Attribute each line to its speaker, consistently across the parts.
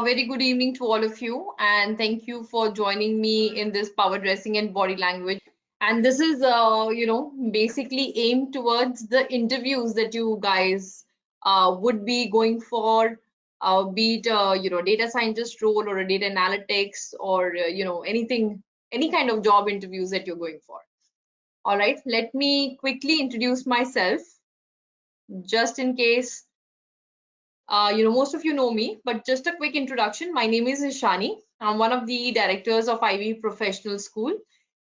Speaker 1: very good evening to all of you, and thank you for joining me in this power dressing and body language. And this is, basically aimed towards the interviews that you guys would be going for, be it, data scientist role or a data analytics or, anything, any kind of job interviews that you're going for. All right, let me quickly introduce myself, just in case most of you know me, but just a quick introduction. My name is Eeshani. I'm one of the directors of IvyProSchool,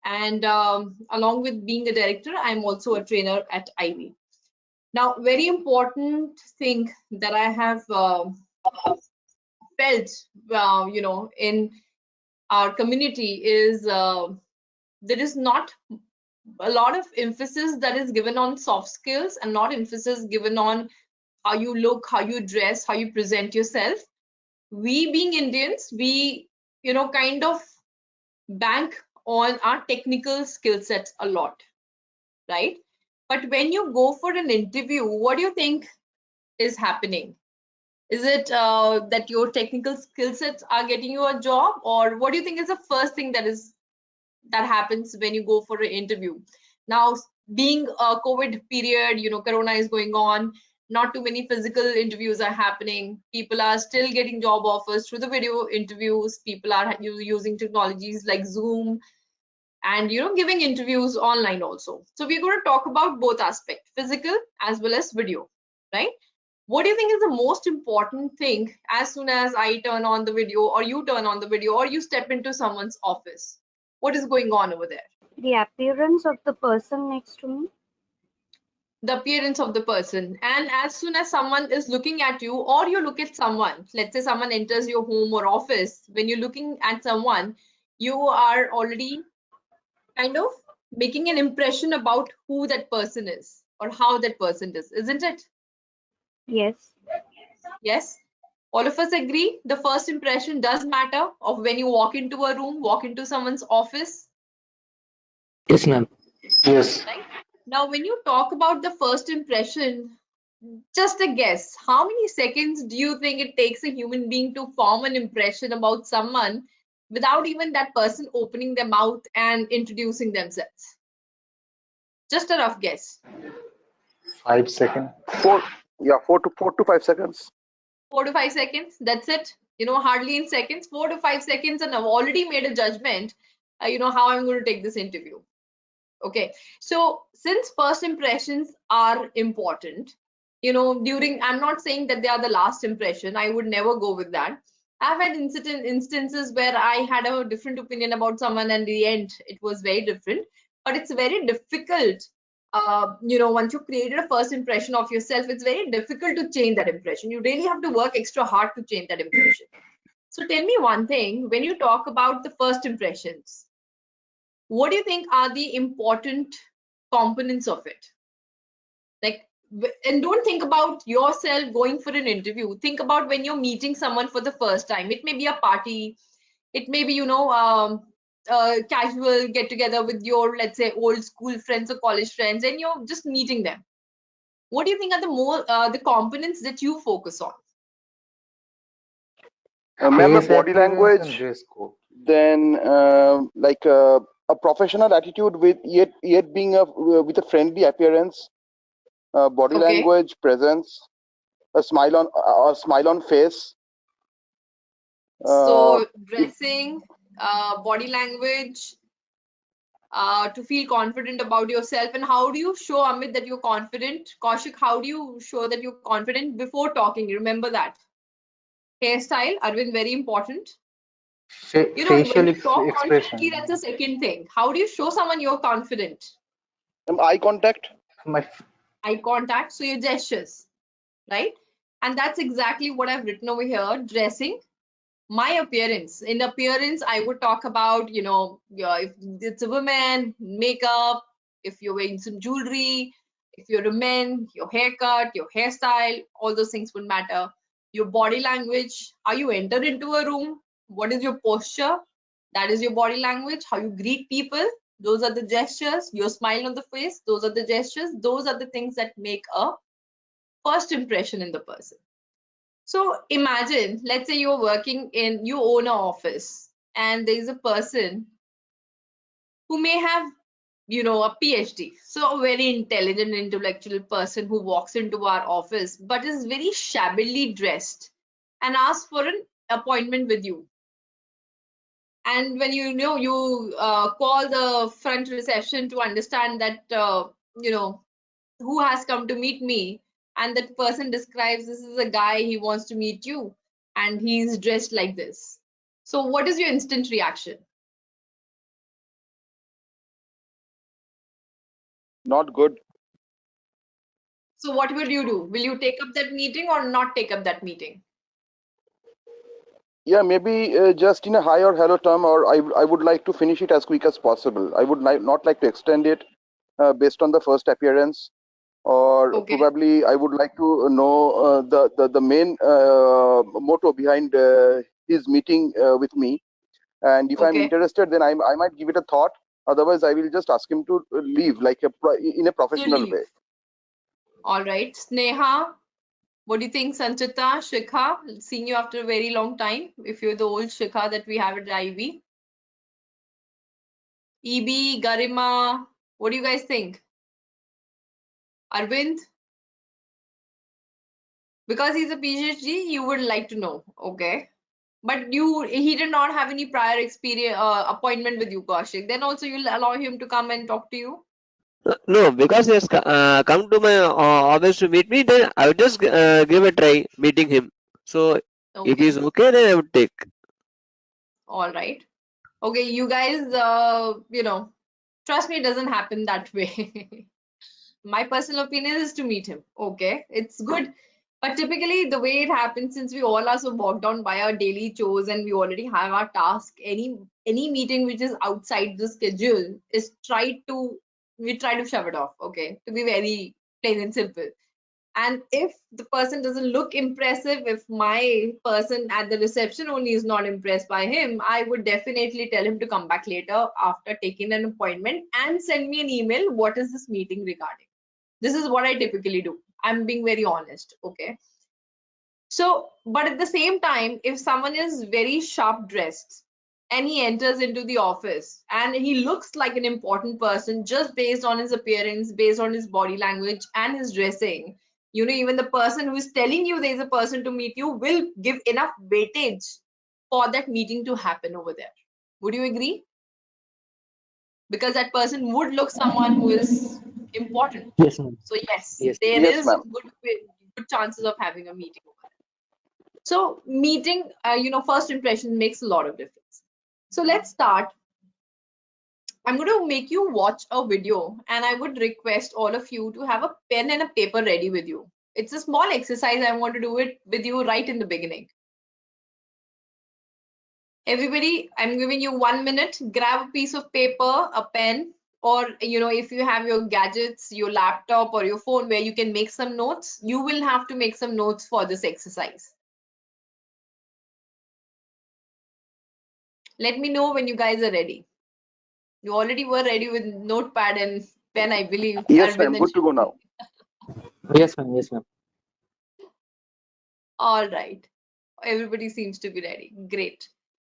Speaker 1: and along with being a director, I'm also a trainer at Ivy. Now, very important thing that I have felt, in our community is there is not a lot of emphasis that is given on soft skills and not emphasis given on how you look, how you dress, how you present yourself. We being Indians, we, kind of bank on our technical skill sets a lot, right? But when you go for an interview, what do you think is happening? Is it that your technical skill sets are getting you a job, or what do you think is the first thing that happens when you go for an interview? Now, being a COVID period, Corona is going on, not too many physical interviews are happening. People are still getting job offers through the video interviews. People are using technologies like Zoom and, giving interviews online also. So we're going to talk about both aspects, physical as well as video, right? What do you think is the most important thing as soon as I turn on the video or you turn on the video or you step into someone's office? What is going on over there?
Speaker 2: The appearance of the person next to me.
Speaker 1: The appearance of the person. And as soon as someone is looking at you or you look at someone, let's say someone enters your home or office, when you're looking at someone, you are already kind of making an impression about who that person is or how that person is, isn't it?
Speaker 2: Yes.
Speaker 1: Yes. All of us agree the first impression does matter of when you walk into a room, walk into someone's office.
Speaker 3: Yes, ma'am. Yes.
Speaker 1: Right? Now, when you talk about the first impression, just a guess, how many seconds do you think it takes a human being to form an impression about someone without even that person opening their mouth and introducing themselves? Just a rough guess.
Speaker 3: 5 seconds.
Speaker 4: 4 to 5 seconds.
Speaker 1: 4 to 5 seconds, that's it. Hardly in seconds, 4 to 5 seconds, and I've already made a judgment, how I'm going to take this interview. Okay, so since first impressions are important, I'm not saying that they are the last impression. I would never go with that. I've had instances where I had a different opinion about someone and in the end it was very different. But it's very difficult, once you created a first impression of yourself, it's very difficult to change that impression. You really have to work extra hard to change that impression. So tell me one thing, when you talk about the first impressions, what do you think are the important components of it? Like, and don't think about yourself going for an interview. Think about when you're meeting someone for the first time. It may be a party. It may be, casual get together with your, let's say, old school friends or college friends, and you're just meeting them. What do you think are the components that you focus on?
Speaker 4: Ma'am, body language, then like a professional attitude with yet being with a friendly appearance, body language, presence, a smile on face.
Speaker 1: So dressing, body language, to feel confident about yourself. And how do you show, Amit, that you're confident? Kaushik, how do you show that you're confident before talking? Remember that. Hairstyle, Arvind, very important.
Speaker 3: Facial expression.
Speaker 1: That's the second thing. How do you show someone you're confident?
Speaker 4: Eye contact.
Speaker 1: Eye contact, so your gestures, right? And that's exactly what I've written over here. Dressing, my appearance. In appearance, I would talk about, if it's a woman, makeup, if you're wearing some jewelry, if you're a man, your haircut, your hairstyle, all those things would matter. Your body language, how you enter into a room, what is your posture, that is your body language. How you greet people, those are the gestures. Your smile on the face, those are the gestures. Those are the things that make a first impression in the person. So imagine, let's say you own an office, and there is a person who may have, a PhD. So a very intelligent, intellectual person who walks into our office, but is very shabbily dressed and asks for an appointment with you. And when you call the front reception to understand that, who has come to meet me, and that person describes this is a guy, he wants to meet you, and he's dressed like this. So what is your instant reaction?
Speaker 4: Not good.
Speaker 1: So what will you do? Will you take up that meeting or not take up that meeting?
Speaker 4: Yeah, maybe just in a hi or hello term, or I would like to finish it as quick as possible. I would not like to extend it based on the first appearance, or
Speaker 1: Okay.
Speaker 4: probably I would like to know the main motto behind his meeting with me. And if I'm
Speaker 1: Okay.
Speaker 4: interested, then I might give it a thought. Otherwise, I will just ask him to leave in a professional way.
Speaker 1: All right. Sneha, what do you think? Sanchita, Shikha, seeing you after a very long time, if you're the old Shikha that we have at Ivy. EB, Garima, what do you guys think? Arvind? Because he's a PhD, you would like to know, okay? But he did not have any prior experience appointment with you, Kaushik. Then also you'll allow him to come and talk to you?
Speaker 5: No, because he has come to my office to meet me, then I would just give a try meeting him. So if he's okay, then I would take.
Speaker 1: All right. Okay, you guys, trust me, it doesn't happen that way. My personal opinion is to meet him. Okay, it's good. But typically, the way it happens, since we all are so bogged down by our daily chores and we already have our task, any meeting which is outside the schedule is we try to shove it off. Okay, to be very plain and simple. And if the person doesn't look impressive, if my person at the reception only is not impressed by him, I would definitely tell him to come back later after taking an appointment and send me an email. What is this meeting regarding? This is what I typically do. I'm being very honest. Okay. So, but at the same time, if someone is very sharp dressed and he enters into the office and he looks like an important person just based on his appearance, based on his body language and his dressing, even the person who is telling you there's a person to meet you will give enough weightage for that meeting to happen over there. Would you agree? Because that person would look someone who is important.
Speaker 3: Yes, ma'am.
Speaker 1: So yes,
Speaker 3: Yes.
Speaker 1: there
Speaker 4: Yes,
Speaker 1: is
Speaker 4: ma'am.
Speaker 1: good chances of having a meeting over there. So meeting, first impression makes a lot of difference. So let's start. I'm going to make you watch a video, and I would request all of you to have a pen and a paper ready with you. It's a small exercise. I want to do it with you right in the beginning. Everybody, I'm giving you 1 minute. Grab a piece of paper, a pen, or if you have your gadgets, your laptop or your phone where you can make some notes, you will have to make some notes for this exercise. Let me know when you guys are ready. You already were ready with notepad and pen, I believe.
Speaker 4: Yes,
Speaker 1: Arvind
Speaker 4: ma'am.
Speaker 1: and
Speaker 4: Good to go now.
Speaker 3: Yes, ma'am. Yes, ma'am.
Speaker 1: all right. Everybody seems to be ready. Great.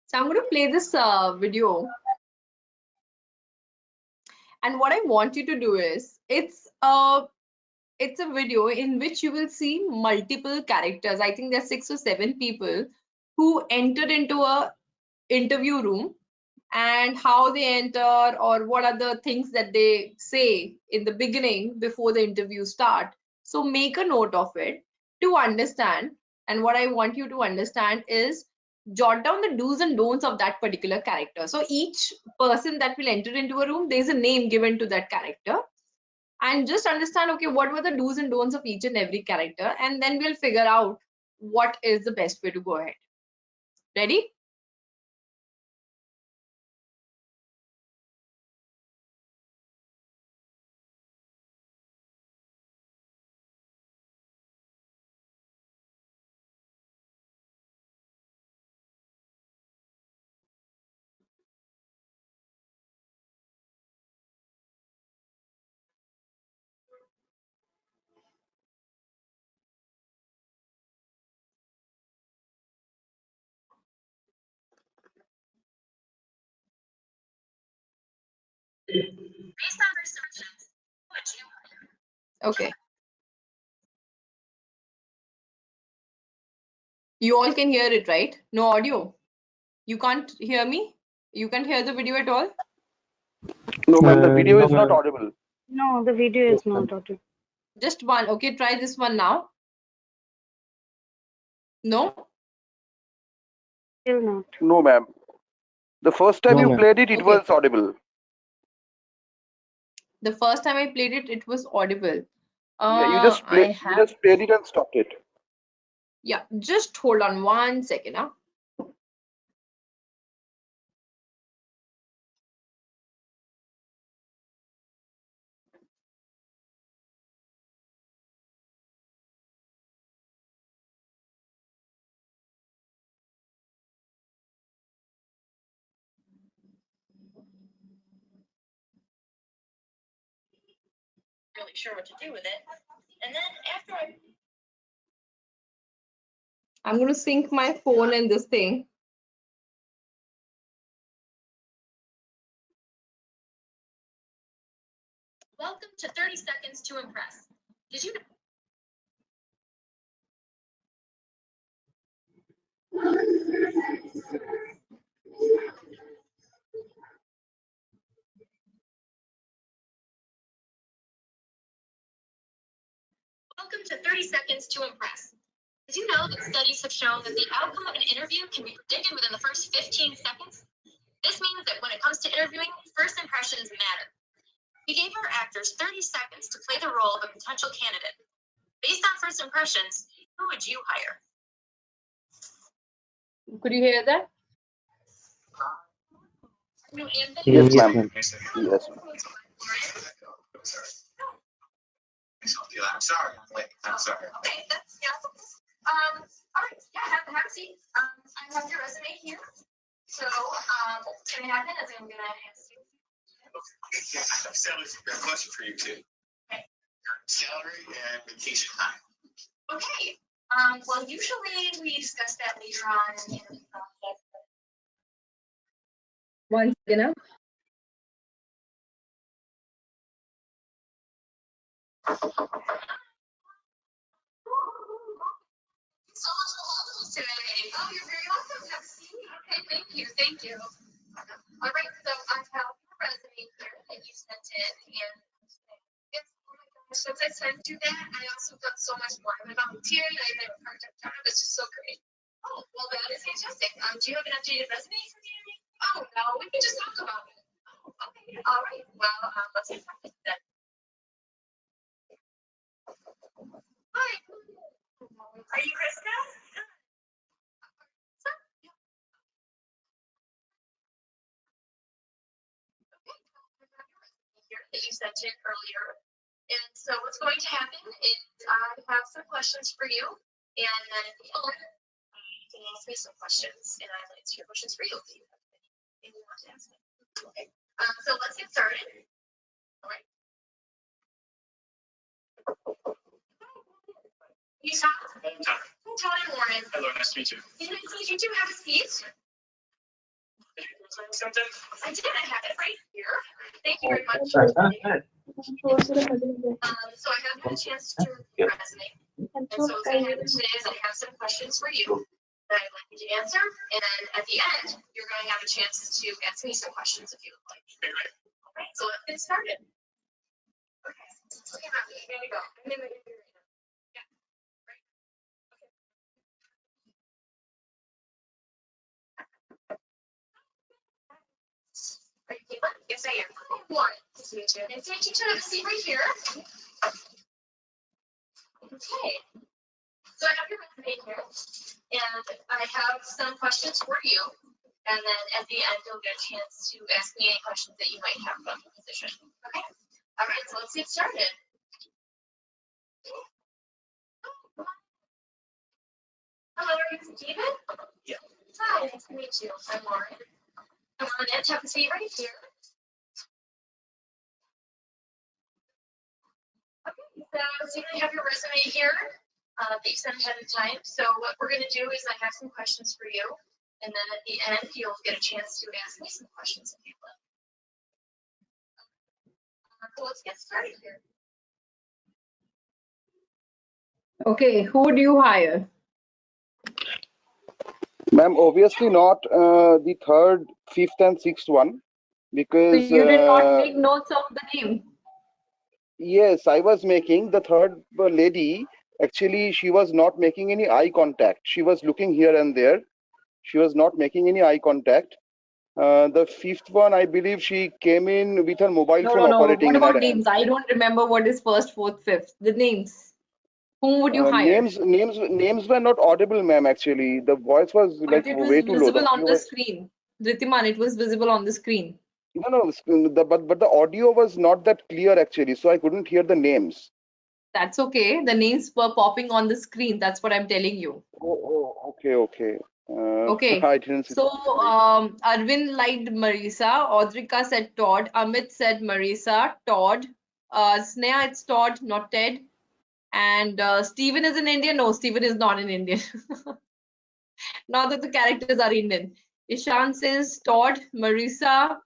Speaker 1: So I'm going to play this video. And what I want you to do is, it's a video in which you will see multiple characters. I think there's 6 or 7 people who entered into a interview room, and how they enter or what are the things that they say in the beginning before the interview start. So make a note of it to understand. And what I want you to understand is jot down the do's and don'ts of that particular character. So each person that will enter into a room, there's a name given to that character, and just understand, okay, what were the do's and don'ts of each and every character, and then we'll figure out what is the best way to go ahead. Ready? Okay. You all can hear it, right? No audio. You can't hear me? You can't hear the video at all?
Speaker 4: No, ma'am, the video
Speaker 3: No,
Speaker 4: is not
Speaker 3: ma'am.
Speaker 4: audible.
Speaker 2: No, the video
Speaker 3: Yes,
Speaker 2: is not
Speaker 3: ma'am.
Speaker 2: audible.
Speaker 1: Just one. Okay, try this one now. No?
Speaker 2: Still not.
Speaker 4: No, ma'am. The first time
Speaker 3: No,
Speaker 4: you
Speaker 3: ma'am.
Speaker 4: played it, it
Speaker 1: Okay.
Speaker 4: was audible.
Speaker 1: The first time I played it, it was audible.
Speaker 4: Yeah, you
Speaker 1: I have,
Speaker 4: just played it and stopped it.
Speaker 1: yeah, just hold on 1 second. Huh? Really sure what to do with it. And then after I'm going to sync my phone and this thing. Welcome to 30 Seconds to Impress. Did you know? Welcome to 30 Seconds to Impress. Did you know that studies have shown that the outcome of an interview can be predicted within the first 15 seconds? This means that when it comes to interviewing, first impressions matter. We gave our actors 30 seconds to play the role of a potential candidate. Based on first impressions, who would you hire? Could you hear that?
Speaker 4: Yes,
Speaker 3: Yes,
Speaker 4: ma'am.
Speaker 3: ma'am.
Speaker 4: Yes.
Speaker 6: I'm sorry, I'm late. I'm sorry.
Speaker 1: Okay, that's all right. Yeah, have a seat. I have your resume here. So, what's gonna happen is I'm gonna ask you.
Speaker 6: Yeah, I have salaries. I have a question for you too.
Speaker 1: Okay.
Speaker 6: Salary and vacation time.
Speaker 1: Okay. Well, usually we discuss that later on in the interview process. One second. So much for having me today. Oh, you're very welcome. Have a seat. Okay, thank you. Thank you. All right, so I have your resume here that you sent in, and it's, oh my gosh, since I sent you that, I also got so much more. I'm a volunteer, and I've been a part-time job. It's just so great. Oh, well, that is fantastic. Do you have an updated resume for me? Oh, no, we can just talk about it. Oh, okay, all right. Well, let's get started then. Hi. Are you Krista? Here that you sent in earlier. And so what's going to happen is I have some questions for you, and then at the end, you can ask me some questions, and I'll answer your questions for you if you have anything you want to ask me. Okay. So let's get started. All right. You Todd?
Speaker 6: Hey, Todd.
Speaker 1: Hey, Todd and Lauren.
Speaker 6: Hello, nice to meet you.
Speaker 1: Please, you do have a seat.
Speaker 6: Something?
Speaker 1: I did. I have it right here. Thank you very much. So I haven't had a chance to review your resume. And so what's going to happen today is I have some questions for you that I'd like you to answer. And then at the end, you're going to have a chance to ask me some questions if you would like.
Speaker 6: Okay, great.
Speaker 1: All right, so let's get started. Okay, looking at me. Here we go. I'm in the interview right now. Yeah, right. Okay. Are you Caitlin? Yes, I am. Hi, Lauren. Nice to meet you. Nice to meet you too. Have a seat right here. Okay. So I have your resume here, and I have some questions for you. And then at the end, you'll get a chance to ask me any questions that you might have about the position. Okay. All right. So let's get started. Hello, are you Steven?
Speaker 6: Yeah.
Speaker 1: Hi, nice to meet you. I'm Lauren. I'm on the have a seat right here. Okay, so you have your resume here that you sent ahead of time. So what we're going to do is I have some questions for you. And then at the end, you'll get a chance to ask me some questions if you will. Okay, who would you hire?
Speaker 4: Ma'am, obviously not the third, fifth, and sixth one,
Speaker 1: So
Speaker 4: because
Speaker 1: you did not make notes of the name.
Speaker 4: yes, I was making the third lady. Actually, she was not making any eye contact. She was looking here and there. She was not making any eye contact. The fifth one, I believe she came in with her mobile
Speaker 1: No,
Speaker 4: phone
Speaker 1: no, no.
Speaker 4: operating
Speaker 1: What
Speaker 4: in her
Speaker 1: about
Speaker 4: hand.
Speaker 1: names? I don't remember what is first, fourth, fifth. The names. Whom would you hire?
Speaker 4: Names were not audible, ma'am. Actually, the voice was
Speaker 1: But
Speaker 4: like
Speaker 1: it was
Speaker 4: way too low. The
Speaker 1: visible on
Speaker 4: audio
Speaker 1: the
Speaker 4: was
Speaker 1: screen. Dhritiman, it was visible on the screen.
Speaker 4: no. But the audio was not that clear actually, so I couldn't hear the names.
Speaker 1: That's okay. The names were popping on the screen. That's what I'm telling you.
Speaker 4: Okay.
Speaker 1: Okay.
Speaker 4: I didn't see
Speaker 1: So
Speaker 4: that.
Speaker 1: Arvind liked Marisa. Audrika said Todd. Amit said Marisa. Todd. Sneha, it's Todd, not Ted. And Steven is in India. No, Steven is not in India. Not that the characters are Indian. Ishan says Todd, Marisa,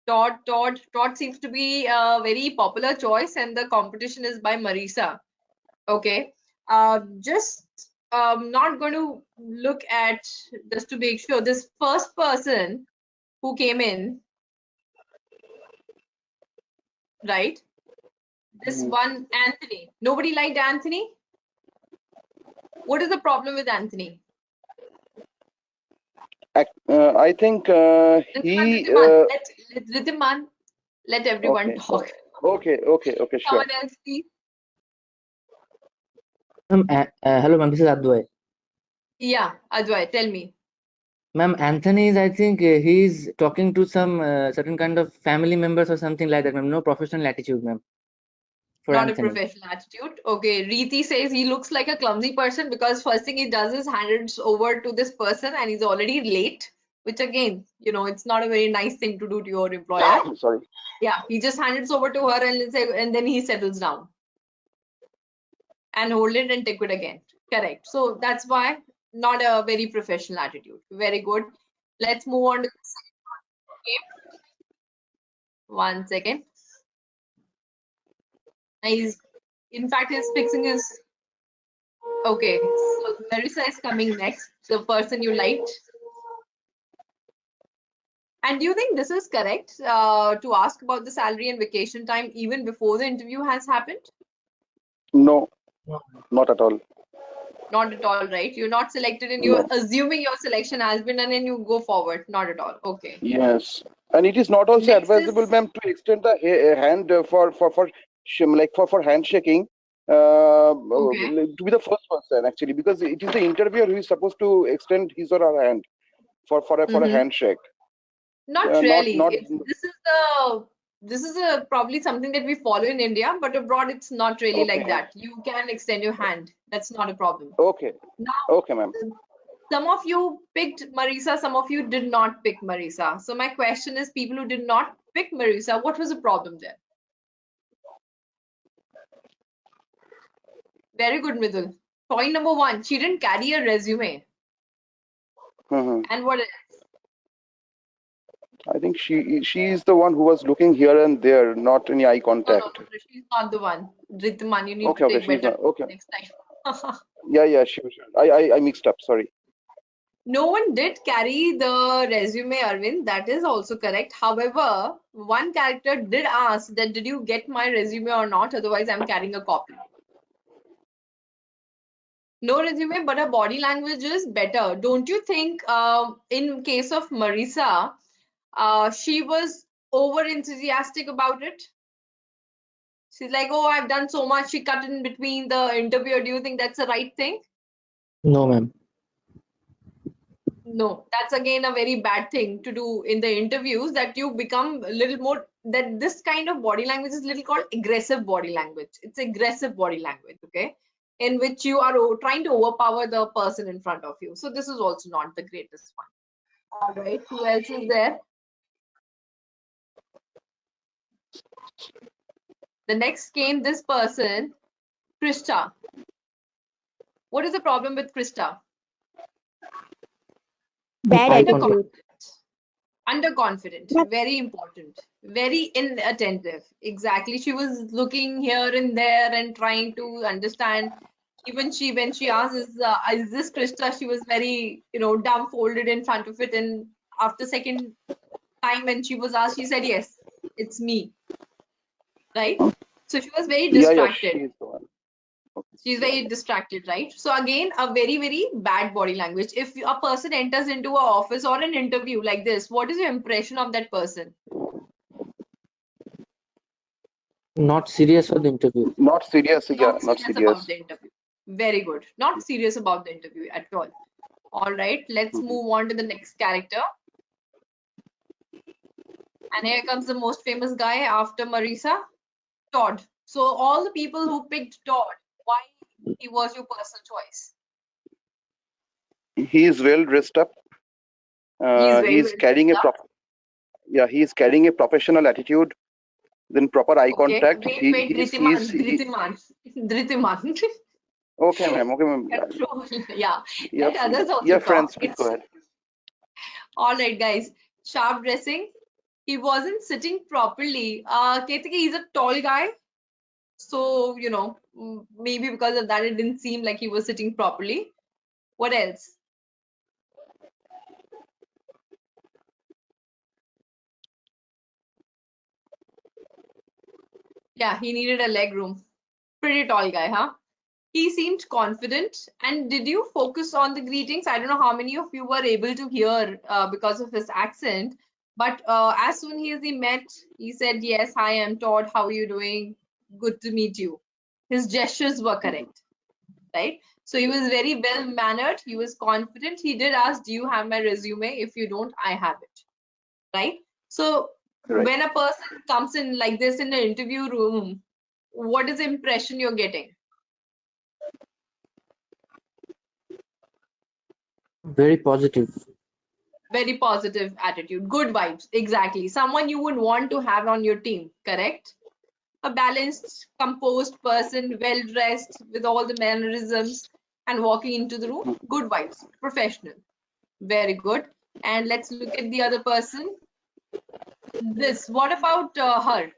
Speaker 1: Todd. Todd seems to be a very popular choice, and the competition is by Marisa. Okay. Just not going to look at, just to make sure, this first person who came in, right? This one, Anthony. Nobody liked Anthony. What is the problem with Anthony?
Speaker 4: I think he.
Speaker 1: Ridhiman, let everyone
Speaker 4: Okay.
Speaker 1: talk.
Speaker 4: Okay. Sure.
Speaker 1: Someone else, please.
Speaker 3: Hello, ma'am. This is Advay.
Speaker 1: Yeah, Advay, tell me.
Speaker 3: Ma'am, Anthony is, I think, he's talking to some certain kind of family members or something like that, ma'am. No professional attitude, ma'am. For
Speaker 1: Not a
Speaker 3: Anthony.
Speaker 1: professional attitude. Okay, Reeti says he looks like a clumsy person because first thing he does is hand it over to this person and he's already late, which again, you know, it's not a very nice thing to do to your employer.
Speaker 4: Sorry.
Speaker 1: Yeah, he just hands it over to her and then he settles down and hold it and take it again. Correct. So that's why not a very professional attitude. Very good. Let's move on to the second game. 1 second. In fact, he's fixing his. Okay, so Marisa is coming next, the person you liked. And do you think this is correct to ask about the salary and vacation time even before the interview has happened?
Speaker 4: No, not at all.
Speaker 1: Not at all, right? You're not selected and you're assuming your selection has been done and you go forward. Not at all. Okay.
Speaker 4: Yes, and it is not also
Speaker 1: Next
Speaker 4: advisable,
Speaker 1: is,
Speaker 4: ma'am, to extend the hand for handshaking
Speaker 1: okay,
Speaker 4: to be the first person actually, because it is the interviewer who is supposed to extend his or her hand for a handshake.
Speaker 1: not
Speaker 4: Not
Speaker 1: really. This is a probably something that we follow in India, but abroad it's not really like
Speaker 4: okay.
Speaker 1: that. You can extend your hand. That's not a problem.
Speaker 4: Okay.
Speaker 1: Now,
Speaker 4: Okay, ma'am.
Speaker 1: some of you picked Marisa, some of you did not pick Marisa. So my question is, people who did not pick Marisa, what was the problem there? Very good, Midul. Point number 1, she didn't carry a resume. And what else?
Speaker 4: I think she is the one who was looking here and there, not any eye contact.
Speaker 1: No, she's not the one. Ridhiman, you need
Speaker 4: Okay,
Speaker 1: to take
Speaker 4: she's
Speaker 1: better
Speaker 4: not. Okay.
Speaker 1: next time.
Speaker 4: Yeah, sure. I mixed up. Sorry.
Speaker 1: No one did carry the resume, Arvind. That is also correct. However, one character did ask that, did you get my resume or not? Otherwise, I'm carrying a copy. No resume, but her body language is better. Don't you think in case of Marisa, she was over enthusiastic about it? She's like, oh, I've done so much. She cut in between the interview. Do you think that's the right thing?
Speaker 3: No, ma'am.
Speaker 1: No, that's again a very bad thing to do in the interviews, that you become a little more, that this kind of body language is little called aggressive body language. It's aggressive body language, okay, in which you are trying to overpower the person in front of you. So this is also not the greatest one. All right, who else is there? The next came this person, Krista. What is the problem with Krista?
Speaker 2: Bad
Speaker 3: Eye
Speaker 2: attitude.
Speaker 1: Underconfident, very important, very inattentive. Exactly. She was looking here and there and trying to understand. Even when she asked, is this Krishna? She was very, dumbfolded in front of it. And after second time when she was asked, she said, yes, it's me. Right? So she was very distracted.
Speaker 4: Yeah, she's the one.
Speaker 1: She's very distracted, right? So again, a very, very bad body language. If a person enters into an office or an interview like this, what is your impression of that person?
Speaker 3: Not serious for the interview.
Speaker 4: Not serious, yeah,
Speaker 1: Not
Speaker 4: not
Speaker 1: serious
Speaker 4: serious.
Speaker 1: about the interview. Very good. Not serious about the interview at all. All right, let's move on to the next character. And here comes the most famous guy after Marisa, Todd. So all the people who picked Todd, why he was your personal choice?
Speaker 4: He is well dressed up. He's carrying he's carrying a professional attitude, then proper eye contact.
Speaker 1: Wait, Dhritiman.
Speaker 4: Okay, ma'am. Okay, ma'am.
Speaker 1: Control. Yeah.
Speaker 4: Yeah,
Speaker 1: Let others also
Speaker 4: yeah,
Speaker 1: talk.
Speaker 4: friends, please go ahead.
Speaker 1: All right, guys. Sharp dressing. He wasn't sitting properly. Ketiki, he's a tall guy. So, maybe because of that, it didn't seem like he was sitting properly. What else? Yeah, he needed a leg room. Pretty tall guy, huh? He seemed confident. And did you focus on the greetings? I don't know how many of you were able to hear because of his accent. But as soon as he met, he said, yes, hi, I'm Todd. How are you doing? Good to meet you. His gestures were correct, right? So he was very well mannered. He was confident. He did ask, do you have my resume? If you don't, I have it, right? So when a person comes in like this in the interview room, what is the impression you're getting?
Speaker 3: Very positive.
Speaker 1: Very positive attitude, good vibes, exactly. Someone you would want to have on your team, correct? A balanced, composed person, well dressed with all the mannerisms and walking into the room, good vibes, professional, very good. And let's look at the other person. This, what about her?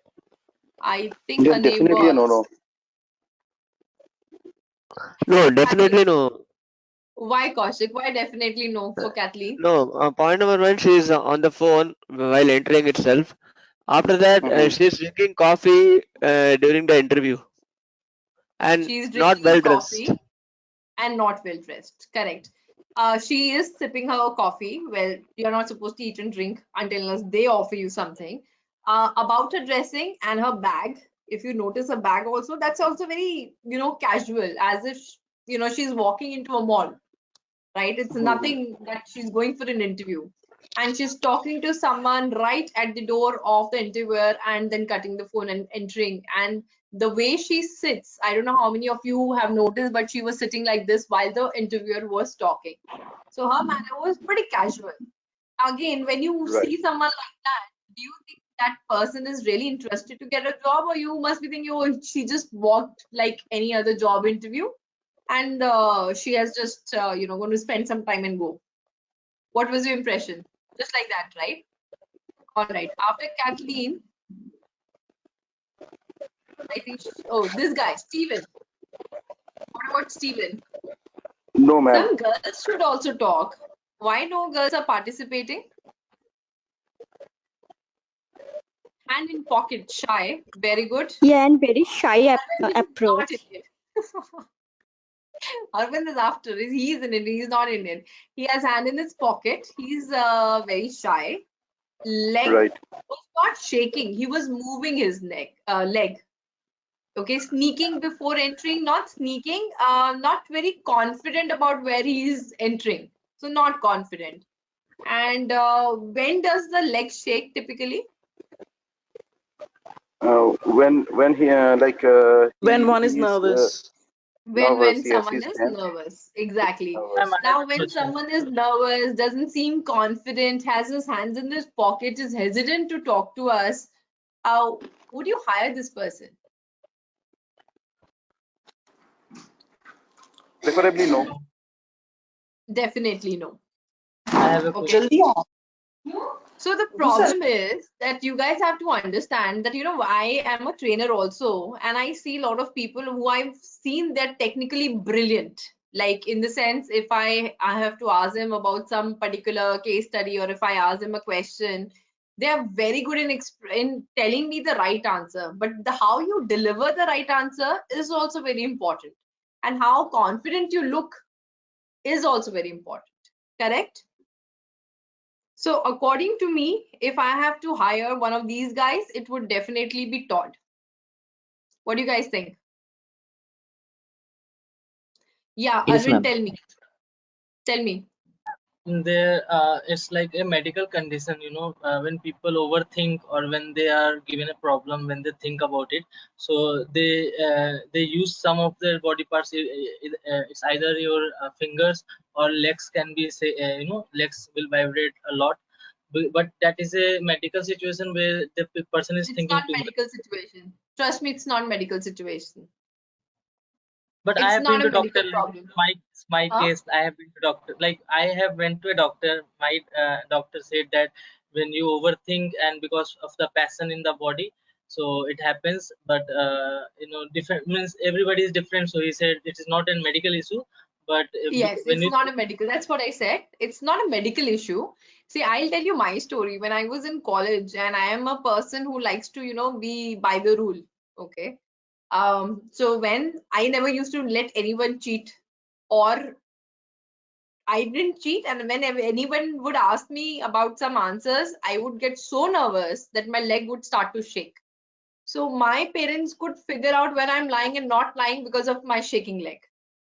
Speaker 1: I think her name
Speaker 4: Definitely a
Speaker 1: was
Speaker 4: no.
Speaker 5: No, definitely no.
Speaker 1: Why, Kaushik? Why definitely no for Kathleen?
Speaker 5: No, point number one, she's on the phone while entering itself. After that, she's drinking coffee during the interview and
Speaker 1: She's
Speaker 5: not
Speaker 1: drinking
Speaker 5: well
Speaker 1: coffee
Speaker 5: dressed.
Speaker 1: and not well dressed, correct. She is sipping her coffee. Well, you're not supposed to eat and drink unless they offer you something. About her dressing and her bag, if you notice her bag also, that's also very, casual, as if, she's walking into a mall, right? It's nothing that she's going for an interview. And she's talking to someone right at the door of the interviewer and then cutting the phone and entering. And the way she sits, I don't know how many of you have noticed, but she was sitting like this while the interviewer was talking. So her manner was pretty casual. Again, when you see someone like that, do you think that person is really interested to get a job, or you must be thinking, oh, she just walked like any other job interview and she has just going to spend some time and go? What was your impression? Just like that, right? All right, after Kathleen, I think this guy Steven. What about Steven?
Speaker 4: No, ma'am.
Speaker 1: Some girls should also talk. Why no girls are participating? Hand in pocket, shy, very good.
Speaker 7: Yeah, and very shy approach.
Speaker 1: Arvind is after. He's Indian. He's not Indian. He has hand in his pocket. He's very shy. Leg was not shaking. He was moving his leg. Okay, sneaking before entering, not sneaking. Not very confident about where he is entering. So not confident. And when does the leg shake typically?
Speaker 4: When he
Speaker 8: when one is nervous.
Speaker 1: When someone is nervous, exactly. Now when someone is nervous, doesn't seem confident, has his hands in his pocket, is hesitant to talk to us, would you hire this person?
Speaker 4: Preferably no.
Speaker 1: Definitely no.
Speaker 3: I have a question.
Speaker 1: So the problem is that you guys have to understand that, I am a trainer also, and I see a lot of people who I've seen they're technically brilliant. Like in the sense, if I have to ask them about some particular case study, or if I ask them a question, they are very good in telling me the right answer. But how you deliver the right answer is also very important, and how confident you look is also very important. Correct? So according to me, if I have to hire one of these guys, it would definitely be Todd. What do you guys think? Yeah,
Speaker 3: Yes,
Speaker 1: Arvind,
Speaker 3: ma'am.
Speaker 1: tell me.
Speaker 9: There, it's like a medical condition, when people overthink, or when they are given a problem, when they think about it, so they use some of their body parts. It's either your fingers or legs can be, say, legs will vibrate a lot, but that is a medical situation where the person is
Speaker 1: It's
Speaker 9: thinking
Speaker 1: not
Speaker 9: too much.
Speaker 1: medical situation. Trust me, it's not medical situation.
Speaker 9: But I
Speaker 1: It's
Speaker 9: have been
Speaker 1: not a
Speaker 9: to doctor,
Speaker 1: medical
Speaker 9: like
Speaker 1: problem.
Speaker 9: my
Speaker 1: Huh?
Speaker 9: case. I have been to doctor, like I have went to a doctor. My doctor said that when you overthink, and because of the passion in the body, so it happens. But different means everybody is different. So he said it is not a medical issue, but
Speaker 1: Yes,
Speaker 9: when
Speaker 1: it's
Speaker 9: you
Speaker 1: not a medical. That's what I said. It's not a medical issue. See, I'll tell you my story. When I was in college, and I am a person who likes to, be by the rule. Okay. So when I never used to let anyone cheat, or I didn't cheat, and whenever anyone would ask me about some answers, I would get so nervous that my leg would start to shake. So my parents could figure out when I'm lying and not lying because of my shaking leg.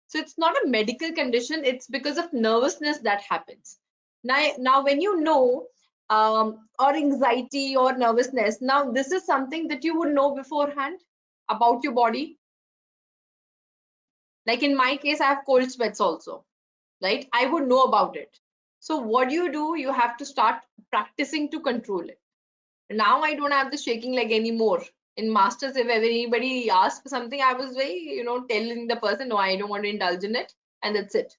Speaker 1: So it's not a medical condition, it's because of nervousness that happens. Now when you know, or anxiety or nervousness, now this is something that you would know beforehand about your body. Like in my case, I have cold sweats also, right? I would know about it. So what do? You have to start practicing to control it. Now I don't have the shaking leg anymore. In masters, if ever anybody asks for something, I was very, telling the person, no, I don't want to indulge in it, and that's it.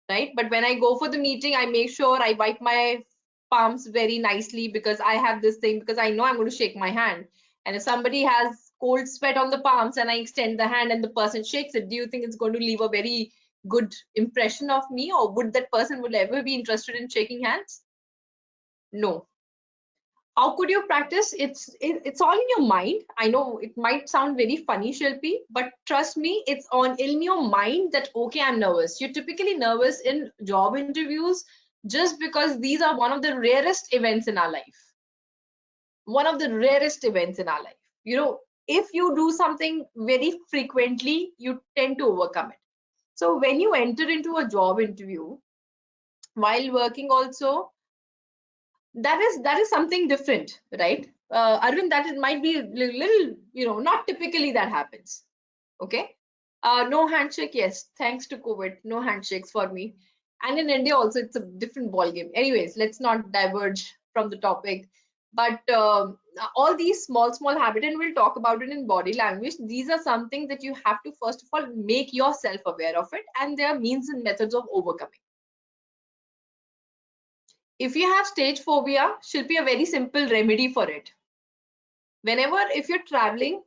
Speaker 1: Right? But when I go for the meeting, I make sure I wipe my palms very nicely, because I have this thing, because I know I'm going to shake my hand. And if somebody has cold sweat on the palms and I extend the hand and the person shakes it, do you think it's going to leave a very good impression of me, or would that person would ever be interested in shaking hands? No. How could you practice? It's all in your mind. I know it might sound very funny, Shilpi, but trust me, it's in your mind that, okay, I'm nervous. You're typically nervous in job interviews just because these are one of the rarest events in our life. One of the rarest events in our life. If you do something very frequently, you tend to overcome it. So when you enter into a job interview while working also, that is something different, right? Arvind, that it might be little, not typically that happens. Okay. No handshake, yes, thanks to COVID, no handshakes for me. And in India also, it's a different ball game. Anyways, let's not diverge from the topic. But all these small habits, and we'll talk about it in body language, these are something that you have to first of all make yourself aware of it, and there are means and methods of overcoming. If you have stage phobia, should be a very simple remedy for it. Whenever, if you're traveling,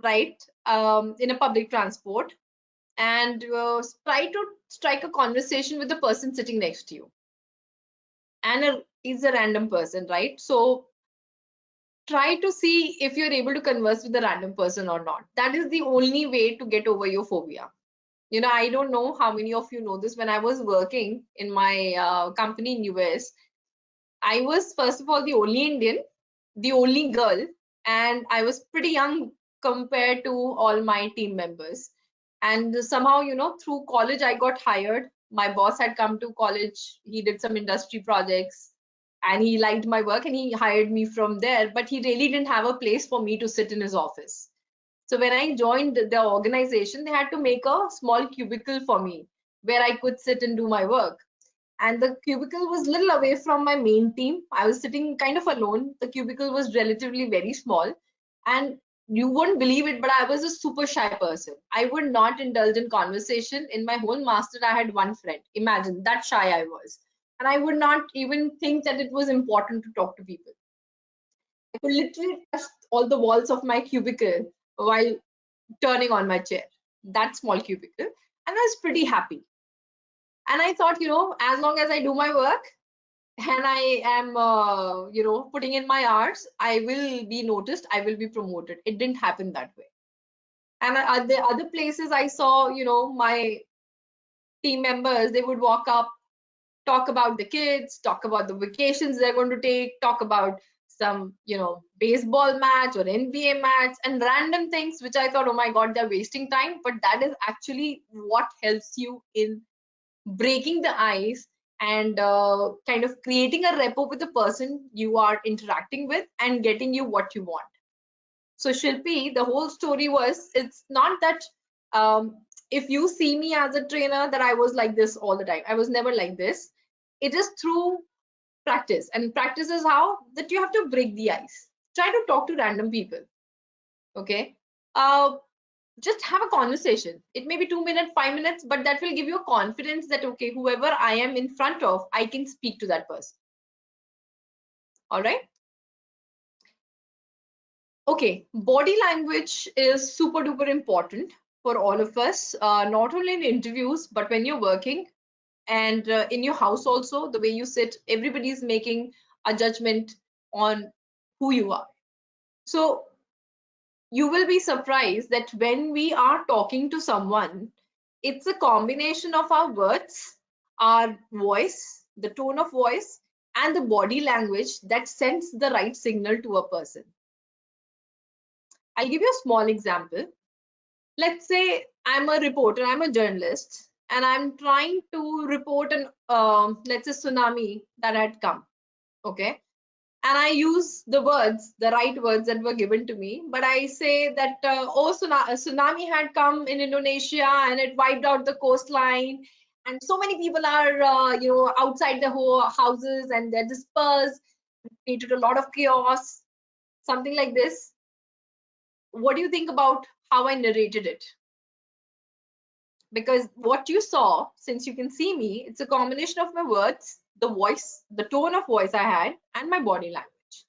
Speaker 1: right, in a public transport, and try to strike a conversation with the person sitting next to you, and he's a random person, right? So try to see if you're able to converse with the random person or not. That is the only way to get over your phobia. I don't know how many of you know this. When I was working in my company in US, I was first of all the only Indian, the only girl, and I was pretty young compared to all my team members. And somehow, through college, I got hired. My boss had come to college. He did some industry projects and he liked my work and he hired me from there. But he really didn't have a place for me to sit in his office. So when I joined the organization, they had to make a small cubicle for me where I could sit and do my work. And the cubicle was little away from my main team. I was sitting kind of alone. The cubicle was relatively very small, and you wouldn't believe it, but I was a super shy person. I would not indulge in conversation. In my whole master, I had one friend. Imagine that shy I was. and I would not even think that it was important to talk to people. I could literally touch all the walls of my cubicle while turning on my chair, that small cubicle, and I was pretty happy. And I thought, as long as I do my work and I am, putting in my hours, I will be noticed, I will be promoted. It didn't happen that way. And at the other places I saw, my team members, they would walk up, talk about the kids, talk about the vacations they're going to take, talk about some, baseball match or NBA match and random things, which I thought, oh my God, they're wasting time. But that is actually what helps you in breaking the ice and kind of creating a rapport with the person you are interacting with and getting you what you want. So Shilpi, the whole story was, it's not that if you see me as a trainer that I was like this all the time. I was never like this. It is through practice, and practice is how that you have to break the ice. Try to talk to random people. Okay. Just have a conversation. It may be 2 minutes, 5 minutes, but that will give you a confidence that, okay, whoever I am in front of, I can speak to that person. All right. Okay, body language is super duper important for all of us, not only in interviews, but when you're working and in your house also, the way you sit, everybody's making a judgment on who you are. So you will be surprised that when we are talking to someone, it's a combination of our words, our voice, the tone of voice, and the body language that sends the right signal to a person. I'll give you a small example. Let's say I'm a reporter, I'm a journalist, and I'm trying to report an, let's say, tsunami that had come, okay? And I use the words, the right words that were given to me, but I say that, oh, tsunami had come in Indonesia and it wiped out the coastline, and so many people are, outside the houses and they're dispersed, created a lot of chaos, something like this. What do you think about how I narrated it? Because what you saw, since you can see me, it's a combination of my words, the voice, the tone of voice I had, and my body language.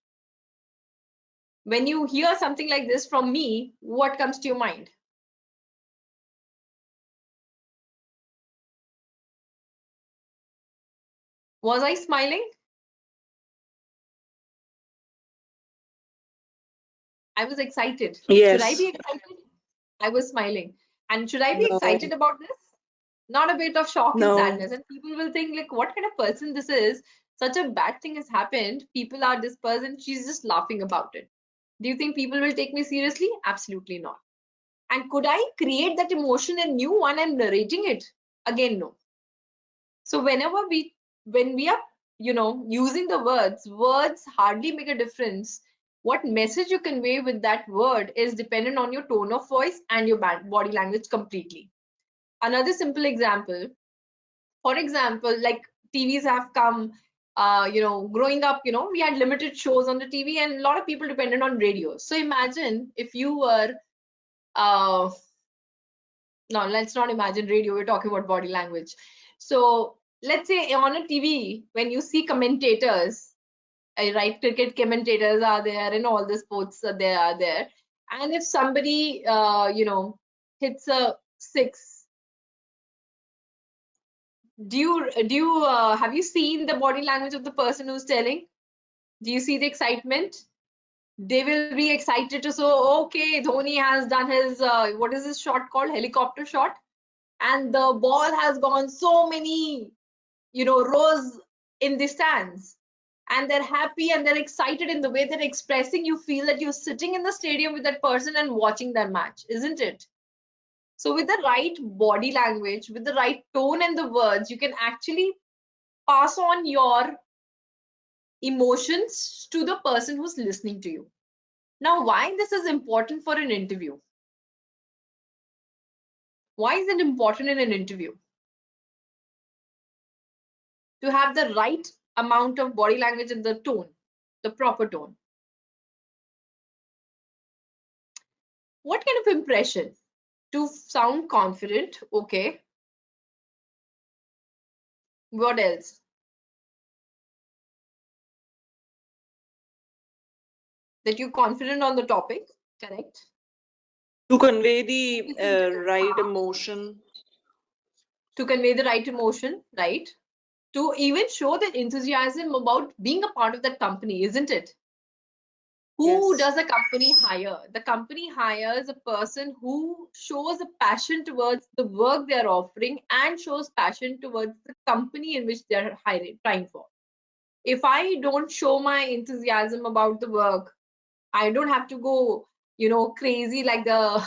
Speaker 1: When you hear something like this from me, what comes to your mind? Was I smiling? I was excited. Should I be
Speaker 8: Yes.
Speaker 1: excited? I was smiling. And should I be
Speaker 8: No.
Speaker 1: excited about this? Not a bit of shock and
Speaker 8: No.
Speaker 1: sadness. And people will think, like, what kind of person this is? Such a bad thing has happened. People are this person. She's just laughing about it. Do you think people will take me seriously? Absolutely not. And could I create that emotion in you when I'm narrating it? Again, no. So whenever when we are, using the words hardly make a difference. What message you convey with that word is dependent on your tone of voice and your body language completely. Another simple example, for example, like TVs have come, growing up, we had limited shows on the TV and a lot of people depended on radio. So imagine if you were, no, let's not imagine radio, we're talking about body language. So let's say on a TV, when you see commentators, right, cricket commentators are there and all the sports are there. And if somebody, hits a six, have you seen the body language of the person who's telling? Do you see the excitement? They will be excited to say, okay, Dhoni has done his, what is this shot called? Helicopter shot. And the ball has gone so many, rows in the stands. And they're happy and they're excited in the way they're expressing. You feel that you're sitting in the stadium with that person and watching their match, isn't it? So with the right body language, with the right tone and the words, you can actually pass on your emotions to the person who's listening to you. Now, why this is important for an interview? Why is it important in an interview? To have the right amount of body language and the tone, the proper tone. What kind of impression? To sound confident, okay. What else? that you're confident on the topic, correct?
Speaker 8: To convey the right emotion.
Speaker 1: To convey the right emotion, right? To even show that enthusiasm about being a part of that company, isn't it? Who does a company hire? The company hires a person who shows a passion towards the work they're offering and shows passion towards the company in which they're trying for. If I don't show my enthusiasm about the work, I don't have to go, crazy like the,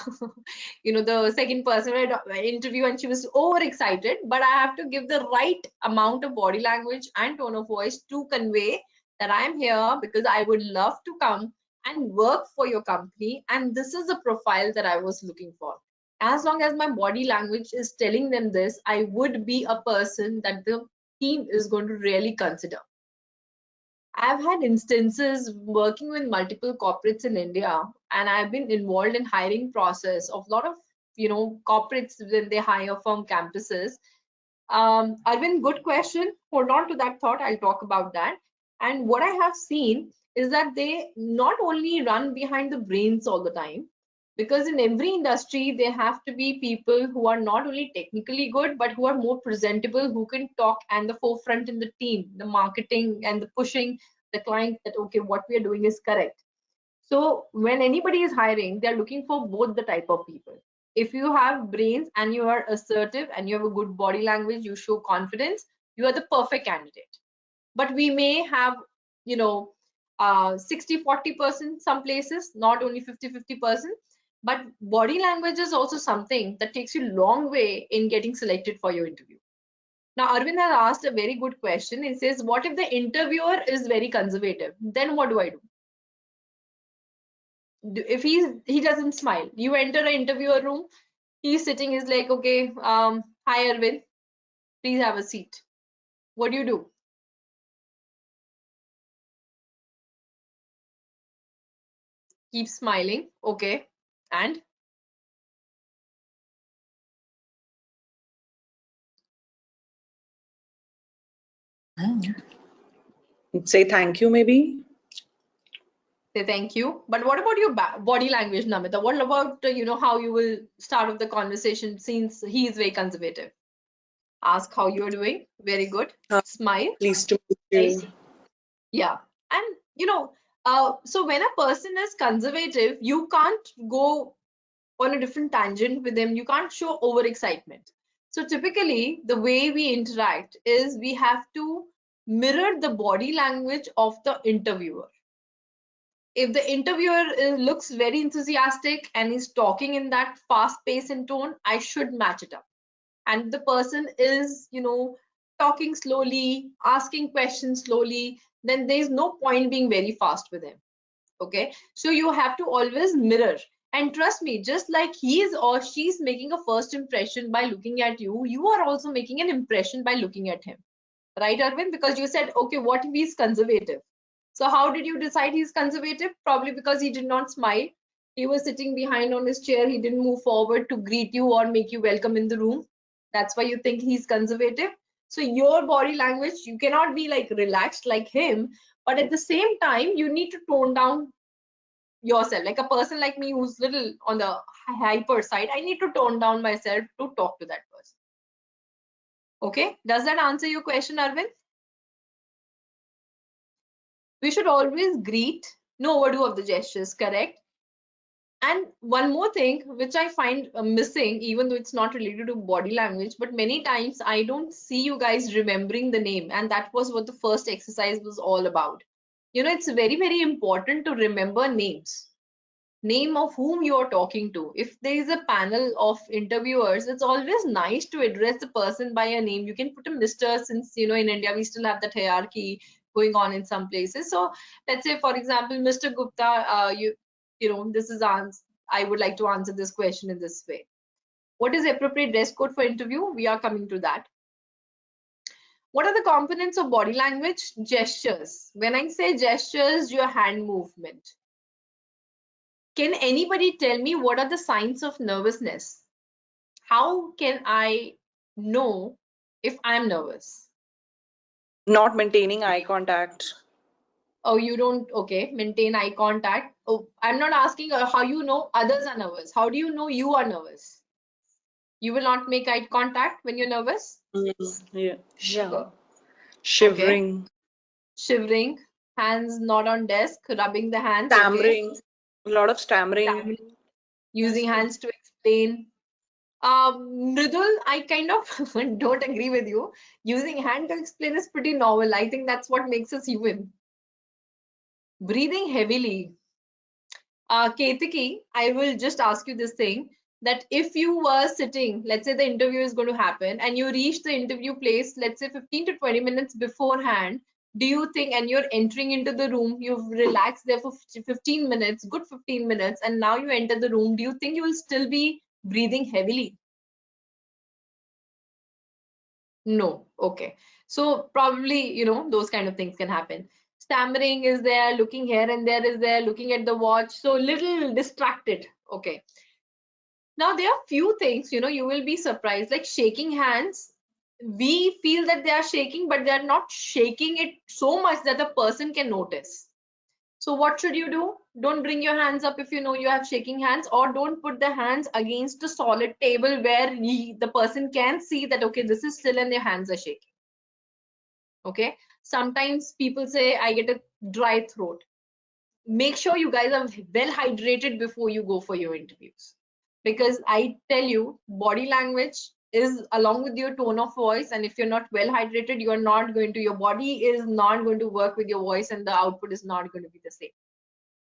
Speaker 1: the second person interview and she was overexcited, but I have to give the right amount of body language and tone of voice to convey that I'm here because I would love to come and work for your company. And this is the profile that I was looking for. As long as my body language is telling them this, I would be a person that the team is going to really consider. I've had instances working with multiple corporates in India, and I've been involved in hiring process of a lot of corporates when they hire from campuses. Arvind, good question. Hold on to that thought. I'll talk about that. And what I have seen is that they not only run behind the brains all the time, because in every industry there have to be people who are not only technically good but who are more presentable, who can talk and the forefront in the team, the marketing and the pushing the client that okay, what we are doing is correct. So when anybody is hiring, they're looking for both the type of people. If you have brains and you are assertive and you have a good body language, you show confidence, you are the perfect candidate. But we may have 60-40% some places, not only 50-50%. But body language is also something that takes you a long way in getting selected for your interview. Now, Arvind has asked a very good question. He says, what if the interviewer is very conservative? Then what do I do? If he doesn't smile, you enter an interviewer room, he's sitting, he's like, okay, hi Arvind, please have a seat. What do you do? Keep smiling, okay, and
Speaker 8: Say thank you, maybe.
Speaker 1: say thank you. But what about your body language, Namita? What about how you will start off the conversation since he is very conservative? Ask how you're doing. Very good. Smile.
Speaker 8: Pleased to meet you.
Speaker 1: Yeah. And so when a person is conservative, you can't go on a different tangent with them. You can't show overexcitement. So typically the way we interact is we have to mirror the body language of the interviewer. If the interviewer looks very enthusiastic and is talking in that fast pace and tone, I should match it up. And the person is talking slowly, asking questions slowly, then there's no point being very fast with him. Okay, so you have to always mirror. And trust me, just like he is or she's making a first impression by looking at you, you are also making an impression by looking at him, right Arvind? Because you said, okay, what if he's conservative? So how did you decide he's conservative? Probably because he did not smile. He was sitting behind on his chair. He didn't move forward to greet you or make you welcome in the room. That's why you think he's conservative. So your body language, you cannot be like relaxed like him, but at the same time, you need to tone down yourself. Like a person like me who's little on the hyper side, I need to tone down myself to talk to that person. Okay, does that answer your question, Arvind? We should always greet, no overdo of the gestures, correct? And one more thing which I find missing, even though it's not related to body language, but many times I don't see you guys remembering the name, and that was what the first exercise was all about. It's very, very important to remember names. Name of whom you are talking to. If there is a panel of interviewers, it's always nice to address the person by a name. You can put a Mr. since in India we still have that hierarchy going on in some places. So let's say, for example, Mr. Gupta, this is I would like to answer this question in this way. What is appropriate dress code for interview? We are coming to that. What are the components of body language? Gestures. When I say gestures, your hand movement. Can anybody tell me what are the signs of nervousness? How can I know if I'm nervous?
Speaker 8: Not maintaining eye contact.
Speaker 1: Oh, you don't, okay, maintain eye contact. Oh, I'm not asking how you know others are nervous. How do you know you are nervous? You will not make eye contact when you're nervous?
Speaker 8: Yeah.
Speaker 2: Yeah.
Speaker 1: Okay.
Speaker 8: Shivering,
Speaker 1: Shivering, hands not on desk, rubbing the hands, okay.
Speaker 8: stammering, a lot of stammering.
Speaker 1: Stammering, using hands to explain. Mridul, I kind of don't agree with you. Using hand to explain is pretty novel. I think that's what makes us human. Breathing heavily. Ketiki, I will just ask you this thing, that if you were sitting, let's say the interview is going to happen and you reach the interview place, let's say 15 to 20 minutes beforehand, do you think, and you're entering into the room, you've relaxed there for 15 minutes, good 15 minutes, and now you enter the room, do you think you will still be breathing heavily? No. Okay. So probably, those kind of things can happen. Stammering is there, looking here and there is there, looking at the watch, so little distracted. Okay. Now there are few things, you will be surprised, like shaking hands. We feel that they are shaking, but they're not shaking it so much that the person can notice. So what should you do? Don't bring your hands up if you know you have shaking hands, or don't put the hands against a solid table where the person can see that, okay, this is still and their hands are shaking. Okay. Sometimes people say, I get a dry throat. Make sure you guys are well hydrated before you go for your interviews. Because I tell you, body language is along with your tone of voice, and if you're not well hydrated, you're not going to, your body is not going to work with your voice, and the output is not going to be the same,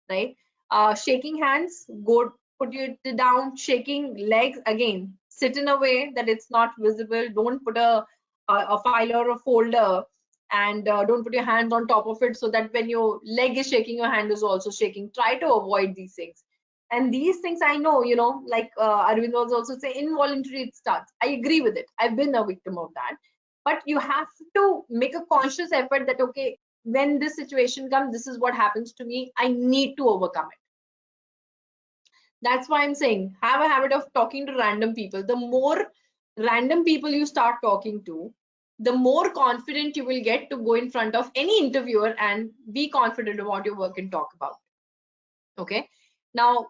Speaker 1: right? Shaking hands, go put it down. Shaking legs, again, sit in a way that it's not visible. Don't put a file or a folder, and don't put your hands on top of it, so that when your leg is shaking, your hand is also shaking. Try to avoid these things. And these things, I know, like Arvind was also saying, involuntary it starts. I agree with it. I've been a victim of that. But you have to make a conscious effort that, okay, when this situation comes, this is what happens to me. I need to overcome it. That's why I'm saying, have a habit of talking to random people. The more random people you start talking to, the more confident you will get to go in front of any interviewer and be confident about your work and talk about it. Okay. Now,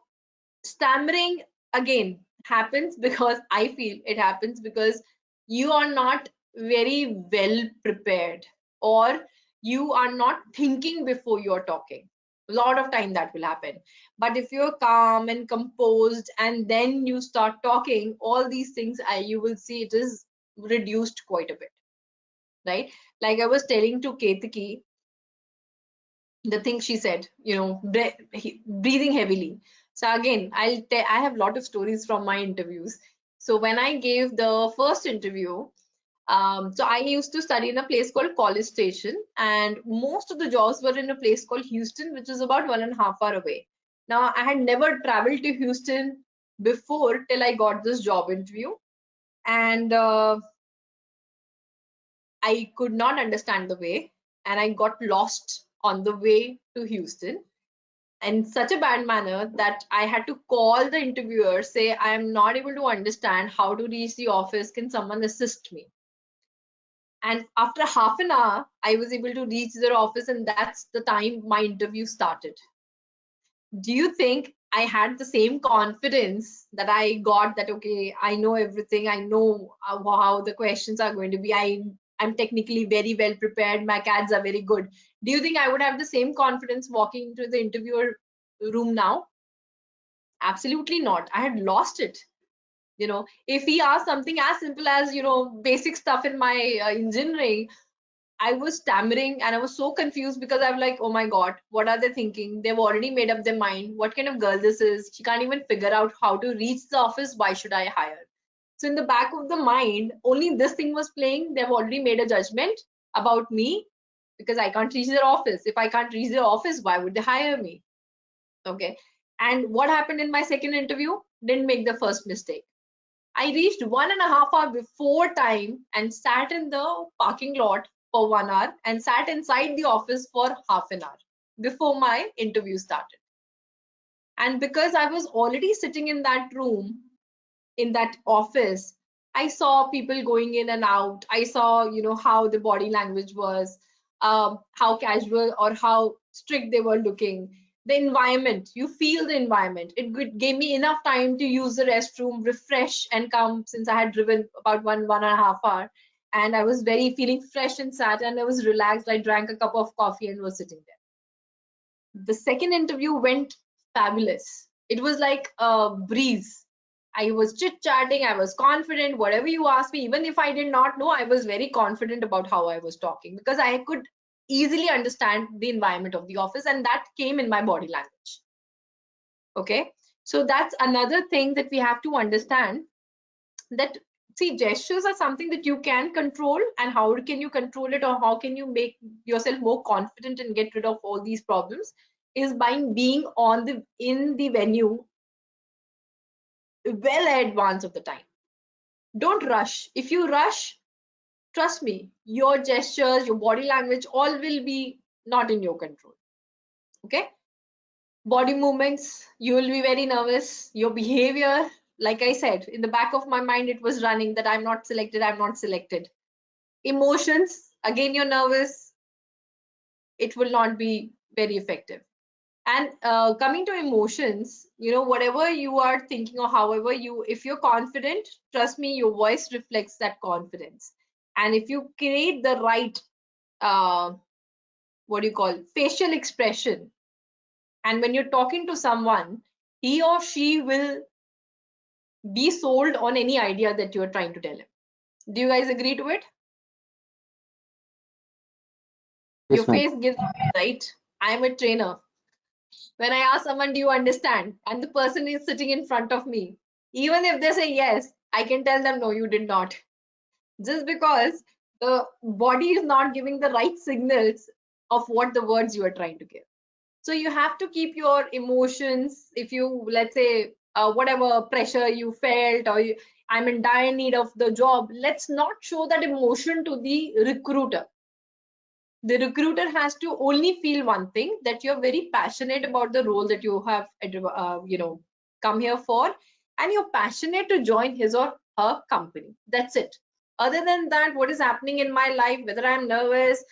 Speaker 1: stammering again happens because I feel it happens because you are not very well prepared, or you are not thinking before you're talking. A lot of time that will happen. But if you're calm and composed and then you start talking, all these things, you will see it is reduced quite a bit, right? Like I was telling to Ketiki, the thing she said, breathing heavily. So again, I have a lot of stories from my interviews. So when I gave the first interview, so I used to study in a place called College Station, and most of the jobs were in a place called Houston, which is about 1.5 hours away. Now I had never traveled to Houston before till I got this job interview, and I could not understand the way, and I got lost on the way to Houston in such a bad manner that I had to call the interviewer, say, I am not able to understand how to reach the office. Can someone assist me? And after half an hour, I was able to reach their office, and that's the time my interview started. Do you think I had the same confidence that I got that, okay, I know everything, I know how the questions are going to be, I'm technically very well prepared, my CADs are very good. Do you think I would have the same confidence walking into the interviewer room now? Absolutely not. I had lost it. If he asked something as simple as, basic stuff in my engineering, I was stammering and I was so confused because I'm like, oh my God, what are they thinking? They've already made up their mind. What kind of girl this is? She can't even figure out how to reach the office. Why should I hire? So in the back of the mind, only this thing was playing. They've already made a judgment about me because I can't reach their office. If I can't reach their office, why would they hire me? Okay. And what happened in my second interview? Didn't make the first mistake. I reached 1.5 hours before time and sat in the parking lot for 1 hour and sat inside the office for half an hour before my interview started. And because I was already sitting in that room, in that office, I saw people going in and out. I saw, how the body language was, how casual or how strict they were looking. The environment, you feel the environment. It gave me enough time to use the restroom, refresh and come, since I had driven about one and a half hour, and I was very feeling fresh inside and I was relaxed. I drank a cup of coffee and was sitting there. The second interview went fabulous. It was like a breeze. I was chit-chatting, I was confident. Whatever you asked me, even if I did not know, I was very confident about how I was talking, because I could easily understand the environment of the office, and that came in my body language. Okay, so that's another thing that we have to understand, that see, gestures are something that you can control, and how can you control it, or how can you make yourself more confident and get rid of all these problems, is by being in the venue well in advance of the time. Don't rush. If you rush, trust me, your gestures, your body language, all will be not in your control. Okay, body movements, you will be very nervous. Your behavior, like I said, in the back of my mind it was running that I'm not selected, I'm not selected. Emotions, again you're nervous, it will not be very effective. And coming to emotions, whatever you are thinking, or however if you're confident, trust me, your voice reflects that confidence. And if you create the right facial expression, and when you're talking to someone, he or she will be sold on any idea that you're trying to tell him. Do you guys agree to it?
Speaker 3: Yes,
Speaker 1: Your
Speaker 3: ma'am.
Speaker 1: face gives away, right? I'm a trainer. When I ask someone, do you understand? And the person is sitting in front of me, even if they say yes, I can tell them, no, you did not. Just because the body is not giving the right signals of what the words you are trying to give. So you have to keep your emotions. If you, let's say, whatever pressure you felt, or I'm in dire need of the job, let's not show that emotion to the recruiter. The recruiter has to only feel one thing, that you're very passionate about the role that you have come here for, and you're passionate to join his or her company. That's it. Other than that, what is happening in my life, whether I'm nervous,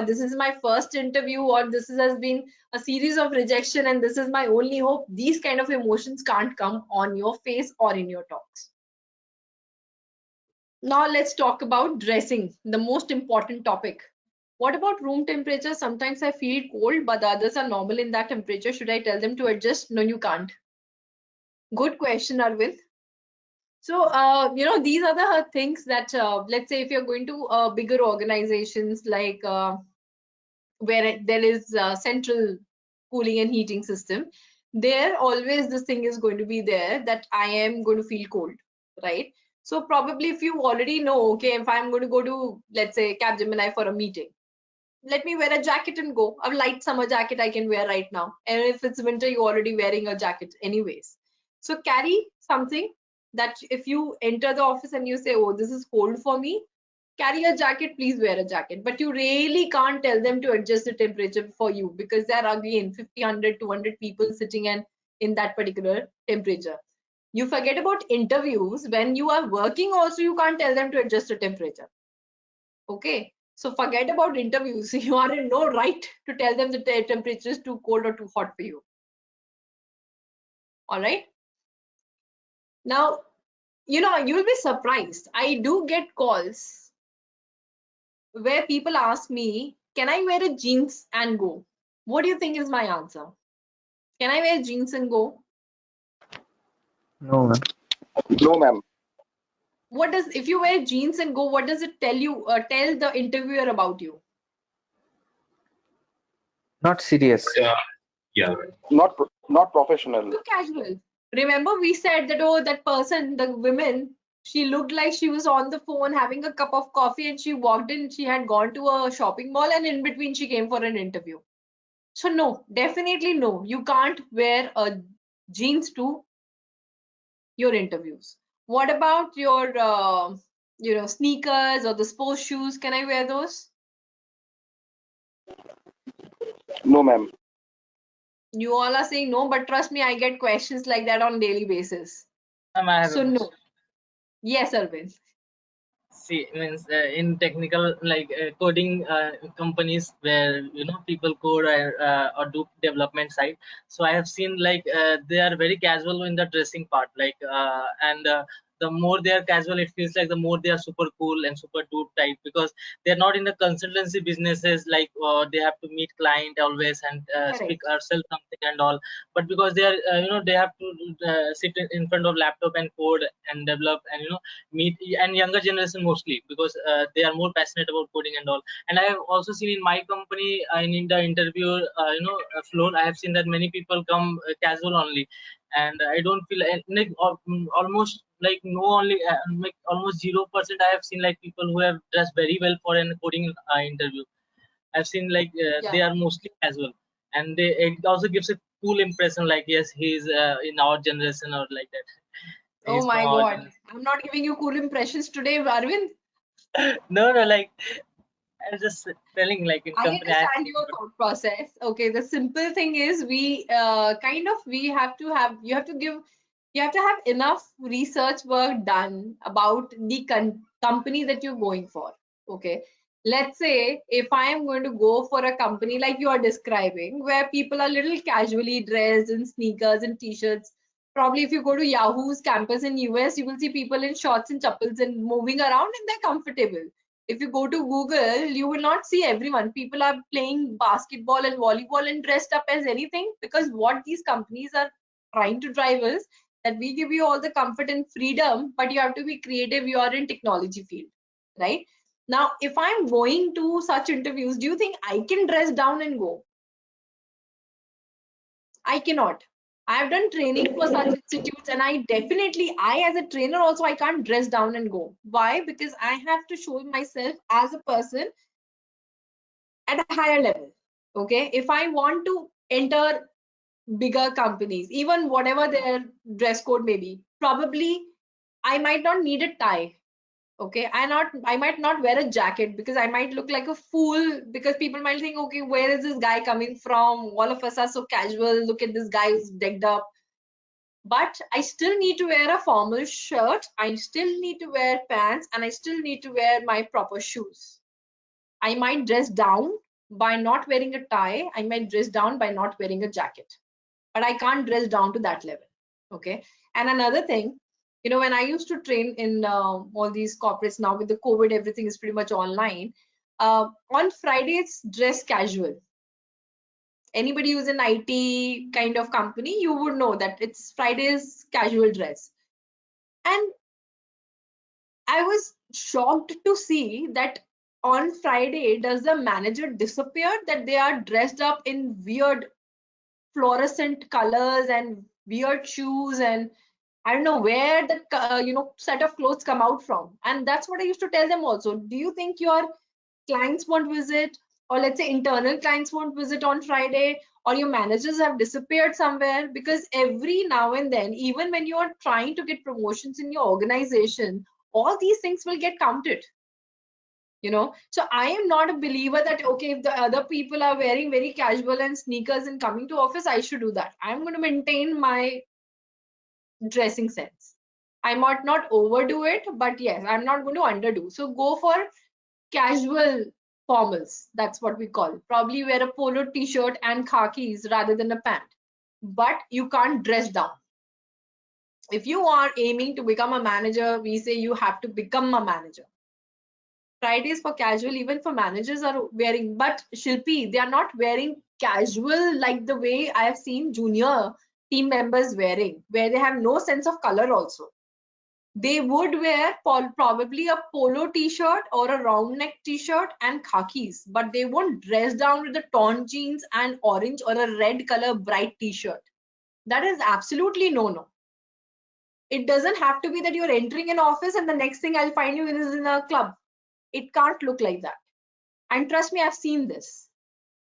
Speaker 1: this is my first interview, or this has been a series of rejection and this is my only hope, these kind of emotions can't come on your face or in your talks. Now let's talk about dressing, the most important topic. What about room temperature? Sometimes I feel cold, but the others are normal in that temperature. Should I tell them to adjust? No, you can't. Good question, Arvind. So, these are the things that, let's say if you're going to bigger organizations, like where there is central cooling and heating system, there always this thing is going to be there, that I am going to feel cold, right? So probably if you already know, okay, if I'm going to go to, let's say, Capgemini for a meeting, let me wear a jacket and go. A light summer jacket I can wear right now. And if it's winter, you're already wearing a jacket anyways. So carry something that if you enter the office and you say, oh, this is cold for me, carry a jacket, please wear a jacket. But you really can't tell them to adjust the temperature for you, because there are again 50, 100, 200 people sitting in that particular temperature. You forget about interviews. When you are working also, you can't tell them to adjust the temperature. Okay. So forget about interviews. You are in no right to tell them that the temperature is too cold or too hot for you. All right. Now, you'll be surprised. I do get calls where people ask me, can I wear a jeans and go? What do you think is my answer? Can I wear jeans and go?
Speaker 3: No, ma'am.
Speaker 4: No, ma'am.
Speaker 1: If you wear jeans and go, what does it tell you, tell the interviewer about you?
Speaker 3: Not serious.
Speaker 6: Yeah.
Speaker 4: Not professional.
Speaker 1: Too casual. Remember we said that, oh, that person, the woman, she looked like she was on the phone having a cup of coffee, and she walked in, she had gone to a shopping mall, and in between she came for an interview. So no, definitely no, you can't wear a jeans to your interviews. What about your sneakers or the sports shoes? Can I wear those?
Speaker 4: No, ma'am.
Speaker 1: You all are saying no, but trust me, I get questions like that on daily basis.
Speaker 9: I have
Speaker 1: So
Speaker 9: a
Speaker 1: no. Yes, Arvind.
Speaker 9: see, means in technical like coding companies where people code or do development side. So I have seen like they are very casual in the dressing part, like and the more they are casual, it feels like the more they are super cool and super dupe type, because they're not in the consultancy businesses like they have to meet client always and speak
Speaker 1: Correct.
Speaker 9: or sell something and all. But because they are they have to sit in front of laptop and code and develop and meet and younger generation mostly, because they are more passionate about coding and all. And I have also seen in my company in the interview floor, I have seen that many people come casual only, and I don't feel like almost like no only like almost 0% I have seen like people who have dressed very well for an coding interview. I've seen like they
Speaker 1: Yeah.
Speaker 9: are mostly casual, and it also gives a cool impression, like yes, he's in our generation or like that.
Speaker 1: Oh
Speaker 9: He's from
Speaker 1: my
Speaker 9: our
Speaker 1: God.
Speaker 9: generation.
Speaker 1: I'm not giving you cool impressions today, Arvind.
Speaker 9: No, no, like I was just telling, like in
Speaker 1: I
Speaker 9: company, I have
Speaker 1: understand
Speaker 9: seen
Speaker 1: your thought process. Okay, the simple thing is we we have to have you have to have enough research work done about the company that you're going for. Okay, let's say if I am going to go for a company like you are describing, where people are little casually dressed in sneakers and t-shirts. Probably if you go to Yahoo's campus in US, you will see people in shorts and chappals and moving around and they're comfortable. If you go to Google, you will not see everyone. People are playing basketball and volleyball and dressed up as anything, because what these companies are trying to drive is that we give you all the comfort and freedom, but you have to be creative. You are in technology field, right? Now, if I'm going to such interviews, do you think I can dress down and go? I cannot. I have done training for such institutes, and I as a trainer also, I can't dress down and go. Why? Because I have to show myself as a person at a higher level. Okay, if I want to enter bigger companies, even whatever their dress code may be, probably I might not need a tie. Okay, I might not wear a jacket because I might look like a fool, because people might think, okay, where is this guy coming from? All of us are so casual. Look at this guy who's decked up. But I still need to wear a formal shirt. I still need to wear pants, and I still need to wear my proper shoes. I might dress down by not wearing a tie. I might dress down by not wearing a jacket, but I can't dress down to that level. Okay. And another thing, when I used to train in all these corporates, now with the COVID, everything is pretty much online. On Fridays, dress casual. Anybody who's in IT kind of company, you would know that it's Fridays casual dress. And I was shocked to see that on Friday, does the manager disappear that they are dressed up in weird fluorescent colors and weird shoes, and I don't know where the set of clothes come out from. And that's what I used to tell them also. Do you think your clients won't visit, or let's say internal clients won't visit on Friday, or your managers have disappeared somewhere? Because every now and then, even when you are trying to get promotions in your organization, all these things will get counted. So I am not a believer that, okay, if the other people are wearing very casual and sneakers and coming to office, I should do that. I'm going to maintain my dressing sense. I might not overdo it, but yes, I'm not going to underdo. So go for casual formals. That's what we call. Probably wear a polo t-shirt and khakis rather than a pant. But you can't dress down. If you are aiming to become a manager, we say you have to become a manager. Fridays for casual, even for managers are wearing, but Shilpi, they are not wearing casual like the way I have seen junior team members wearing, where they have no sense of color also. They would wear probably a polo t-shirt or a round neck t-shirt and khakis, but they won't dress down with the torn jeans and orange or a red color bright t-shirt. That is absolutely no. It doesn't have to be that you're entering an office and the next thing I'll find you is in a club. It can't look like that. And trust me, I've seen this.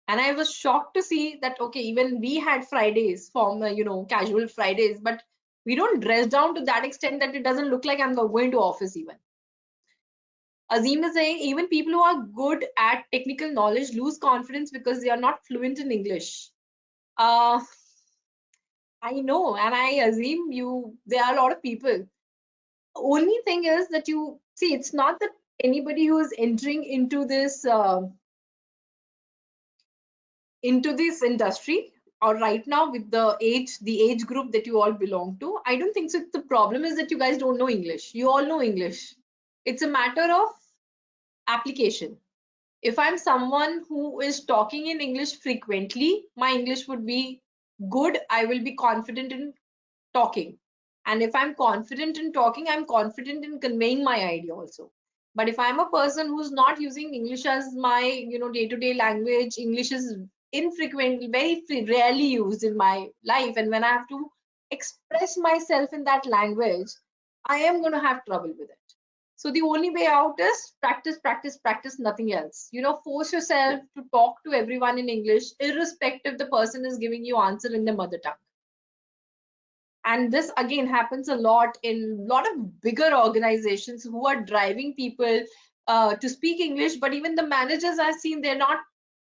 Speaker 1: And I was shocked to see that, okay, even we had Fridays, casual Fridays, but we don't dress down to that extent that it doesn't look like I'm going to office even. Azim is saying even people who are good at technical knowledge lose confidence because they are not fluent in English. I know, and I assume there are a lot of people. Only thing is that you see, it's not that anybody who is entering into this industry, or right now with the age group that you all belong to, I don't think so. The problem is that you guys don't know English. You all know English. It's a matter of application. If I'm someone who is talking in English frequently, my English would be good. I will be confident in talking. And if I'm confident in talking, I'm confident in conveying my idea also. But if I'm a person who's not using English as my, day-to-day language, English is infrequently, very rarely used in my life. And when I have to express myself in that language, I am going to have trouble with it. So the only way out is practice, practice, practice, nothing else. Force yourself to talk to everyone in English, irrespective the person is giving you answer in their mother tongue. And this again happens a lot in a lot of bigger organizations who are driving people to speak English, but even the managers I've seen, they're not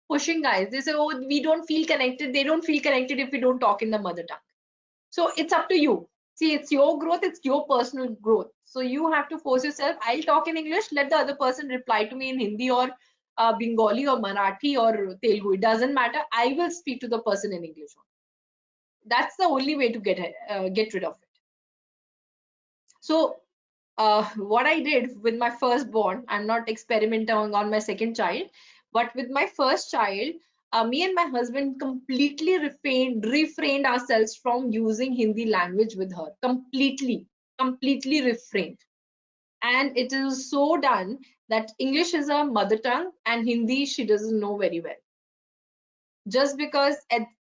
Speaker 1: pushing guys. They say, oh, we don't feel connected. They don't feel connected if we don't talk in the mother tongue. So it's up to you. See, it's your growth, it's your personal growth. So you have to force yourself. I'll talk in English, let the other person reply to me in Hindi or Bengali or Marathi or Telugu. It doesn't matter. I will speak to the person in English. That's the only way to get rid of it. So what I did with my firstborn, I'm not experimenting on my second child, but with my first child, me and my husband completely refrained ourselves from using Hindi language with her. Completely refrained. And it is so done that English is her mother tongue and Hindi she doesn't know very well. Just because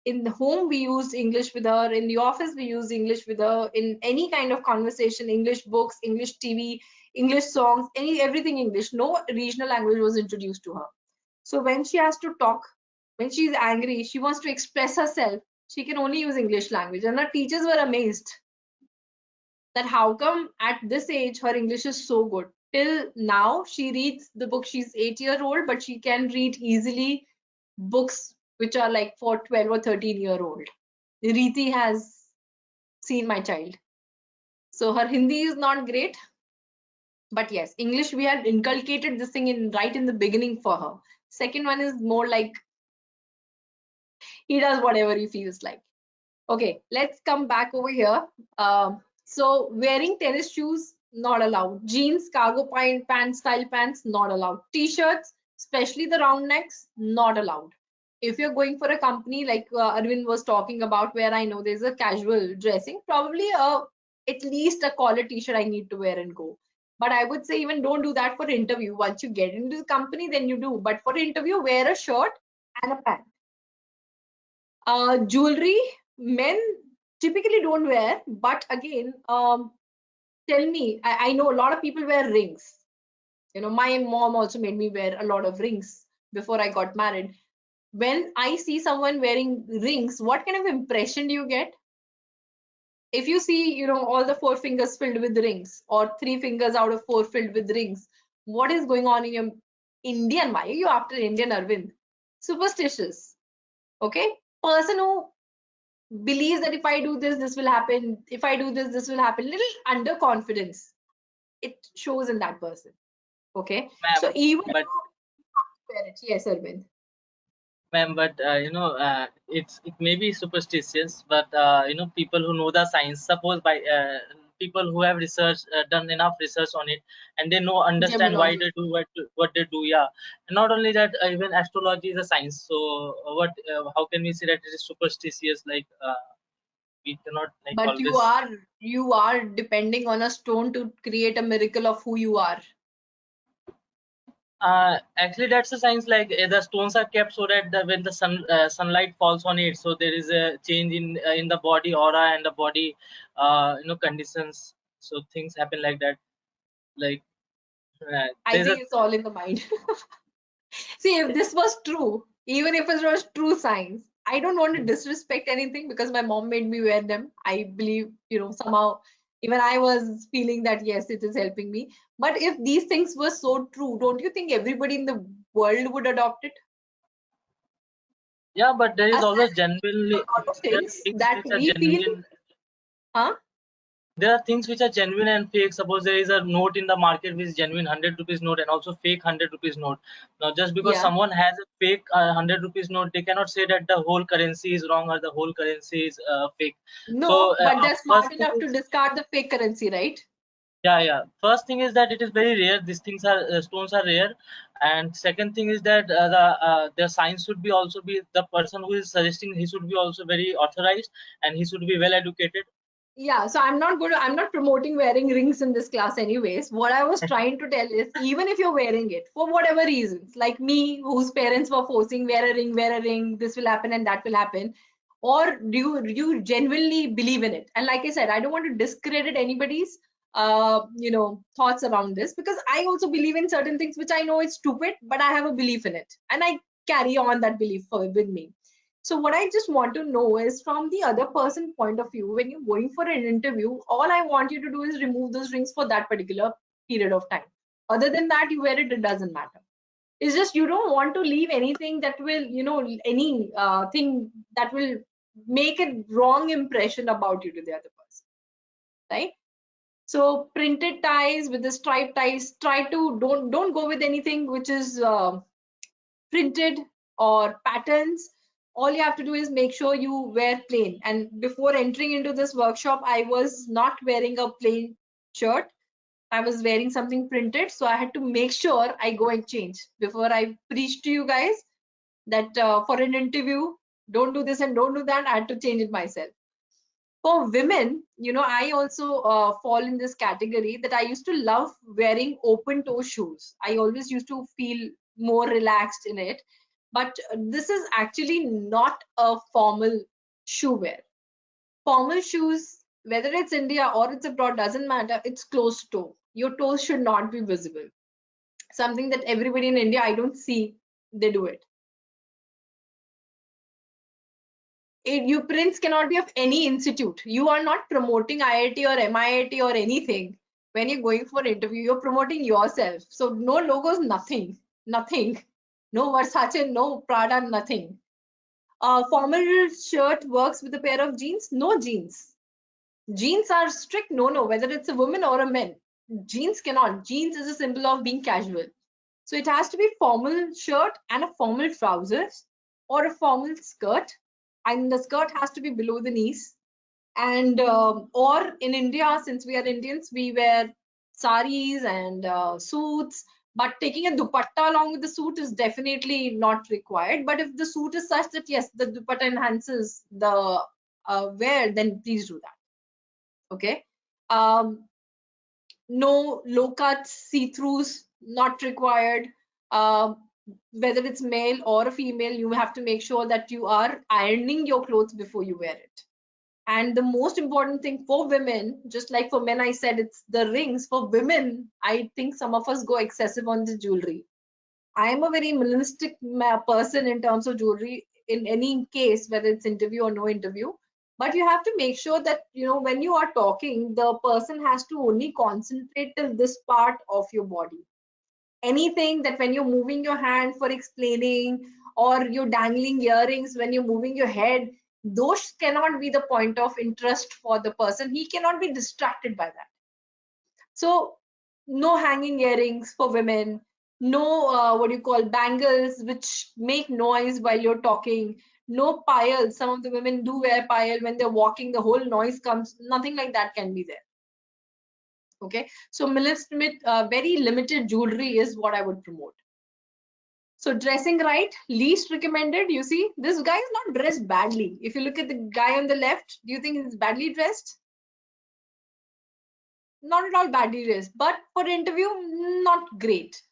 Speaker 1: in the home we use English with her, in the office we use English with her, in any kind of conversation, English books, English TV, English songs, everything English. No regional language was introduced to her. So when she has to talk, when she's angry, she wants to express herself, she can only use English language. And her teachers were amazed that how come at this age her English is so good. Till now she reads the book, she's 8-year-old, but she can read easily books which are like for 12 or 13-year-old. Reeti has seen my child. So her Hindi is not great, but yes, English, we had inculcated this thing right in the beginning for her. Second one is more like he does whatever he feels like. Okay, let's come back over here. So wearing tennis shoes, not allowed. Jeans, cargo pants, style pants, not allowed. T-shirts, especially the round necks, not allowed. If you're going for a company like Arvind was talking about, where I know there's a casual dressing, probably at least a collar t-shirt I need to wear and go. But I would say even don't do that for interview. Once you get into the company, then you do. But for interview, wear a shirt and a pant. Jewelry, men typically don't wear, but again, tell me, I know a lot of people wear rings. My mom also made me wear a lot of rings before I got married. When I see someone wearing rings, what kind of impression do you get? If you see, all the 4 fingers filled with rings, or 3 fingers out of 4 filled with rings, what is going on in your Indian? Why are you after Indian, Arvind? Superstitious. Okay, person who believes that if I do this, this will happen. If I do this, this will happen. Little underconfidence. It shows in that person. Okay. So even
Speaker 9: but
Speaker 1: yes, Arvind.
Speaker 9: Ma'am, but it may be superstitious, but people who know the science, suppose by people who have done enough research on it, and they understand why they do what they do. Yeah, and not only that, even astrology is a science. So how can we say that it is superstitious? Like we cannot like.
Speaker 1: But
Speaker 9: always...
Speaker 1: you are depending on a stone to create a miracle of who you are.
Speaker 9: Actually, that's a science. Like the stones are kept so that when the sunlight falls on it, so there is a change in the body aura and the body conditions. So things happen like that. Like
Speaker 1: I think it's all in the mind. See, if this was true, even if it was true science, I don't want to disrespect anything because my mom made me wear them. I believe, somehow even I was feeling that yes, it is helping me. But if these things were so true, don't you think everybody in the world would adopt it?
Speaker 9: Yeah, but there is always genuinely
Speaker 1: things that we feel. Huh?
Speaker 9: there are things which are genuine and fake. Suppose there is a note in the market which is genuine 100 rupees note and also fake 100 rupees note. Now just because someone has a fake 100 rupees note, they cannot say that the whole currency is wrong or the whole currency is fake.
Speaker 1: No,
Speaker 9: So
Speaker 1: but they're
Speaker 9: first
Speaker 1: smart
Speaker 9: thing
Speaker 1: enough to
Speaker 9: is,
Speaker 1: discard the fake currency, right?
Speaker 9: yeah, first thing is that it is very rare. These things are stones are rare, and second thing is that the signs should be also be, the person who is suggesting, he should be also very authorized and he should be well educated.
Speaker 1: Yeah, so I'm not promoting wearing rings in this class anyways. What I was trying to tell is, even if you're wearing it for whatever reasons, like me, whose parents were forcing wear a ring, this will happen and that will happen, or do you genuinely believe in it? And like I said, I don't want to discredit anybody's thoughts around this, because I also believe in certain things which I know is stupid, but I have a belief in it and I carry on that belief with me. So what I just want to know is, from the other person point of view, when you're going for an interview, all I want you to do is remove those rings for that particular period of time. Other than that, you wear it, it doesn't matter. It's just you don't want to leave anything that will, any thing that will make a wrong impression about you to the other person, right? So printed ties with the striped ties, try to don't go with anything which is printed or patterns. All you have to do is make sure you wear plain. And before entering into this workshop, I was not wearing a plain shirt. I was wearing something printed, so I had to make sure I go and change before I preach to you guys that for an interview, don't do this and don't do that. I had to change it myself. For women, I also fall in this category, that I used to love wearing open toe shoes. I always used to feel more relaxed in it. But this is actually not a formal shoe wear. Formal shoes, whether it's India or it's abroad, doesn't matter. It's closed toe. Your toes should not be visible. Something that everybody in India, I don't see they do it. Your prints cannot be of any institute. You are not promoting IIT or MIIT or anything. When you're going for interview, you're promoting yourself. So no logos, nothing. No Versace, no Prada, nothing. Formal shirt works with a pair of jeans, no jeans. Jeans are strict no, whether it's a woman or a man. Jeans cannot. Jeans is a symbol of being casual. So it has to be formal shirt and a formal trousers or a formal skirt. And the skirt has to be below the knees. And or in India, since we are Indians, we wear saris and suits. But taking a dupatta along with the suit is definitely not required. But if the suit is such that yes, the dupatta enhances the wear, then please do that. Okay. No low cuts, see-throughs, not required. Whether it's male or a female, you have to make sure that you are ironing your clothes before you wear it. And the most important thing for women, just like for men, I said it's the rings. For women, I think some of us go excessive on the jewelry. I am a very minimalistic person in terms of jewelry, in any case, whether it's interview or no interview. But you have to make sure that, when you are talking, the person has to only concentrate till this part of your body. Anything that when you're moving your hand for explaining, or you're dangling earrings when you're moving your head, those cannot be the point of interest for the person. He cannot be distracted by that. So no hanging earrings for women, no what do you call, bangles which make noise while you're talking, no pile. Some of the women do wear pile when they're walking, the whole noise comes. Nothing like that can be there. Okay, so very limited jewelry is what I would promote. So dressing right, least recommended. You see, this guy is not dressed badly. If you look at the guy on the left, do you think he's badly dressed? Not at all badly dressed, but for interview, not great.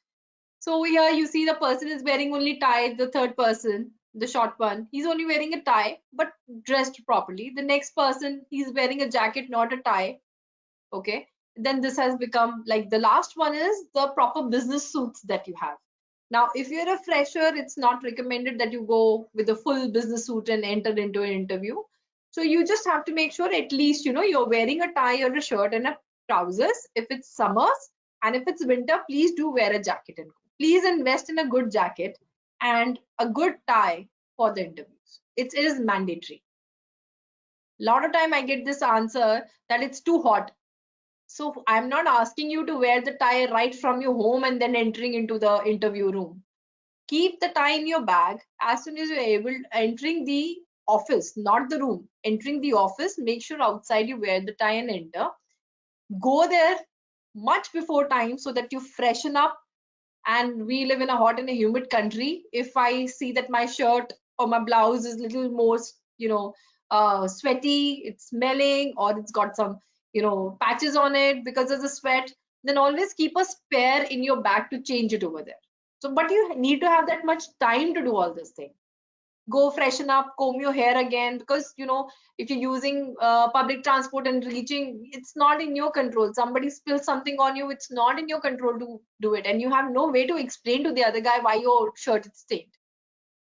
Speaker 1: So here you see the person is wearing only tie, the third person, the short one, he's only wearing a tie, but dressed properly. The next person, he's wearing a jacket, not a tie. Okay. Then this has become like, the last one is the proper business suits that you have. Now, if you're a fresher, it's not recommended that you go with a full business suit and enter into an interview. So you just have to make sure at least, you're wearing a tie or a shirt and a trousers if it's summers, and if it's winter, please do wear a jacket and go. Please invest in a good jacket and a good tie for the interviews. It is mandatory. A lot of time I get this answer that it's too hot. So I'm not asking you to wear the tie right from your home and then entering into the interview room. Keep the tie in your bag as soon as you're able, entering the office, not the room. Entering the office, make sure outside you wear the tie and enter. Go there much before time so that you freshen up. And we live in a hot and a humid country. If I see that my shirt or my blouse is little more, sweaty, it's smelling, or it's got some, patches on it because of the sweat, then always keep a spare in your bag to change it over there. So, but you need to have that much time to do all this thing. Go freshen up, comb your hair again, because if you're using public transport and reaching, it's not in your control. Somebody spills something on you, it's not in your control to do it, and you have no way to explain to the other guy why your shirt is stained.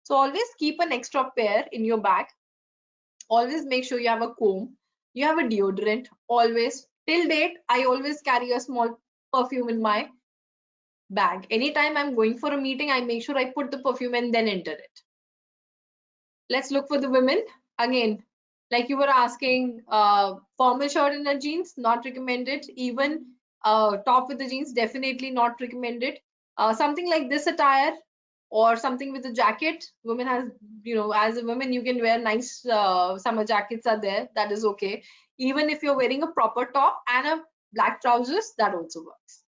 Speaker 1: So always keep an extra pair in your bag. Always make sure you have a comb, you have a deodorant. Always, till date, I always carry a small perfume in my bag. Anytime I'm going for a meeting, I make sure I put the perfume and then enter it. Let's look for the women. Again, like you were asking, formal shirt and a jeans, not recommended. Even top with the jeans, definitely not recommended. Something like this attire or something with a jacket. Women has, as a woman, you can wear nice summer jackets are there. That is okay. Even if you're wearing a proper top and a black trousers, that also works.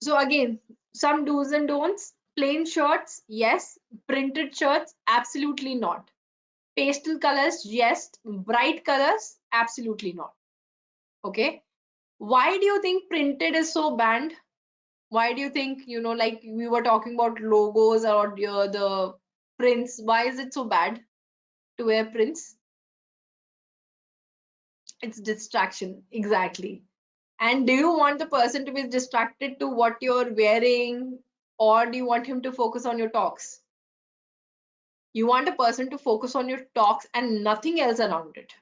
Speaker 1: So again, some do's and don'ts. Plain shirts, yes. Printed shirts, absolutely not. Pastel colors, yes. Bright colors, absolutely not. Okay. Why do you think printed is so banned? Why do you think, like we were talking about logos or the prints, why is it so bad to wear prints? It's distraction, exactly. And do you want the person to be distracted to what you're wearing, or do you want him to focus on your talks? You want a person to focus on your talks and nothing else around it.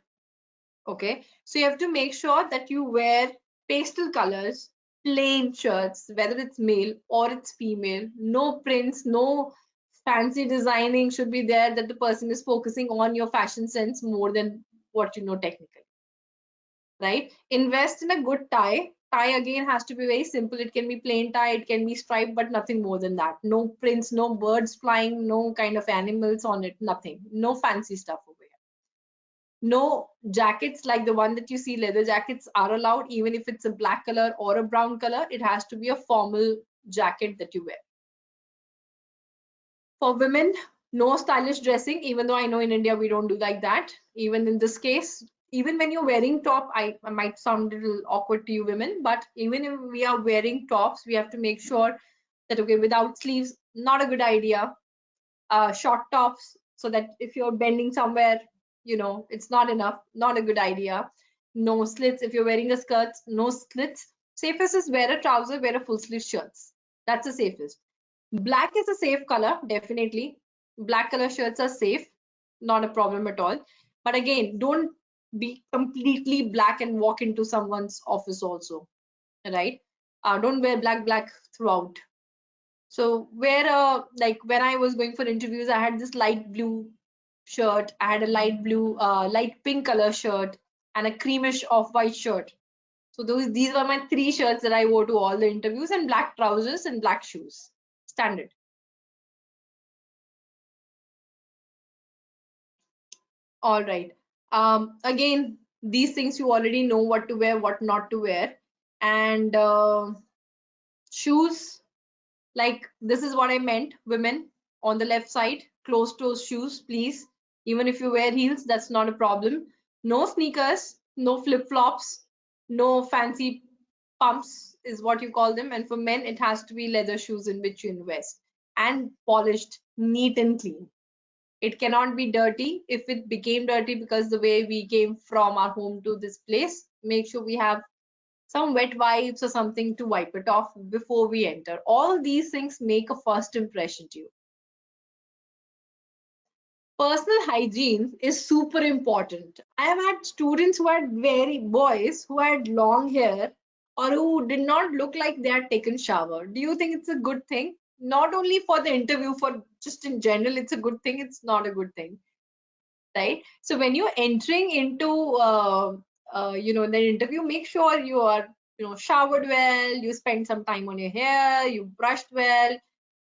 Speaker 1: Okay, so you have to make sure that you wear pastel colors, plain shirts, whether it's male or it's female. No prints, no fancy designing should be there, that the person is focusing on your fashion sense more than what you know technically. Right? Invest in a good tie. Tie again has to be very simple. It can be plain tie, it can be striped, but nothing more than that. No prints, no birds flying, no kind of animals on it, nothing. No fancy stuff over here. No jackets like the one that you see, leather jackets are allowed, even if it's a black color or a brown color. It has to be a formal jacket that you wear. For women, no stylish dressing, even though I know in India we don't do like that. Even in this case, even when you're wearing top, I might sound a little awkward to you women, but even if we are wearing tops, we have to make sure that, okay, without sleeves, not a good idea. Short tops, so that if you're bending somewhere, it's not enough, not a good idea. No slits. If you're wearing a skirt, no slits. Safest is wear a trouser, wear a full sleeve shirts. That's the safest. Black is a safe color, definitely. Black color shirts are safe, not a problem at all. But again, don't be completely black and walk into someone's office also, right? Don't wear black throughout. So where like when I was going for interviews, I had this light blue shirt, I had a light blue, light pink color shirt, and a creamish off-white shirt. So these were my 3 shirts that I wore to all the interviews, and black trousers and black shoes, standard. All right. Again, these things you already know what to wear, what not to wear, and shoes. Like this is what I meant, women on the left side, closed toe shoes, please. Even if you wear heels, that's not a problem. No sneakers, no flip-flops, no fancy pumps is what you call them. And for men, it has to be leather shoes in which you invest, and polished, neat and clean. It cannot be dirty. If it became dirty because the way we came from our home to this place, make sure we have some wet wipes or something to wipe it off before we enter. All these things make a first impression to you. Personal hygiene is super important. I have had students who had boys who had long hair or who did not look like they had taken shower. Do you think it's a good thing? Not only for the interview, for just in general, it's a good thing. It's not a good thing. right? So when you're entering into the interview, make sure you are showered well, you spend some time on your hair, you brushed well,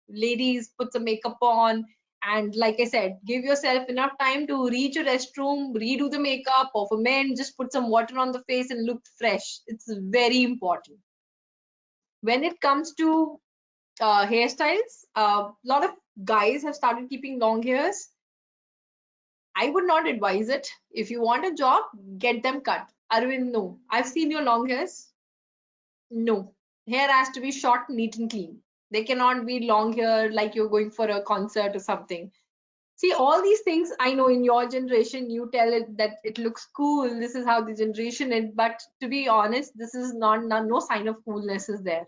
Speaker 1: ladies put some makeup on, and like I said, give yourself enough time to reach a restroom, redo the makeup, or for men, just put some water on the face and look fresh. It's very important. When it comes to hairstyles, a lot of guys have started keeping long hairs. I would not advise it. If you want a job, get them cut. Arvind, no. I've seen your long hairs. No. Hair has to be short, neat and clean. They cannot be long hair like you're going for a concert or something. See, all these things, I know in your generation, you tell it that it looks cool. This is how the generation is. But to be honest, this is no sign of coolness is there.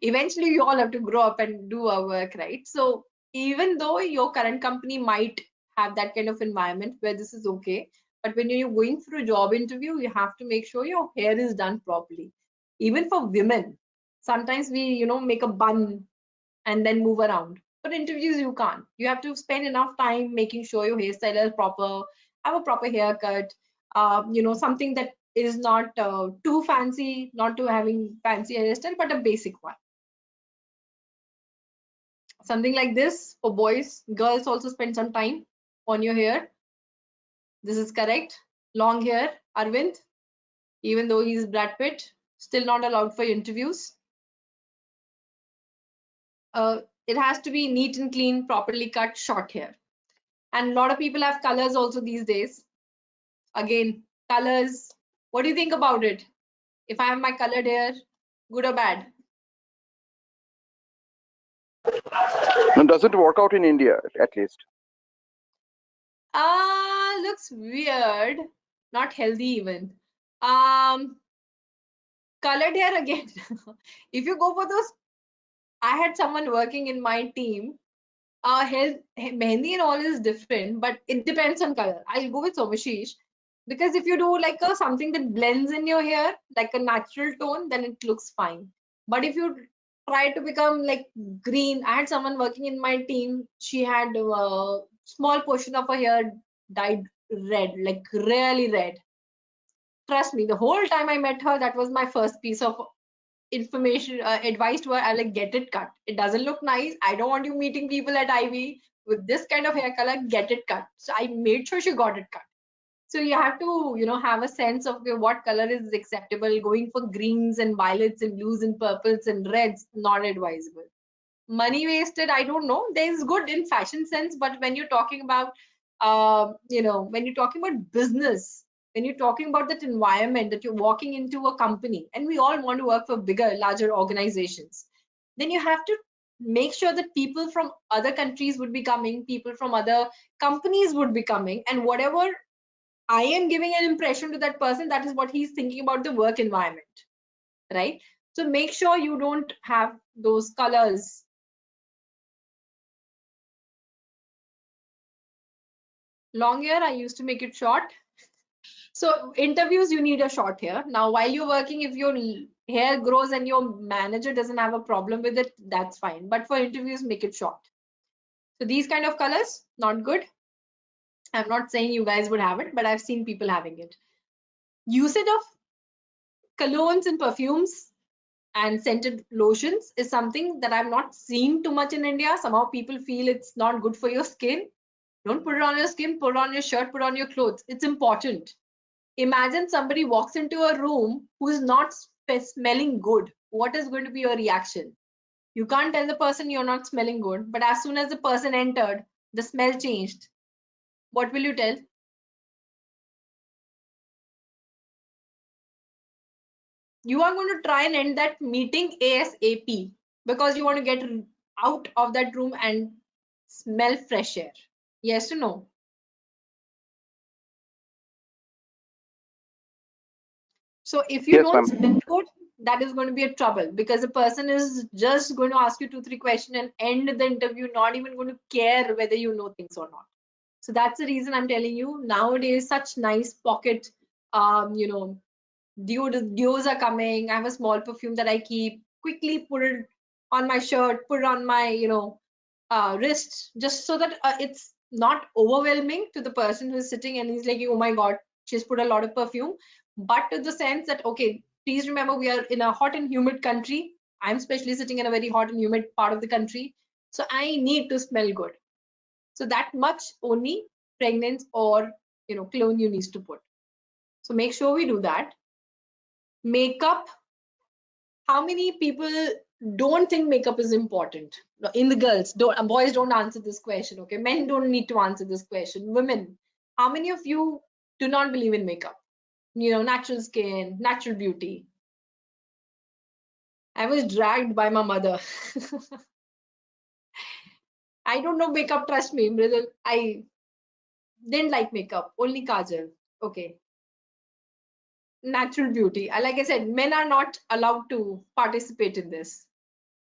Speaker 1: Eventually, you all have to grow up and do our work, right? So even though your current company might have that kind of environment where this is okay, but when you're going through a job interview, you have to make sure your hair is done properly. Even for women, sometimes we make a bun and then move around. For interviews, you can't. You have to spend enough time making sure your hairstyle is proper, have a proper haircut, something that is not too fancy, not too having fancy hairstyle, but a basic one. Something like this for boys. Girls also spend some time on your hair. This is correct. Long hair, Arvind, even though he's Brad Pitt, still not allowed for interviews. It has to be neat and clean, properly cut, short hair. And a lot of people have colors also these days. Again, colors. What do you think about it? If I have my colored hair, good or bad?
Speaker 4: And does it work out in India at least?
Speaker 1: Looks weird, not healthy even. Colored hair again. If you go for those, I had someone working in my team. Mehendi and all is different, but it depends on color. I'll go with Somashish because if you do like something that blends in your hair, like a natural tone, then it looks fine. But if you try to become like green, I had someone working in my team. She had a small portion of her hair dyed red, like really red. Trust me, the whole time I met her, that was my first piece of information, advice to her. I like, get it cut. It doesn't look nice. I don't want you meeting people at Ivy with this kind of hair color. Get it cut. So I made sure she got it cut. So you have to, have a sense of what color is acceptable. Going for greens and violets and blues and purples and reds, not advisable. Money wasted, I don't know. There's good in fashion sense, but when you're talking about, when you're talking about business, when you're talking about that environment that you're walking into a company, and we all want to work for bigger, larger organizations, then you have to make sure that people from other countries would be coming, people from other companies would be coming, and whatever I am giving an impression to that person, that is what he's thinking about the work environment, right? So make sure you don't have those colors. Long hair, I used to make it short. So interviews, you need a short hair. Now, while you're working, if your hair grows and your manager doesn't have a problem with it, that's fine. But for interviews, make it short. So these kind of colors, not good. I'm not saying you guys would have it, but I've seen people having it. Usage of colognes and perfumes and scented lotions is something that I'm not seeing too much in India. Somehow people feel it's not good for your skin. Don't put it on your skin, put it on your shirt, put it on your clothes. It's important. Imagine somebody walks into a room who is not smelling good. What is going to be your reaction? You can't tell the person you're not smelling good, but as soon as the person entered, the smell changed. What will you tell? You are going to try and end that meeting ASAP because you want to get out of that room and smell fresh air. Yes or no? So if you don't smell good, that is going to be a trouble because the person is just going to ask you 2-3 questions and end the interview, not even going to care whether you know things or not. So that's the reason I'm telling you nowadays such nice pocket, deos are coming. I have a small perfume that I keep. Quickly put it on my shirt, put it on my, wrist, just so that it's not overwhelming to the person who is sitting and he's like, oh my God, she's put a lot of perfume, but to the sense that, okay, please remember we are in a hot and humid country. I'm especially sitting in a very hot and humid part of the country. So I need to smell good. So that much only fragrance or, cologne you need to put. So make sure we do that. Makeup. How many people don't think makeup is important? In the girls, boys don't answer this question, okay? Men don't need to answer this question. Women, how many of you do not believe in makeup? Natural skin, natural beauty. I was dragged by my mother. I don't know makeup, trust me, brother. I didn't like makeup, only kajal. Okay. Natural beauty. Like I said, men are not allowed to participate in this.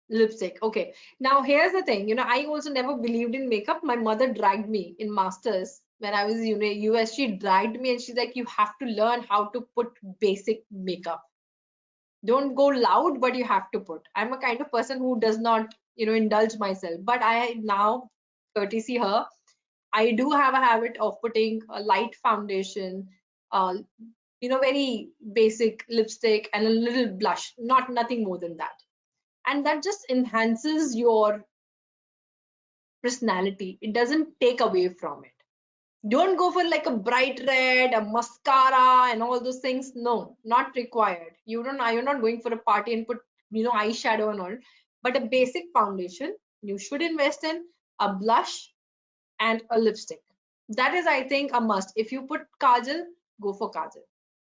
Speaker 1: Lipstick. Okay. Now here's the thing. I also never believed in makeup. My mother dragged me in masters when I was in US. She dragged me and she's like, you have to learn how to put basic makeup. Don't go loud, but you have to put. I'm a kind of person who does not, indulge myself. But I now, courtesy her, I do have a habit of putting a light foundation, very basic lipstick and a little blush, nothing more than that. And that just enhances your personality. It doesn't take away from it. Don't go for like a bright red, a mascara and all those things. No, not required. You're not going for a party and put, eyeshadow and all. But a basic foundation you should invest in, a blush and a lipstick. That is, I think, a must. If you put kajal, go for kajal.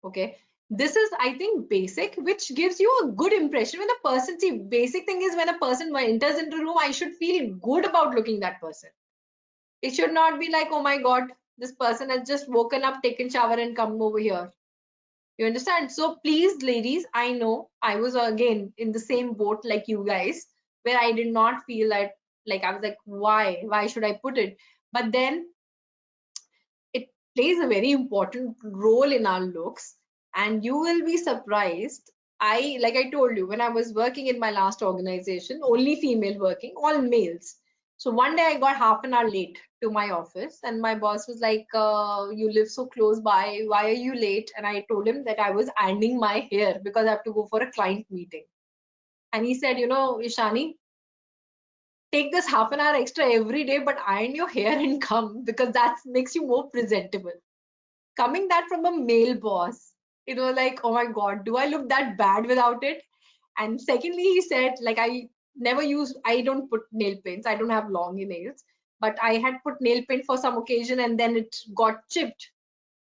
Speaker 1: Okay. This is, I think, basic, which gives you a good impression. When a person, see, basic thing is when a person enters into a room, I should feel good about looking that person. It should not be like, oh my God, this person has just woken up, taken shower and come over here. You understand? So please, ladies, I know I was again in the same boat like you guys, where I did not feel that, like, I was like, why should I put it? But then it plays a very important role in our looks, and you will be surprised. Like I told you, when I was working in my last organization, only female working, all males. So one day I got half an hour late to my office and my boss was like, you live so close by, why are you late? And I told him that I was ironing my hair because I have to go for a client meeting. And he said, Eeshani, take this half an hour extra every day, but iron your hair and come, because that makes you more presentable. Coming that from a male boss, like, oh my God, do I look that bad without it? And secondly, he said, like, I don't put nail paints. I don't have long nails, but I had put nail paint for some occasion and then it got chipped.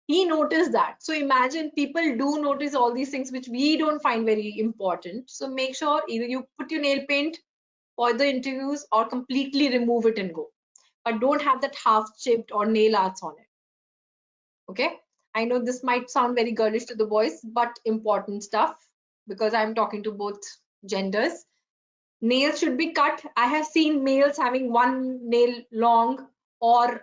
Speaker 1: He noticed that. So imagine, people do notice all these things which we don't find very important. So make sure either you put your nail paint for the interviews or completely remove it and go. But don't have that half chipped or nail arts on it. Okay, I know this might sound very girlish to the boys, but important stuff because I'm talking to both genders. Nails should be cut. I have seen males having one nail long or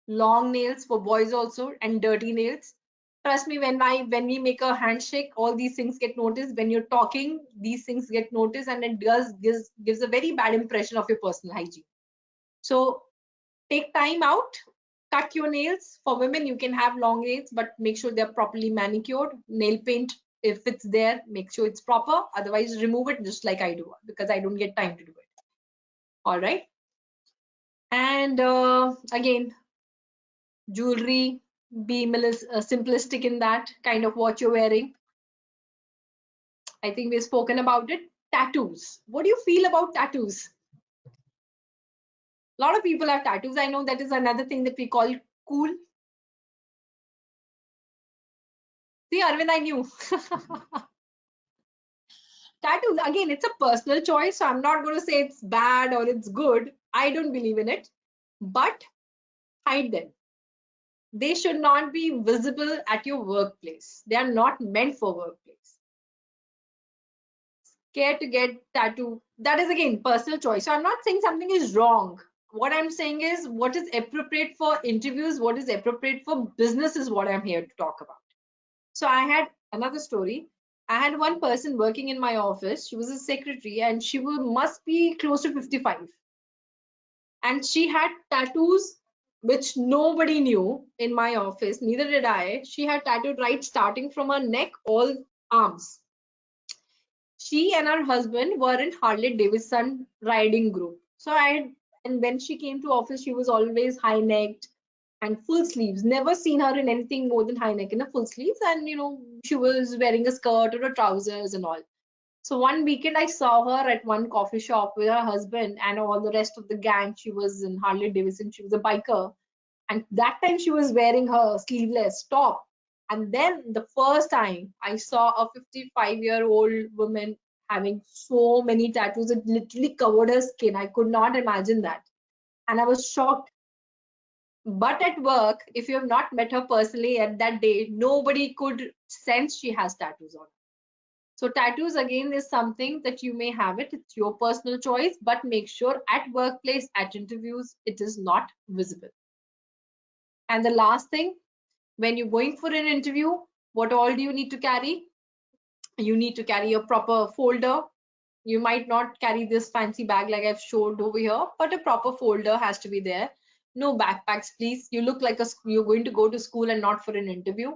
Speaker 1: long nails for boys also, and dirty nails. Trust me, when we make a handshake, all these things get noticed. When you're talking, these things get noticed, and it gives a very bad impression of your personal hygiene. So take time out, cut your nails. For women, you can have long nails, but make sure they're properly manicured. Nail paint, if it's there, make sure it's proper. Otherwise, remove it just like I do, because I don't get time to do it. All right. And again, jewelry, be simplistic in that kind of what you're wearing. I think we've spoken about it. Tattoos. What do you feel about tattoos? A lot of people have tattoos. I know that is another thing that we call cool. See, Arvind, I knew. Tattoos, again, it's a personal choice. So I'm not going to say it's bad or it's good. I don't believe in it. But hide them. They should not be visible at your workplace. They are not meant for workplace. Care to get tattoo. That is, again, personal choice. So I'm not saying something is wrong. What I'm saying is what is appropriate for interviews, what is appropriate for business is what I'm here to talk about. So I had another story. I had one person working in my office. She was a secretary and she must be close to 55. And she had tattoos which nobody knew in my office, neither did I. She had tattooed right starting from her neck, all arms. She and her husband were in Harley Davidson riding group. And when she came to office, she was always high necked and full sleeves. Never seen her in anything more than high neck and a full sleeves. And she was wearing a skirt or a trousers and all. So one weekend I saw her at one coffee shop with her husband and all the rest of the gang. She was in Harley Davidson. She was a biker. And that time she was wearing her sleeveless top. And then the first time I saw a 55-year-old woman having so many tattoos, it literally covered her skin. I could not imagine that. And I was shocked. But at work, if you have not met her personally at that day, nobody could sense she has tattoos on. So tattoos again is something that you may have it. It's your personal choice, but make sure at workplace, at interviews, it is not visible. And the last thing, when you're going for an interview, what all do you need to carry? You need to carry a proper folder. You might not carry this fancy bag like I've showed over here, but a proper folder has to be there. No backpacks, please. You look like you're going to go to school and not for an interview.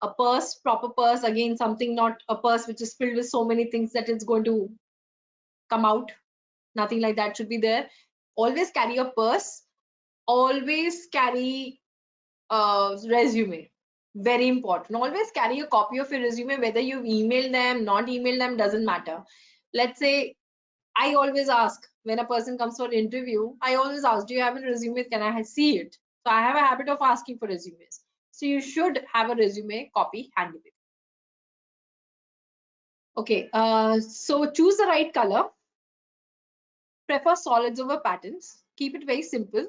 Speaker 1: A purse, proper purse, again, something, not a purse which is filled with so many things that it's going to come out. Nothing like that should be there. Always carry a purse. Always carry a resume. Very important. Always carry a copy of your resume, whether you've emailed them, not emailed them, doesn't matter. Let's say, I always ask when a person comes for an interview, I always ask, do you have a resume? Can I see it? So I have a habit of asking for resumes. So you should have a resume copy handy with you. Okay, so choose the right color. Prefer solids over patterns. Keep it very simple.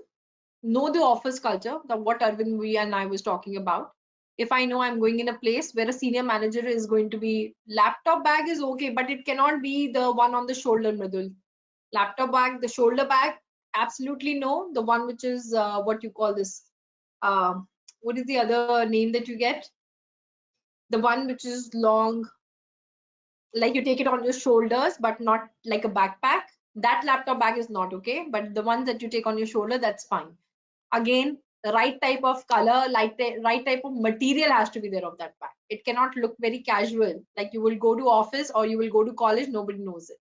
Speaker 1: Know the office culture, what Arvind and I was talking about. If I know I'm going in a place where a senior manager is going to be, laptop bag is okay, but it cannot be the one on the shoulder, Mridul. Laptop bag, the shoulder bag, absolutely no. The one which is what you call this, what is the other name that you get? The one which is long, like you take it on your shoulders, but not like a backpack. That laptop bag is not okay, but the ones that you take on your shoulder, that's fine. Again, the right type of color, right type of material has to be there of that bag. It cannot look very casual, like you will go to office or you will go to college, nobody knows it.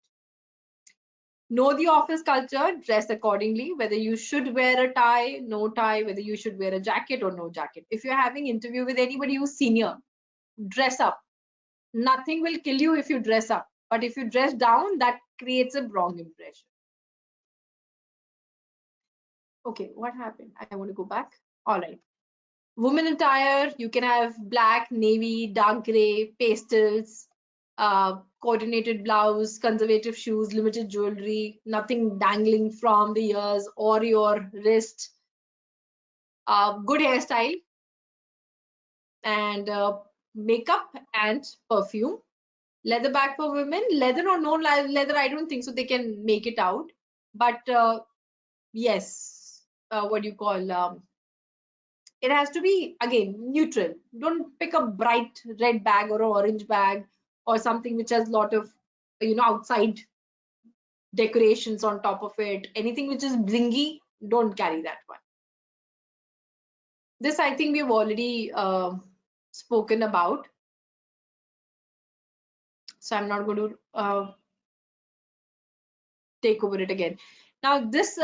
Speaker 1: Know the office culture, dress accordingly, whether you should wear a tie, no tie, whether you should wear a jacket or no jacket. If you're having interview with anybody who's senior, dress up. Nothing will kill you if you dress up, but if you dress down, that creates a wrong impression. Okay, what happened? I want to go back. All right. Women attire, you can have black, navy, dark gray, pastels, coordinated blouse, conservative shoes, limited jewelry, nothing dangling from the ears or your wrist, good hairstyle, and makeup and perfume. Leather bag for women, leather or no leather, I don't think so, they can make it out. But yes, what do you call, it has to be, again, neutral. Don't pick a bright red bag or an orange bag or something which has a lot of, outside decorations on top of it. Anything which is blingy, don't carry that one. This, I think we've already spoken about. So I'm not going to take over it again. Now, this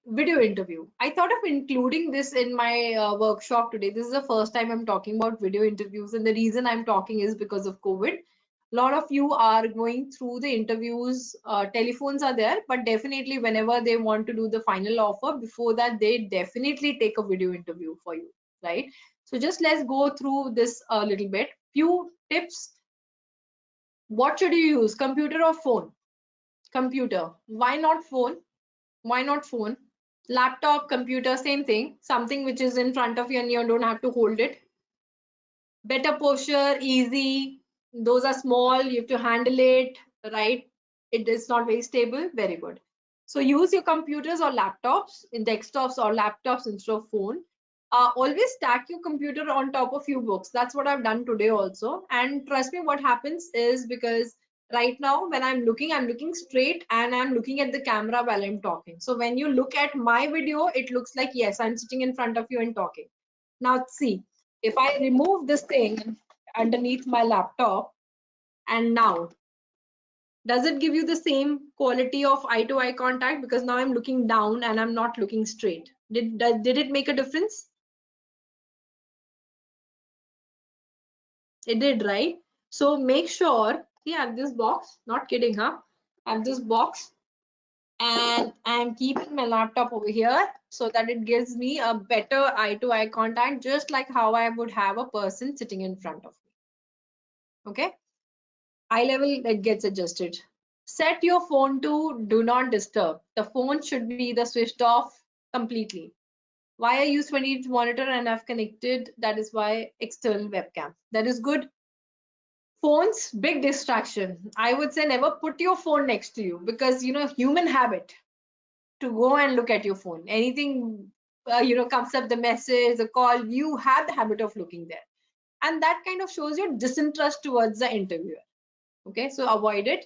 Speaker 1: video interview, I thought of including this in my workshop today. This is the first time I'm talking about video interviews, and the reason I'm talking is because of COVID. A lot of you are going through the interviews, telephones are there, but definitely whenever they want to do the final offer, before that, they definitely take a video interview for you, right? So just let's go through this a little bit. Few tips. What should you use, computer or phone? Computer. Why not phone? Why not phone? Laptop, computer, same thing. Something which is in front of you and you don't have to hold it. Better posture, easy. Those are small, you have to handle it, right? It is not very stable. Very good. So use your computers or laptops, in desktops or laptops instead of phone. Always stack your computer on top of your books. That's what I've done today also. And trust me, what happens is, because right now when I'm looking straight and I'm looking at the camera while I'm talking. So when you look at my video, it looks like, yes, I'm sitting in front of you and talking. Now see, if I remove this thing underneath my laptop, and now, does it give you the same quality of eye-to-eye contact? Because now I'm looking down and I'm not looking straight. Did it make a difference? It did, right? So make sure, see, I have this box, not kidding, huh? I have this box and I'm keeping my laptop over here so that it gives me a better eye-to-eye contact, just like how I would have a person sitting in front of me. Okay, eye level, it gets adjusted. Set your phone to do not disturb. The phone should be either switched off completely. Why I use 20 monitor and I've connected, that is why external webcam. That is good. Phones, big distraction. I would say never put your phone next to you, because human habit to go and look at your phone. Anything comes up, the message, the call, you have the habit of looking there, and that kind of shows your disinterest towards the interviewer. Okay, so avoid it.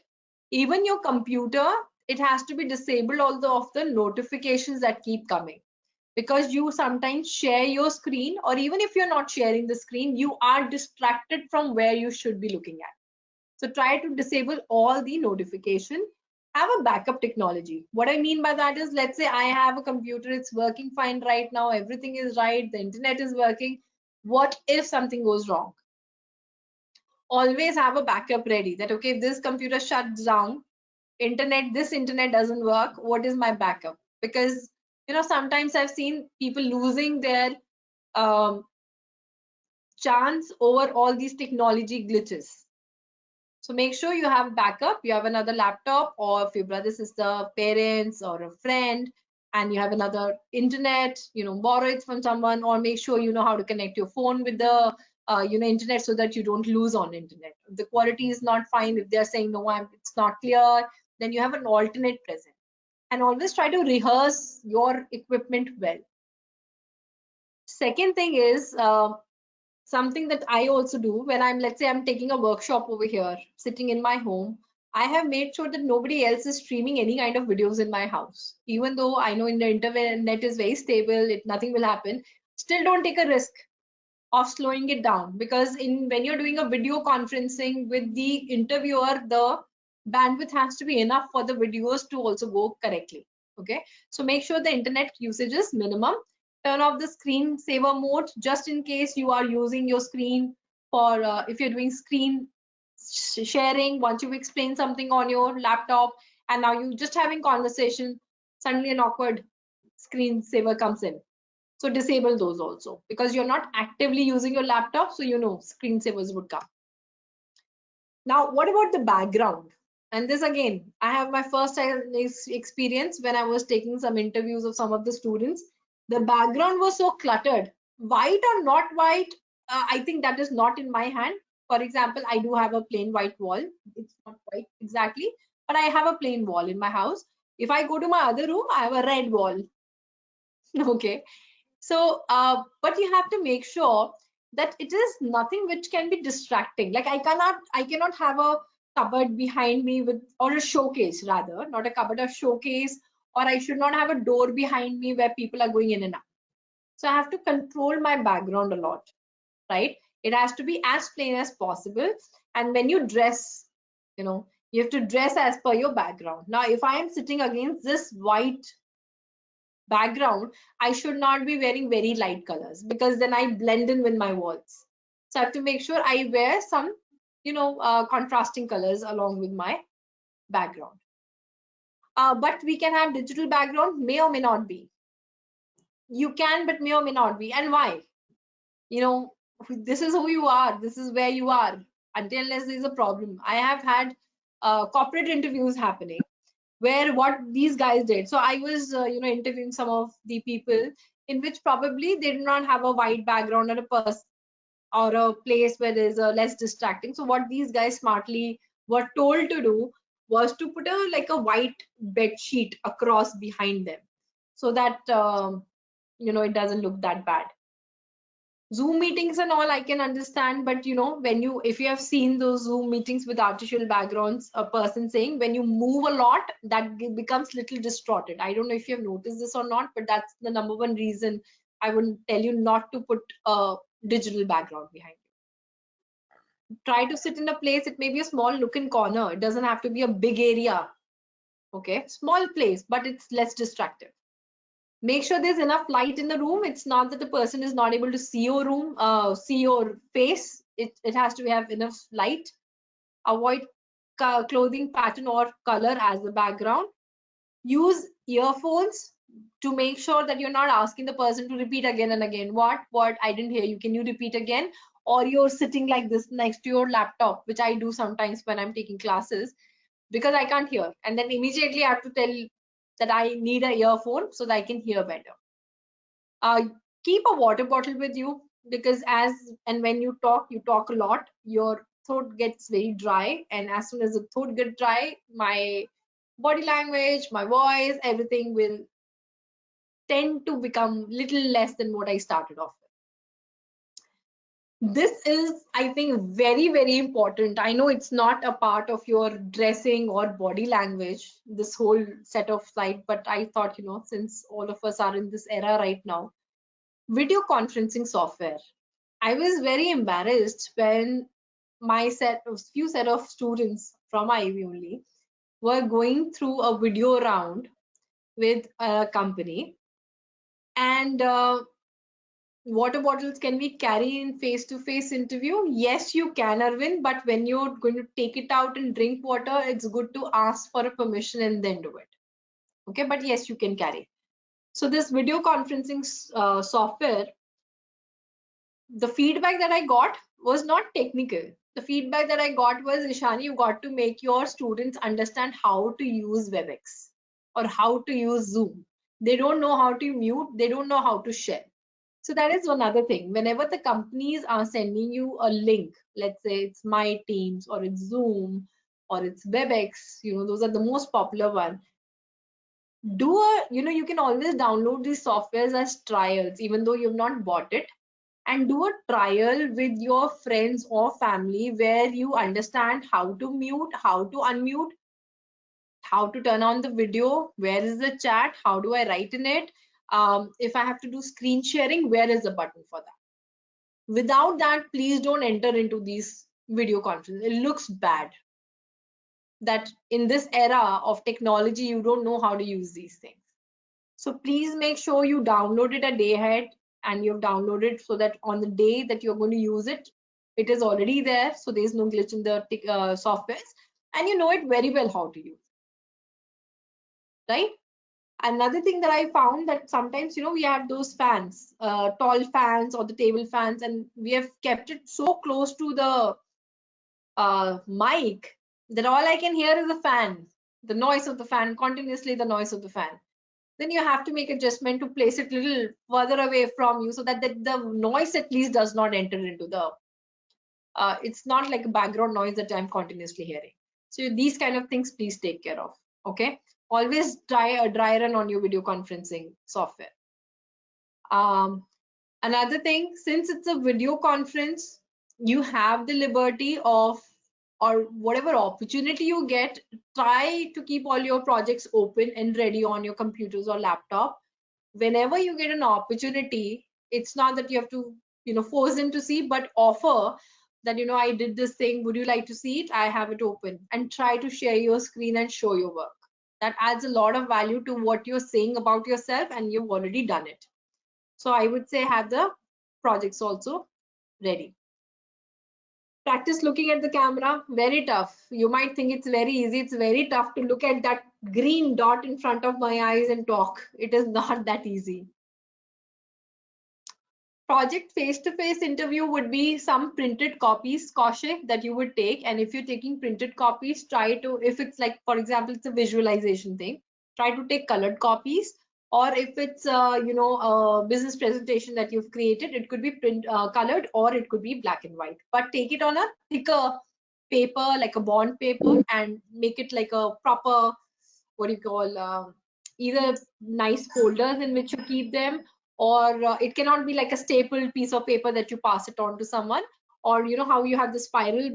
Speaker 1: Even your computer, it has to be disabled all of the notifications that keep coming, because you sometimes share your screen, or even if you're not sharing the screen, you are distracted from where you should be looking at. So try to disable all the notification. Have a backup technology. What I mean by that is, let's say I have a computer, it's working fine right now, everything is right, the internet is working. What if something goes wrong? Always have a backup ready, that okay, if this computer shuts down, this internet doesn't work, what is my backup? Because sometimes I've seen people losing their um, chance over all these technology glitches. So make sure you have backup, you have another laptop, or if your brother, sister, parents, or a friend, and you have another internet, borrow it from someone, or make sure you know how to connect your phone with the internet, so that you don't lose on internet. If the quality is not fine, if they're saying no, it's not clear, then you have an alternate present. And always try to rehearse your equipment well. Second thing is, something that I also do when let's say I'm taking a workshop over here, sitting in my home, I have made sure that nobody else is streaming any kind of videos in my house. Even though I know in the internet is very stable, nothing will happen, still don't take a risk of slowing it down, because when you're doing a video conferencing with the interviewer, the bandwidth has to be enough for the videos to also go correctly. Okay, so make sure the internet usage is minimum. Turn off the screen saver mode, just in case you are using your screen for if you're doing screen sharing, once you've explained something on your laptop and now you just having conversation, suddenly an awkward screen saver comes in. So disable those also, because you're not actively using your laptop, so screensavers would come. Now, what about the background? And this again, I have my first experience when I was taking some interviews of some of the students. The background was so cluttered, white or not white, I think that is not in my hand. For example, I do have a plain white wall. It's not white exactly, but I have a plain wall in my house. If I go to my other room, I have a red wall. Okay. So, but you have to make sure that it is nothing which can be distracting. Like I cannot have a cupboard behind me or a showcase rather, not a cupboard, a showcase, or I should not have a door behind me where people are going in and out. So I have to control my background a lot, right? It has to be as plain as possible. And when you dress, you have to dress as per your background. Now, if I am sitting against this white background, I should not be wearing very light colors, because then I blend in with my walls. So I have to make sure I wear some, contrasting colors along with my background. But we can have digital background, may or may not be. You can, but may or may not be. And why? This is who you are. This is where you are. Until unless there's a problem. I have had corporate interviews happening, where what these guys did. So I was, interviewing some of the people in which probably they did not have a white background or a person or a place where there's a less distracting. So what these guys smartly were told to do was to put like a white bed sheet across behind them, so that it doesn't look that bad. Zoom meetings and all I can understand, but you know, if you have seen those Zoom meetings with artificial backgrounds, a person saying when you move a lot, that becomes little distorted. I don't know if you have noticed this or not, but that's the number one reason I would tell you not to put a digital background behind you. Try to sit in a place, it may be a small nook and corner. It doesn't have to be a big area. Okay, small place, but it's less distractive. Make sure there's enough light in the room. It's not that the person is not able to see your room, see your face. It has to have enough light. Avoid clothing pattern or color as the background. Use earphones to make sure that you're not asking the person to repeat again and again. What? I didn't hear you. Can you repeat again? Or you're sitting like this next to your laptop, which I do sometimes when I'm taking classes, because I can't hear. And then immediately I have to tell that I need an earphone so that I can hear better. Keep a water bottle with you, because as and when you talk a lot, your throat gets very dry, and as soon as the throat gets dry, my body language, my voice, everything will tend to become little less than what I started off with. This is, I think, very, very important. I know it's not a part of your dressing or body language, this whole set of slide, but I thought, you know, since all of us are in this era right now, video conferencing software. I was very embarrassed when my few set of students from Ivy only were going through a video round with a company, and water bottles can we carry in face-to-face interview? Yes, you can, Arvind, but when you're going to take it out and drink water, it's good to ask for a permission and then do it. Okay, but yes, you can carry. So this video conferencing software, the feedback that I got was not technical. The feedback that I got was, Eeshani, you got to make your students understand how to use WebEx or how to use Zoom. They don't know how to mute, they don't know how to share. So that is one other thing. Whenever the companies are sending you a link, let's say it's My Teams or it's Zoom or it's WebEx, you know, those are the most popular one. You can always download these softwares as trials, even though you've not bought it, and do a trial with your friends or family where you understand how to mute, how to unmute, how to turn on the video, where is the chat, how do I write in it, if I have to do screen sharing, where is the button for that. Without that, please don't enter into these video conferences. It looks bad that in this era of technology, you don't know how to use these things. So please make sure you download it a day ahead, and you've downloaded so that on the day that you're going to use it, it is already there. So there's no glitch in the softwares, and you know it very well how to use it, right? Another thing that I found that sometimes, you know, we have those fans, tall fans or the table fans, and we have kept it so close to the mic that all I can hear is the fan, the noise of the fan, continuously the noise of the fan. Then you have to make adjustment to place it a little further away from you so that the noise at least does not enter into the, it's not like a background noise that I'm continuously hearing. So these kind of things, please take care of, okay? Always try a dry run on your video conferencing software. Another thing, since it's a video conference, you have the liberty of, or whatever opportunity you get, try to keep all your projects open and ready on your computers or laptop. Whenever you get an opportunity, it's not that you have to, you know, force them to see, but offer that, you know, I did this thing, would you like to see it? I have it open, and try to share your screen and show your work. That adds a lot of value to what you're saying about yourself, and you've already done it. So I would say have the projects also ready. Practice looking at the camera, very tough. You might think it's very easy. It's very tough to look at that green dot in front of my eyes and talk. It is not that easy. Project face-to-face interview would be some printed copies, Kaushik, that you would take. And if you're taking printed copies, try to, if it's like, for example, it's a visualization thing, try to take colored copies. Or if it's a business presentation that you've created, it could be colored, or it could be black and white. But take it on a thicker paper, like a bond paper, and make it like a proper, what do you call, either nice folders in which you keep them, or it cannot be like a stapled piece of paper that you pass it on to someone, or you know how you have the spiral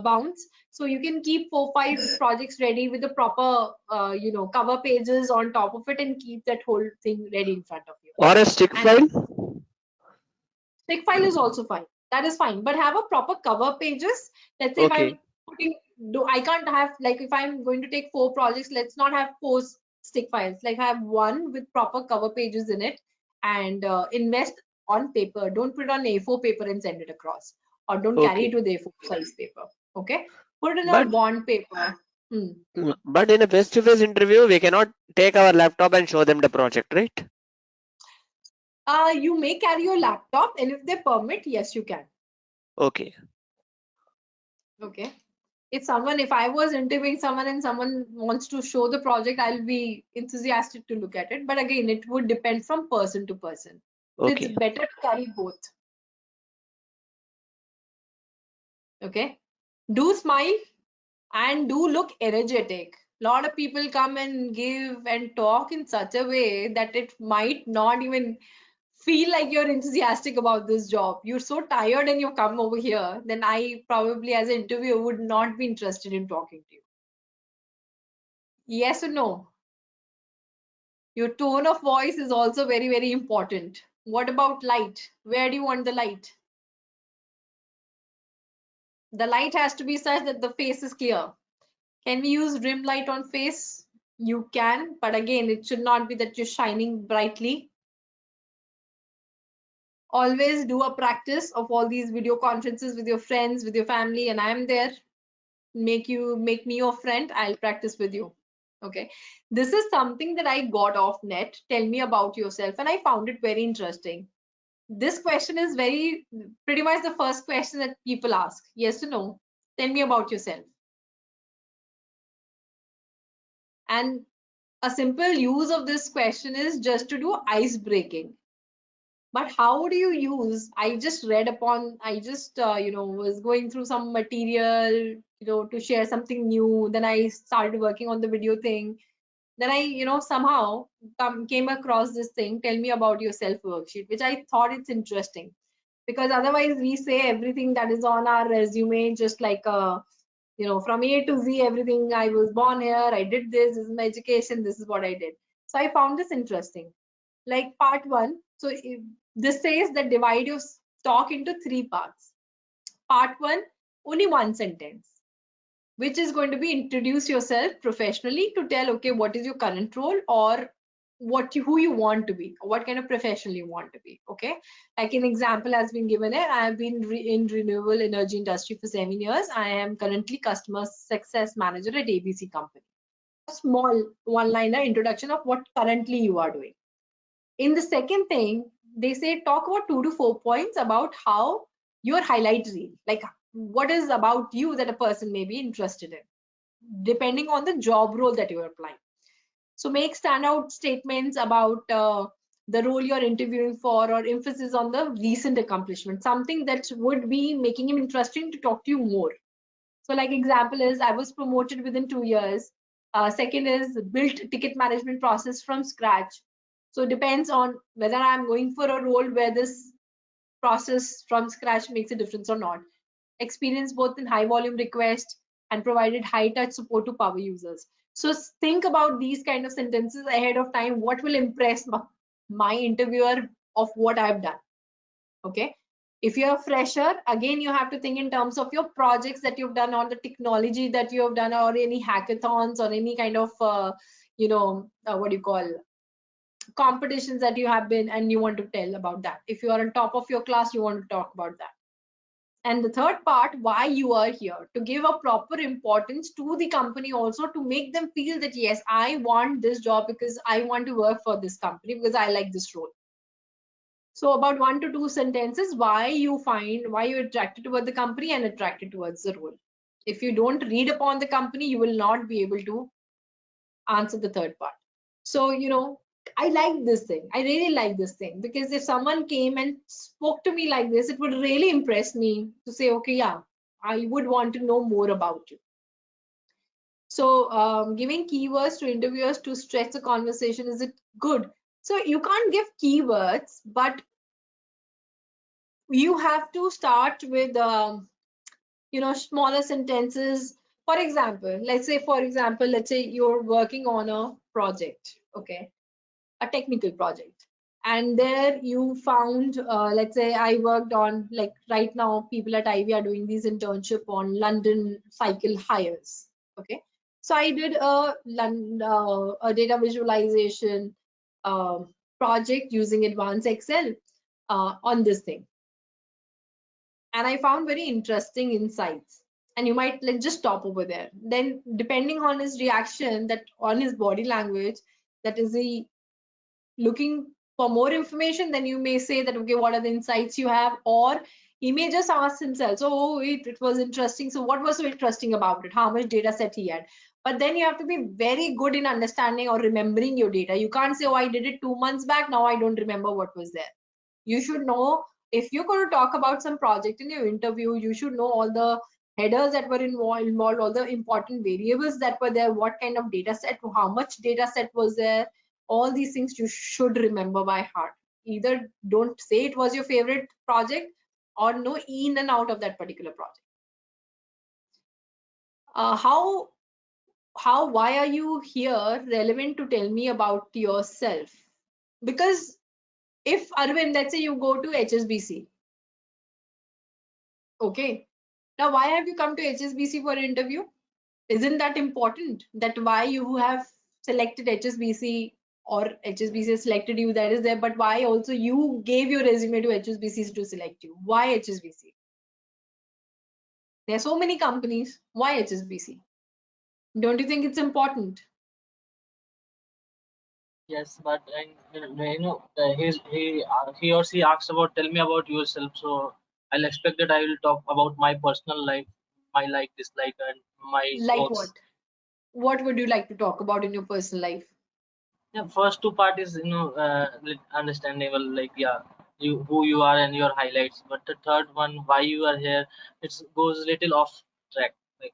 Speaker 1: bounce. So you can keep 4-5 projects ready with the proper you know, cover pages on top of it, and keep that whole thing ready in front of you.
Speaker 5: Or a stick file?
Speaker 1: Stick file is also fine. That is fine, but have a proper cover pages. Let's say if I'm putting, I can't have, like, if I'm going to take 4 projects, let's not have 4 stick files. Like, have one with proper cover pages in it, and invest on paper. Don't put it on A4 paper and send it across, or don't carry it with A4 size paper. Okay, put it in a bond paper.
Speaker 5: But in a face-to-face interview, we cannot take our laptop and show them the project, right?
Speaker 1: You may carry your laptop, and if they permit, yes, you can.
Speaker 5: Okay.
Speaker 1: Okay. If I was interviewing someone and someone wants to show the project, I'll be enthusiastic to look at it. But again, it would depend from person to person.
Speaker 5: Okay.
Speaker 1: It's better to carry both. Okay. Do smile and do look energetic. A lot of people come and give and talk in such a way that it might not even feel like you're enthusiastic about this job. You're so tired and you come over here, then I probably as an interviewer would not be interested in talking to you. Yes or no? Your tone of voice is also very, very important. What about light? Where do you want the light? The light has to be such that the face is clear. Can we use rim light on face? You can, but again, it should not be that you're shining brightly. Always do a practice of all these video conferences with your friends, with your family, and I'm there. Make me your friend. I'll practice with you. Okay, this is something that I got off net. Tell me about yourself, and I found it very interesting. This question is pretty much the first question that people ask. Yes or no? Tell me about yourself. And a simple use of this question is just to do ice breaking. But how do you use? I just you know, was going through some material, you know, to share something new. Then I started working on the video thing. Then I, you know, somehow came across this thing, tell me about yourself worksheet, which I thought it's interesting, because otherwise we say everything that is on our resume, just like you know, from A to Z, everything. I was born here, I did this is my education, this is what I did. So I found this interesting. Like part 1, so this says that divide your talk into 3 parts. Part 1, only 1 sentence, which is going to be introduce yourself professionally, to tell, okay, what is your current role, or who you want to be, or what kind of professional you want to be. Okay, like an example has been given here. I have been in renewable energy industry for 7 years. I am currently customer success manager at ABC company. A small one-liner introduction of what currently you are doing. In the second thing, they say talk about 2 to 4 points about how your highlight reel, like what is about you that a person may be interested in, depending on the job role that you are applying. So make standout statements about the role you're interviewing for, or emphasis on the recent accomplishment, something that would be making him interesting to talk to you more. So like example is, I was promoted within 2 years. Second is built ticket management process from scratch. So it depends on whether I'm going for a role where this process from scratch makes a difference or not. Experience both in high volume requests and provided high touch support to power users. So think about these kind of sentences ahead of time. What will impress my interviewer of what I've done? Okay. If you're a fresher, again, you have to think in terms of your projects that you've done, or the technology that you have done, or any hackathons, or any kind of, you know, what do you call, competitions that you have been, and you want to tell about that. If you are on top of your class, you want to talk about that. And the third part, why you are here, to give a proper importance to the company also, to make them feel that yes, I want this job because I want to work for this company because I like this role. So about 1 to 2 sentences, why you're attracted toward the company and attracted towards the role. If you don't read upon the company, you will not be able to answer the third part. So, you know, I like this thing. I really like this thing, because if someone came and spoke to me like this, it would really impress me to say, okay, yeah, I would want to know more about you. So giving keywords to interviewers to stretch the conversation, is it good? So you can't give keywords, but you have to start with smaller sentences. For example, let's say you're working on a project, okay, a technical project, and there you found, let's say I worked on, like right now people at Ivy are doing these internship on London cycle hires, okay. So I did a data visualization project using advanced Excel on this thing, and I found very interesting insights. And you might just stop over there. Then, depending on his reaction, that on his body language, that is he looking for more information, then you may say that, okay, what are the insights you have? Or he may just ask himself, so it was interesting. So what was so interesting about it? How much data set he had? But then you have to be very good in understanding or remembering your data. You can't say, oh, I did it 2 months back, now I don't remember what was there. You should know, if you're going to talk about some project in your interview, you should know all the headers that were involved, all the important variables that were there, what kind of data set, how much data set was there. All these things you should remember by heart. Either don't say it was your favorite project, or know in and out of that particular project. Why are you here relevant to tell me about yourself? Because if Arvind, let's say you go to HSBC, okay, now why have you come to HSBC for an interview? Isn't that important, that why you have selected HSBC or HSBC has selected you, that is there, but why also you gave your resume to HSBC to select you? Why HSBC? There are so many companies. Why HSBC? Don't you think it's important?
Speaker 9: Yes, but he or she asks about, tell me about yourself. So I'll expect that I will talk about my personal life, my like, dislike, and my
Speaker 1: Like
Speaker 9: works.
Speaker 1: what? What would you like to talk about in your personal life?
Speaker 9: Yeah, first two part is understandable, like who you are and your highlights. But the third one, why you are here, it goes little off track. Like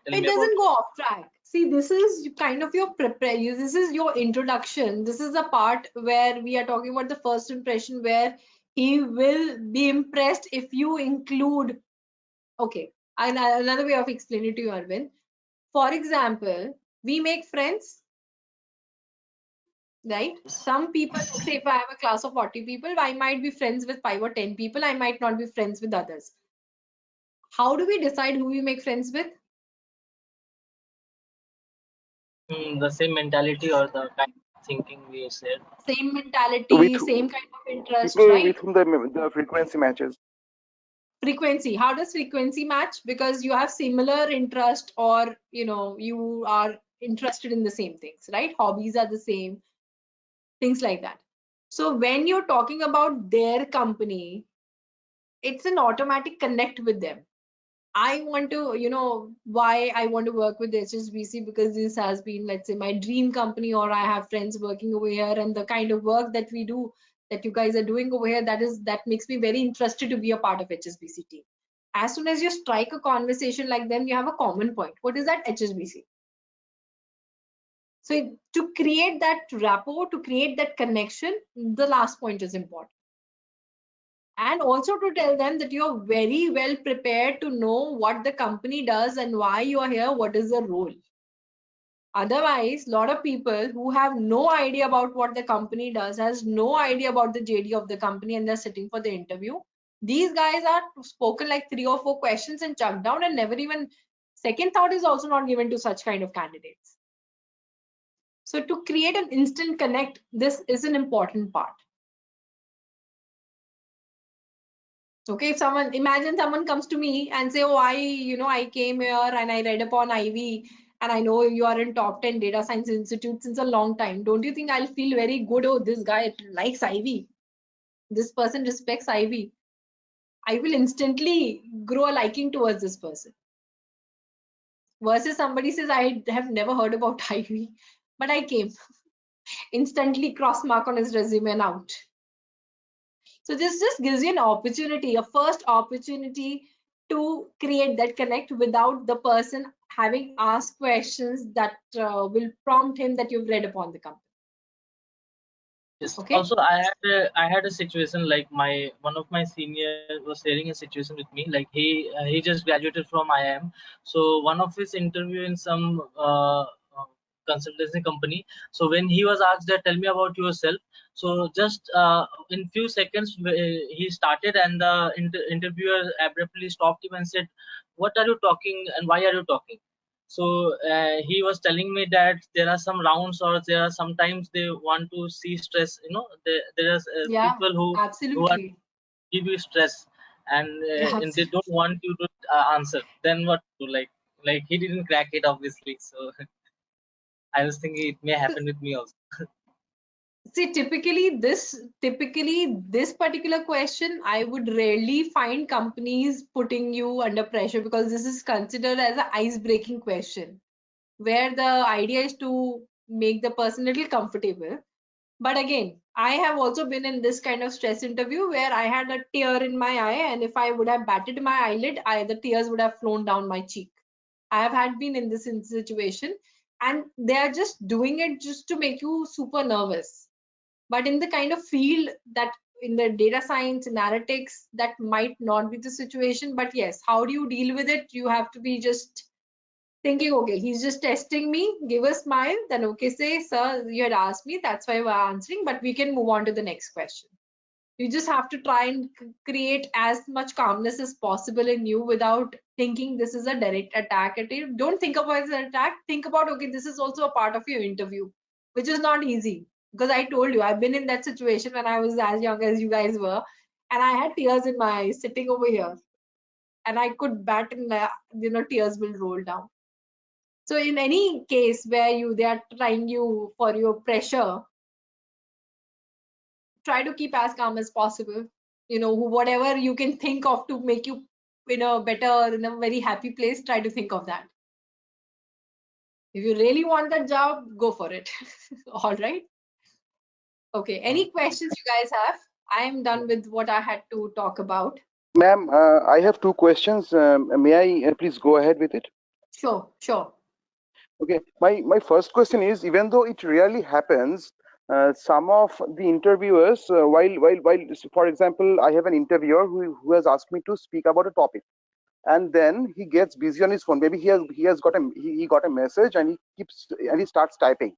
Speaker 9: tell
Speaker 1: It
Speaker 9: me about
Speaker 1: doesn't go off track. See, this is kind of your this is your introduction. This is the part where we are talking about the first impression, where he will be impressed if you include. Okay, and another way of explaining it to you, Arvind. For example, we make friends, right? Some people, say if I have a class of 40 people, I might be friends with 5 or 10 people. I might not be friends with others. How do we decide who we make friends with?
Speaker 9: the same mentality or the kind of thinking we said.
Speaker 1: Same mentality,
Speaker 4: With
Speaker 1: same kind of interest,
Speaker 4: people
Speaker 1: right?
Speaker 4: with whom the frequency matches.
Speaker 1: Frequency. How does frequency match? Because you have similar interest, or you are interested in the same things, right? Hobbies are the same, things like that. So when you're talking about their company, it's an automatic connect with them. I want to, why I want to work with HSBC, because this has been, let's say, my dream company, or I have friends working over here, and the kind of work that we do, that you guys are doing over here, that makes me very interested to be a part of HSBC team. As soon as you strike a conversation like them, you have a common point. What is that? HSBC. So to create that rapport, to create that connection, the last point is important. And also to tell them that you're very well prepared to know what the company does and why you are here, what is the role. Otherwise, a lot of people who have no idea about what the company does, has no idea about the JD of the company, and they're sitting for the interview. These guys are spoken like 3 or 4 questions and chucked down, and never even second thought is also not given to such kind of candidates. So to create an instant connect, this is an important part. Okay, if imagine someone comes to me and say, oh, I came here and I read upon Ivy, and I know you are in top 10 data science institute since a long time. Don't you think I'll feel very good? Oh, this guy likes Ivy. This person respects Ivy. I will instantly grow a liking towards this person. Versus somebody says, I have never heard about Ivy, but I came. Instantly cross mark on his resume and out. So this just gives you an opportunity, a first opportunity to create that connect without the person having asked questions that will prompt him that you've read upon the company.
Speaker 9: Yes.
Speaker 1: Okay.
Speaker 9: Also, I had a situation like one of my senior was sharing a situation with me. Like he just graduated from IIM. So one of his interview in some consultancy company. So when he was asked that, tell me about yourself. So just in few seconds he started, and the interviewer abruptly stopped him and said, "What are you talking and why are you talking?" So he was telling me that there are some rounds, or there are sometimes they want to see stress, there are
Speaker 1: Yeah,
Speaker 9: people who are
Speaker 1: absolutely.
Speaker 9: give you stress,
Speaker 1: Yeah,
Speaker 9: and they don't want you to answer. Then what to do? Like he didn't crack it, obviously. So I was thinking it may happen with me also.
Speaker 1: see, typically this particular question, I would rarely find companies putting you under pressure, because this is considered as an ice-breaking question, where the idea is to make the person a little comfortable. But again, I have also been in this kind of stress interview where I had a tear in my eye, and if I would have batted my eyelid, the tears would have flown down my cheek. I have had been in this situation, and they are just doing it just to make you super nervous. But in the kind of field that in the data science analytics, that might not be the situation. But yes, how do you deal with it? You have to be just thinking, okay, he's just testing me, give a smile, then okay, say, sir, you had asked me, that's why we're answering, but we can move on to the next question. You just have to try and create as much calmness as possible in you without thinking this is a direct attack at you. Don't think about it as an attack. Think about, okay, this is also a part of your interview, which is not easy. Because I told you, I've been in that situation when I was as young as you guys were, and I had tears in my eyes sitting over here, and I could bat and tears will roll down. So in any case where they are trying you for your pressure, try to keep as calm as possible. Whatever you can think of to make you in a very happy place, try to think of that. If you really want that job, go for it. All right. Okay. Any questions you guys have? I am done with what I had to talk about.
Speaker 4: Ma'am, I have two questions. May I please go ahead with it?
Speaker 1: Sure.
Speaker 4: Okay. My first question is, even though it rarely happens, some of the interviewers, while for example, I have an interviewer who has asked me to speak about a topic, and then he gets busy on his phone. Maybe he got a message, and he starts typing.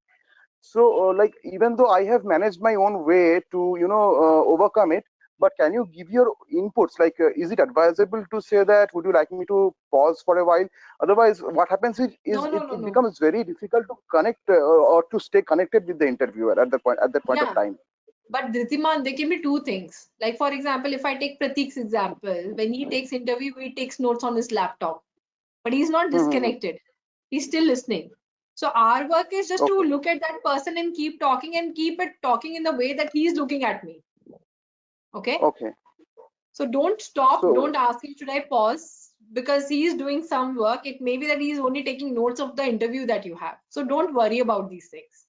Speaker 4: So like, even though I have managed my own way to overcome it, but can you give your inputs? Like, is it advisable to say that? Would you like me to pause for a while? Otherwise, what happens it
Speaker 1: No.
Speaker 4: becomes very difficult to connect or to stay connected with the interviewer at that point of
Speaker 1: Yeah.
Speaker 4: time.
Speaker 1: But Dhritima, there can be two things. Like, for example, if I take Pratik's example, when he takes interview, he takes notes on his laptop, but he's not disconnected. He's still listening. So our work is just to
Speaker 4: Okay.
Speaker 1: look at that person and keep talking, and keep it talking in the way that he's looking at me. Okay.
Speaker 4: Okay.
Speaker 1: So don't stop.
Speaker 4: So
Speaker 1: Don't ask him, should I pause? Because he is doing some work. It may be that he's only taking notes of the interview that you have. So don't worry about these things.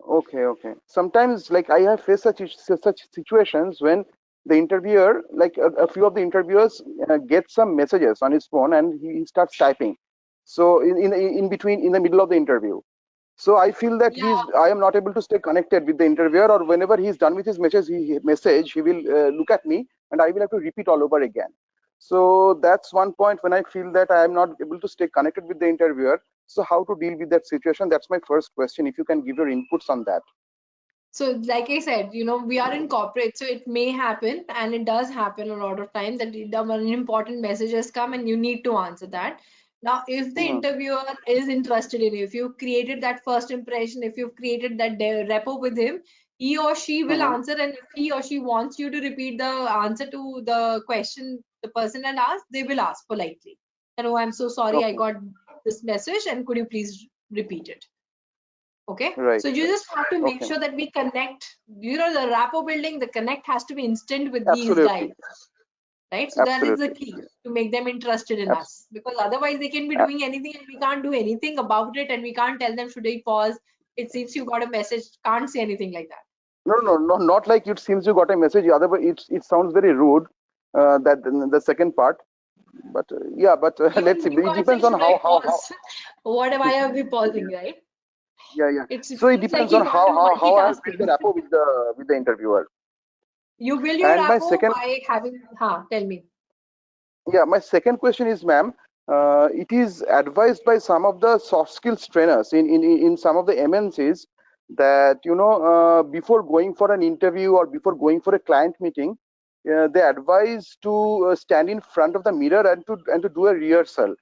Speaker 4: okay. Sometimes, like, I have faced such situations when the interviewer, like a few of the interviewers, get some messages on his phone, and he starts typing. So in between, in the middle of the interview. So I feel that
Speaker 1: Yeah.
Speaker 4: I am not able to stay connected with the interviewer, or whenever he's done with his message, he will look at me, and I will have to repeat all over again. So that's one point when I feel that I am not able to stay connected with the interviewer. So how to deal with that situation? That's my first question. If you can give your inputs on that.
Speaker 1: So like I said, we are in corporate, so it may happen, and it does happen a lot of times, that an important message has come and you need to answer that. Now, if the interviewer is interested in you, if you've created that first impression, if you've created that rapport with him, he or she will answer. And if he or she wants you to repeat the answer to the question the person had asked, they will ask politely that, oh, I'm so sorry, I
Speaker 4: Okay.
Speaker 1: got this message, and could you please repeat it? Okay.
Speaker 4: Right.
Speaker 1: So you just have to make
Speaker 4: Okay.
Speaker 1: sure that we connect. The rapport building, the connect has to be instant with these guys,
Speaker 4: Absolutely.
Speaker 1: right? So that is the
Speaker 4: Absolutely.
Speaker 1: key to make them interested in us, because otherwise they can be
Speaker 4: A-
Speaker 1: doing anything and we can't do anything about it, and we can't tell them, should they pause? It seems you got a message. Can't say anything like that.
Speaker 4: No, not like it seems you got a message. Otherwise, it sounds very rude. That the second part. But yeah, but let's
Speaker 1: Even
Speaker 4: see.
Speaker 1: you
Speaker 4: It
Speaker 1: are saying,
Speaker 4: depends on
Speaker 1: should I
Speaker 4: how.
Speaker 1: pause? Why are we pausing, right?
Speaker 4: Yeah.
Speaker 1: It
Speaker 4: So it
Speaker 1: feels like
Speaker 4: depends
Speaker 1: you
Speaker 4: on
Speaker 1: can't do
Speaker 4: how I have built the
Speaker 1: multitasking.
Speaker 4: rapport with the interviewer.
Speaker 1: You build your
Speaker 4: And my
Speaker 1: rapport
Speaker 4: second
Speaker 1: by having, tell me.
Speaker 4: Yeah, my second question is, ma'am, it is advised by some of the soft skills trainers in some of the MNCs that, before going for an interview or before going for a client meeting, they advise to stand in front of the mirror and to do a rehearsal.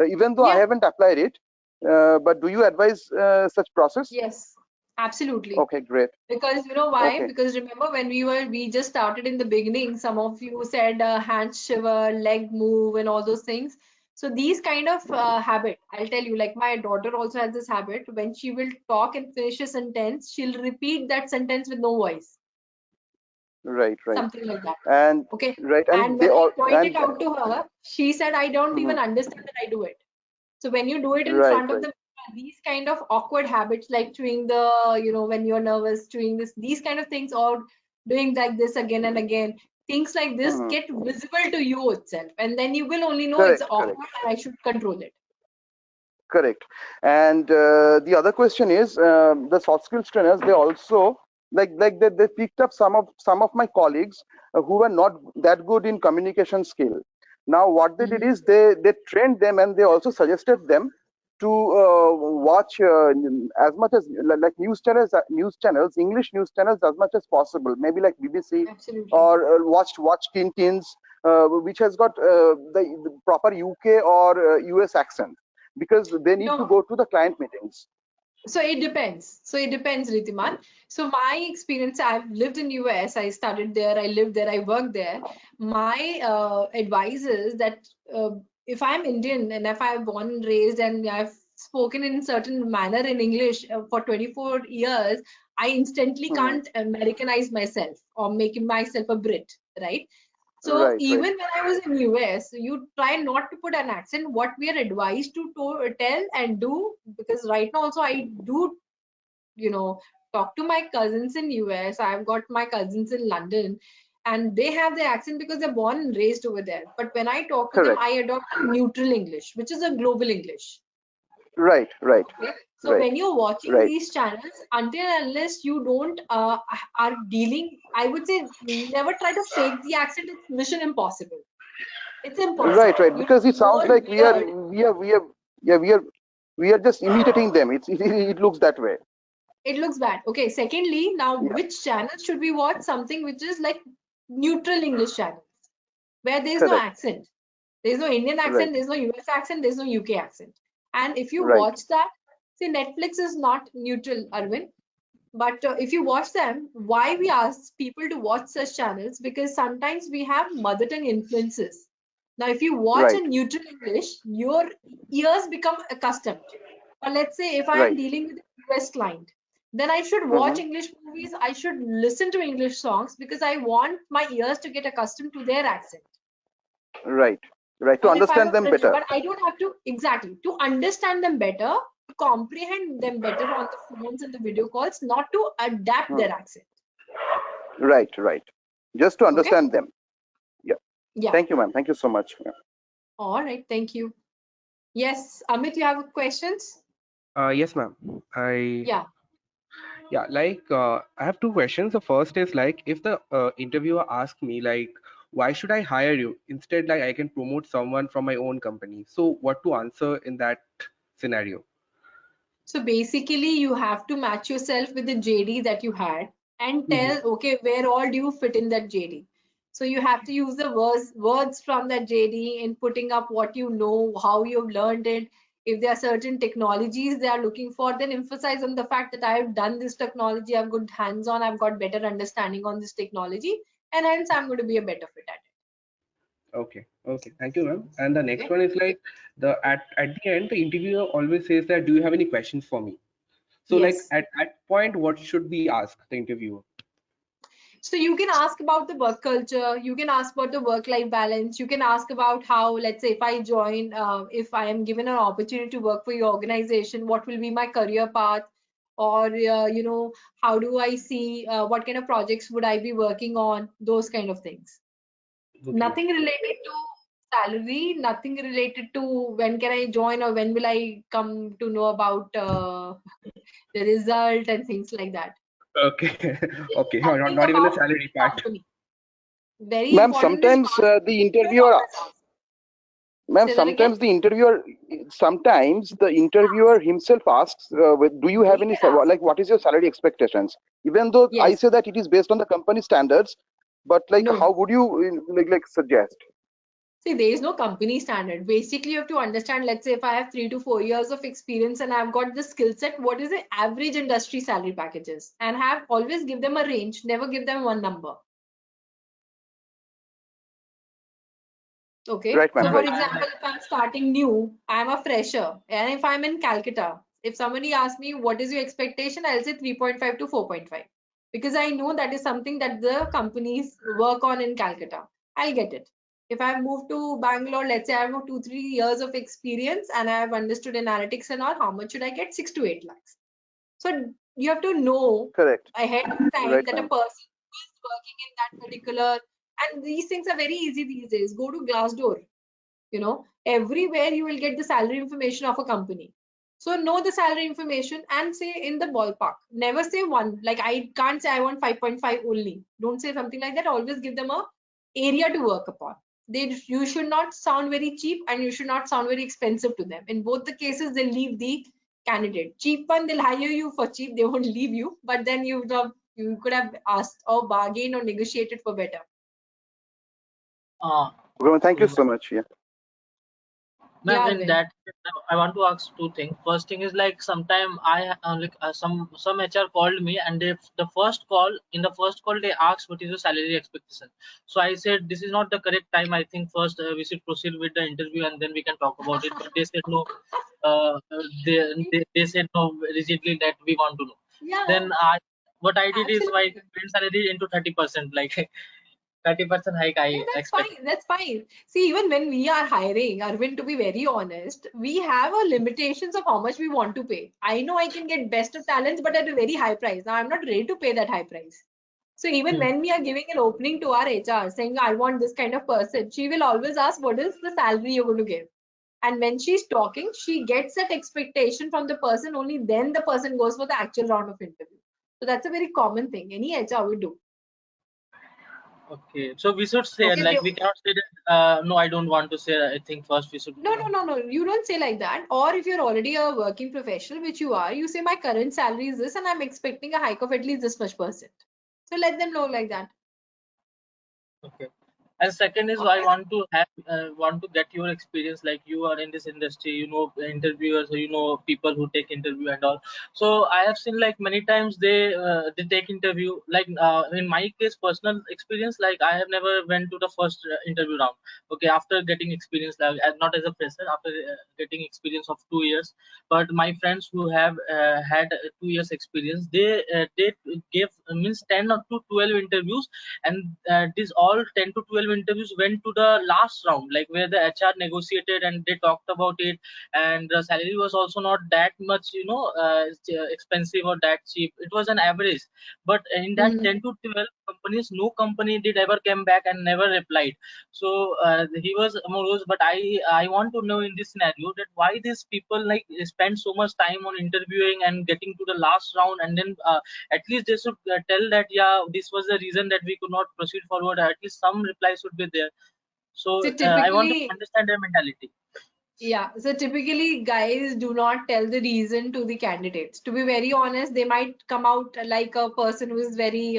Speaker 4: Even though I
Speaker 1: Yeah.
Speaker 4: haven't applied it, but do you advise such process?
Speaker 1: Yes, absolutely.
Speaker 4: Okay, great.
Speaker 1: Because you know why?
Speaker 4: Okay.
Speaker 1: Because remember when we just started in the beginning, some of you said hands shiver, leg move, and all those things. So these kind of habit, I'll tell you, like my daughter also has this habit. When she will talk and finish a sentence, she'll repeat that sentence with no voice,
Speaker 4: Right.
Speaker 1: something like that.
Speaker 4: And
Speaker 1: Okay.
Speaker 4: right,
Speaker 1: And
Speaker 4: and they
Speaker 1: when I
Speaker 4: all
Speaker 1: pointed
Speaker 4: and
Speaker 1: out to her, she said, I don't even
Speaker 4: Mhm.
Speaker 1: understand that I do it. So when you do it in
Speaker 4: Right.
Speaker 1: front of the these kind of awkward habits like chewing the, when you're nervous, chewing this, these kind of things, or doing like this again and again, things like this
Speaker 4: Mhm.
Speaker 1: get visible to you itself. And then you will only know it's
Speaker 4: Correct.
Speaker 1: awkward and I should control it.
Speaker 4: Correct. And the other question is, the soft skills trainers, they also they picked up some of my colleagues who were not that good in communication skill. Now what they did is they trained them, and they also suggested them to watch as much as like news channels, English news channels as much as possible, maybe like BBC,
Speaker 1: Absolutely.
Speaker 4: or watch Tintins, which has got the proper UK or US accent, because they need to
Speaker 1: No.
Speaker 4: go to the client meetings.
Speaker 1: So it depends. Ritiman. So my experience, I've lived in US, I studied there, I lived there, I worked there. My advice is that if I'm Indian and if I'm born and raised and I've spoken in certain manner in English for 24 years, I instantly can't Americanize myself or make myself a Brit, right? So
Speaker 4: Right.
Speaker 1: even when I was in US, you try not to put an accent. What we are advised to tell and do, because right now also I do, talk to my cousins in US. I've got my cousins in London, and they have their accent because they're born and raised over there. But when I talk to them,
Speaker 4: Correct.
Speaker 1: I adopt neutral English, which is a global English.
Speaker 4: Right.
Speaker 1: Okay. So when you're watching
Speaker 4: Right.
Speaker 1: these channels, until unless you don't are dealing, I would say never try to fake the accent. It's mission impossible. It's impossible.
Speaker 4: Right.
Speaker 1: You
Speaker 4: Because
Speaker 1: look
Speaker 4: it sounds
Speaker 1: more
Speaker 4: like
Speaker 1: weird.
Speaker 4: we are just imitating them. It looks that way.
Speaker 1: It looks bad. Okay. Secondly, now
Speaker 4: Yeah.
Speaker 1: which channels should we watch? Something which is like neutral English channels, where there is no
Speaker 4: Correct.
Speaker 1: accent. There is no Indian
Speaker 4: Right.
Speaker 1: accent. There is no US accent. There is no UK accent. And if you
Speaker 4: Right.
Speaker 1: watch that, see, Netflix is not neutral, Arvind. But if you watch them, why we ask people to watch such channels? Because sometimes we have mother tongue influences. Now, if you watch a
Speaker 4: Right.
Speaker 1: neutral English, your ears become accustomed. Or let's say if I am
Speaker 4: Right.
Speaker 1: dealing with a US client, then I should watch
Speaker 4: Mhm.
Speaker 1: English movies. I should listen to English songs because I want my ears to get accustomed to their accent.
Speaker 4: Right. To
Speaker 1: Or if I'm
Speaker 4: understand
Speaker 1: a
Speaker 4: them
Speaker 1: British,
Speaker 4: better.
Speaker 1: but I don't have to exactly to understand them better, to comprehend them better on the phones and the video calls, not to adapt
Speaker 4: Hmm.
Speaker 1: their accent.
Speaker 4: Right. Just to
Speaker 1: Okay?
Speaker 4: understand them. Yeah.
Speaker 1: Yeah.
Speaker 4: Thank you, ma'am. Thank you so much. Yeah.
Speaker 1: All right. Thank you. Yes, Amit, you have questions?
Speaker 10: Yes, ma'am.
Speaker 1: Yeah.
Speaker 10: I have two questions. The first is like, if the interviewer asks me like, why should I hire you? Instead, like I can promote someone from my own company. So what to answer in that scenario?
Speaker 1: So basically, you have to match yourself with the JD that you had and tell, okay, where all do you fit in that JD? So you have to use the words from that JD in putting up what you know, how you've learned it. If there are certain technologies they are looking for, then emphasize on the fact that I've done this technology, I've got hands-on, I've got better understanding on this technology, and hence I'm going to be a better fit at
Speaker 10: Okay. Thank you, ma'am. And the
Speaker 1: it.
Speaker 10: next
Speaker 1: Okay.
Speaker 10: one is like at the end, the interviewer always says that, do you have any questions for me? So like
Speaker 1: Yes.
Speaker 10: at that point, what should we ask the interviewer?
Speaker 1: So you can ask about the work culture, you can ask about the work-life balance, you can ask about how, let's say, if I join, if I am given an opportunity to work for your organization, what will be my career path? Or, how do I see, what kind of projects would I be working on? Those kind of things.
Speaker 10: Okay.
Speaker 1: Nothing related to salary, nothing related to when can I join or when will I come to know about the result and things like that.
Speaker 10: Okay. Okay. No,
Speaker 1: Nothing
Speaker 10: not even the
Speaker 1: about
Speaker 10: salary
Speaker 1: the
Speaker 10: part.
Speaker 1: company. Very
Speaker 4: Ma'am,
Speaker 1: important is
Speaker 4: sometimes
Speaker 1: ask,
Speaker 4: the
Speaker 1: don't
Speaker 4: interviewer,
Speaker 1: always ask.
Speaker 4: ma'am,
Speaker 1: Say that again.
Speaker 4: sometimes the interviewer himself asks, do you have
Speaker 1: He
Speaker 4: any,
Speaker 1: can ask.
Speaker 4: like, what is your salary expectations? Even though I
Speaker 1: Yes.
Speaker 4: say that it is based on the company standards, but like,
Speaker 1: No.
Speaker 4: how would you like suggest?
Speaker 1: See, there is no company standard. Basically, you have to understand, let's say if I have 3 to 4 years of experience and I've got the skill set, what is the average industry salary packages? And have always give them a range, never give them one number. Okay.
Speaker 4: Right,
Speaker 1: So
Speaker 4: ma'am.
Speaker 1: for
Speaker 4: Right.
Speaker 1: example, if I'm starting new, I'm a fresher. And if I'm in Calcutta, if somebody asks me, what is your expectation? I'll say 3.5 to 4.5. Because I know that is something that the companies work on in Calcutta. I'll get it. If I've moved to Bangalore, let's say I have 2-3 years of experience and I have understood analytics and all, how much should I get? 6 to 8 lakhs. So you have to know
Speaker 4: Correct.
Speaker 1: ahead of time
Speaker 4: Right,
Speaker 1: that a
Speaker 4: ma'am.
Speaker 1: person who is working in that particular, and these things are very easy these days. Go to Glassdoor. You know, everywhere you will get the salary information of a company. So know the salary information and say in the ballpark. Never say one. Like I can't say I want 5.5 only. Don't say something like that. Always give them a area to work upon. You should not sound very cheap and you should not sound very expensive to them. In both the cases, they'll leave the candidate. Cheap one, they'll hire you for cheap. They won't leave you. But then you could have asked or bargained or negotiated for better.
Speaker 4: Okay, thank you so much. Yeah.
Speaker 9: Ma'am,
Speaker 1: Yeah,
Speaker 9: in
Speaker 1: Arvind.
Speaker 9: that, I want to ask two things. First thing is like sometime some HR called me and the first call they asked what is your salary expectation. So I said this is not the correct time. I think first we should proceed with the interview and then we can talk about it. But they said no. They said no rigidly that we want to know.
Speaker 1: Yeah.
Speaker 9: Then what I did is my
Speaker 1: Absolutely.
Speaker 9: salary into 30%, like 30% hike I
Speaker 1: Yeah, that's
Speaker 9: expect.
Speaker 1: fine. That's fine. See, even when we are hiring, Arvind, to be very honest, we have a limitations of how much we want to pay. I know I can get best of talents, but at a very high price. Now, I'm not ready to pay that high price. So even when we are giving an opening to our HR saying, I want this kind of person, she will always ask, what is the salary you're going to give? And when she's talking, she gets that expectation from the person. Only then the person goes for the actual round of interview. So that's a very common thing. Any HR would do.
Speaker 9: Okay, so we should say
Speaker 1: Okay,
Speaker 9: like we cannot say that no, I don't want to say. I think first we should.
Speaker 1: No. You don't say like that. Or if you're already a working professional, which you are, you say my current salary is this and I'm expecting a hike of at least this much %. So let them know like that.
Speaker 9: Okay. And second is I want to get your experience, like you are in this industry, you know interviewers, you know people who take interview and all. So I have seen like many times they take interview, like in my case personal experience, like I have never went to the first interview round. Okay, after getting experience, like not as a fresher, after getting experience of 2 years. But my friends who have had 2 years experience, they gave means 10 or to 12 interviews, and this all 10 to 12 interviews went to the last round, like where the HR negotiated and they talked about it, and the salary was also not that much, expensive or that cheap. It was an average. But in that 10 to 12 companies, no company did ever came back and never replied. So he was amorous. But I want to know in this scenario that why these people like spend so much time on interviewing and getting to the last round, and then at least they should tell that yeah, this was the reason that we could not proceed forward. At least some reply should be there. So
Speaker 1: So
Speaker 9: I want to
Speaker 1: typically,
Speaker 9: understand their mentality.
Speaker 1: yeah. So typically, guys do not tell the reason to the candidates. To be very honest, they might come out like a person who is very,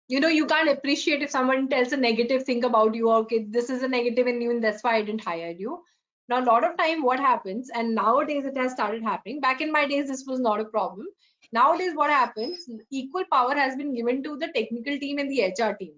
Speaker 1: you can't appreciate if someone tells a negative thing about you. Okay, this is a negative in you, and that's why I didn't hire you. Now, a lot of time, what happens, and nowadays it has started happening. Back in my days, this was not a problem. Nowadays, what happens? Equal power has been given to the technical team and the HR team.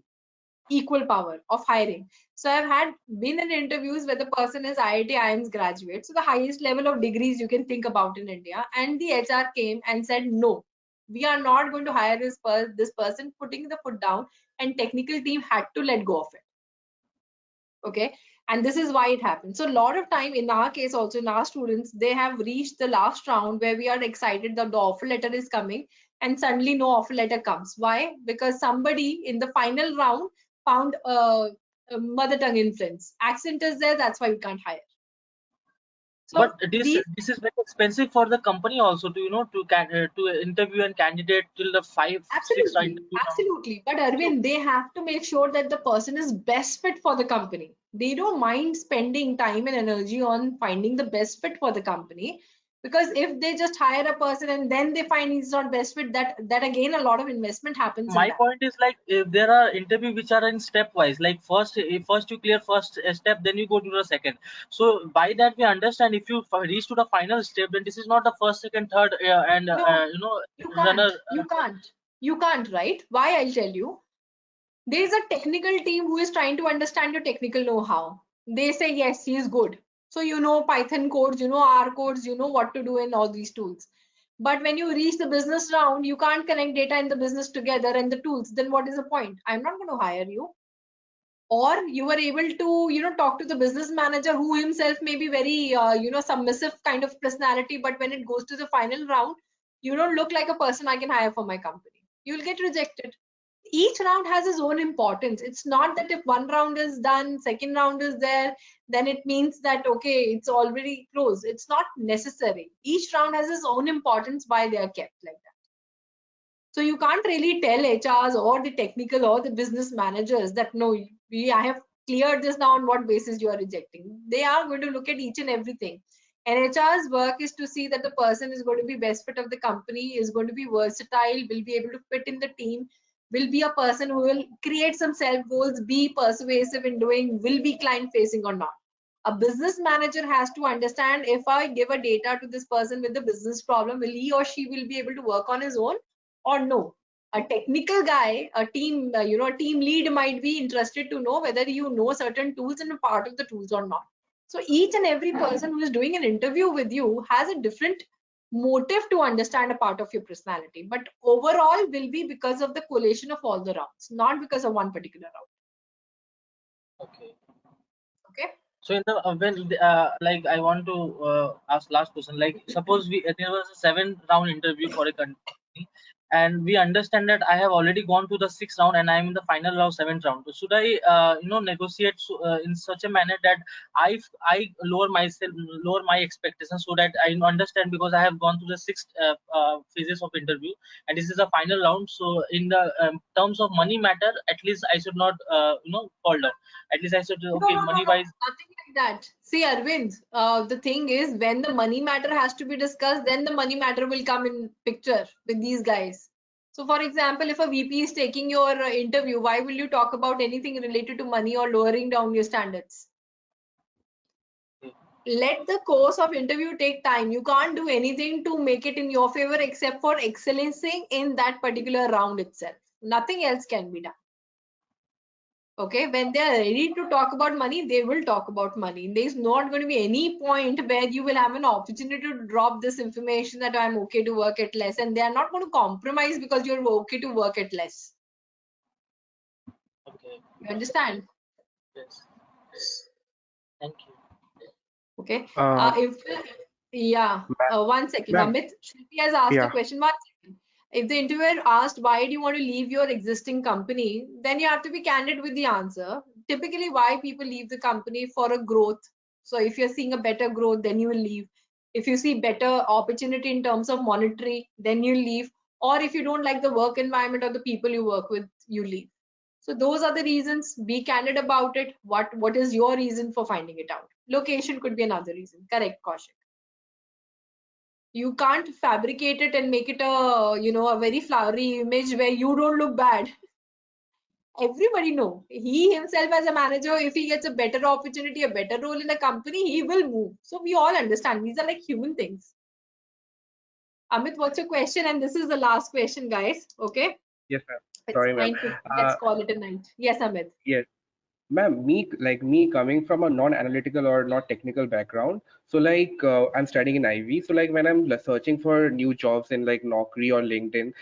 Speaker 1: Equal power of hiring. So I've been in interviews where the person is IIT IIM's graduate, so the highest level of degrees you can think about in India, and the HR came and said no, we are not going to hire this person, putting the foot down, and technical team had to let go of it. Okay, and this is why it happened. So a lot of time in our case, also in our students, they have reached the last round where we are excited that the offer letter is coming, and suddenly no offer letter comes. Why? Because somebody in the final round found a mother tongue influence. Accent is there, that's why we can't hire. So
Speaker 9: but this is very expensive for the company also to to interview a candidate till the 5-6
Speaker 1: absolutely,
Speaker 9: interview round.
Speaker 1: absolutely. But Arvind, they have to make sure that the person is best fit for the company. They don't mind spending time and energy on finding the best fit for the company, because if they just hire a person and then they find he's not best fit, that again a lot of investment happens in
Speaker 9: My
Speaker 1: that.
Speaker 9: point is like if there are interview which are in stepwise, like first you clear first step, then you go to the second. So by that we understand if you reach to the final step, then this is not the first, second, third, and
Speaker 1: No, you
Speaker 9: runner.
Speaker 1: can't. You can't, right? Why? I'll tell you. There is a technical team who is trying to understand your technical know-how. They say, yes, he is good. So you know Python codes, you know R codes, you know what to do in all these tools. But when you reach the business round, you can't connect data in the business together and the tools. Then what is the point? I'm not going to hire you. Or you were able to talk to the business manager, who himself may be very submissive kind of personality, but when it goes to the final round, you don't look like a person I can hire for my company. You'll get rejected. Each round has its own importance. It's not that if one round is done, second round is there, then it means that okay, it's already closed. It's not necessary. Each round has its own importance, why they are kept like that. So you can't really tell HRs or the technical or the business managers that no, I have cleared this now, on what basis you are rejecting. They are going to look at each and everything. And HR's work is to see that the person is going to be best fit of the company, is going to be versatile, will be able to fit in the team, will be a person who will create some self goals, be persuasive in doing, will be client facing or not. A business manager has to understand, if I give a data to this person with the business problem, will he or she will be able to work on his own or no? A technical guy, a team, a team lead might be interested to know whether you know certain tools and a part of the tools or not. So each and every person who is doing an interview with you has a different motive to understand a part of your personality, but overall will be because of the collation of all the rounds, not because of one particular round. Okay.
Speaker 9: So in the when like I want to ask last question. Like suppose there was a 7-round interview for a company, and we understand that I have already gone to the 6th round and I am in the final round, 7th round. So should I negotiate in such a manner that I lower my expectations, so that I understand, because I have gone to the 6th phases of interview and this is a final round. So in the terms of money matter, at least I should not fall down. At least I should okay, money wise.
Speaker 1: Nothing like that. See, Arvind, the thing is, when the money matter has to be discussed, then the money matter will come in picture with these guys. So for example, if a VP is taking your interview, why will you talk about anything related to money or lowering down your standards? Let the course of interview take time. You can't do anything to make it in your favor except for excellencing in that particular round itself. Nothing else can be done. Okay, when they are ready to talk about money, they will talk about money. There's not going to be any point where you will have an opportunity to drop this information that I'm okay to work at less, and they are not going to compromise because you're okay to work at less.
Speaker 9: Okay.
Speaker 1: You understand?
Speaker 9: Yes. Thank you.
Speaker 1: Okay.
Speaker 10: Ma'am,
Speaker 1: One second.
Speaker 10: ma'am,
Speaker 1: Amit, Shilpi has asked a
Speaker 10: yeah,
Speaker 1: question. 1 second. If the interviewer asked why do you want to leave your existing company, then you have to be candid with the answer. Typically, why people leave the company for a growth. So if you're seeing a better growth, then you will leave. If you see better opportunity in terms of monetary, then you leave. Or if you don't like the work environment or the people you work with, you leave. So those are the reasons. Be candid about it. What is your reason for finding it out? Location could be another reason. Correct, Kaushik. You can't fabricate it and make it a very flowery image where you don't look bad. Everybody know, he himself as a manager, if he gets a better opportunity, a better role in the company, he will move. So we all understand, these are like human things. Amit, what's your question? And this is the last question, guys. Okay,
Speaker 10: yes, ma'am.
Speaker 1: it's
Speaker 10: Sorry, ma'am.
Speaker 1: 9:50. Let's call it a night. Yes, Amit.
Speaker 10: Yes. Ma'am, me coming from a non-analytical or not technical background, so I'm studying in Ivy. So like when I'm searching for new jobs in like Naukri or LinkedIn,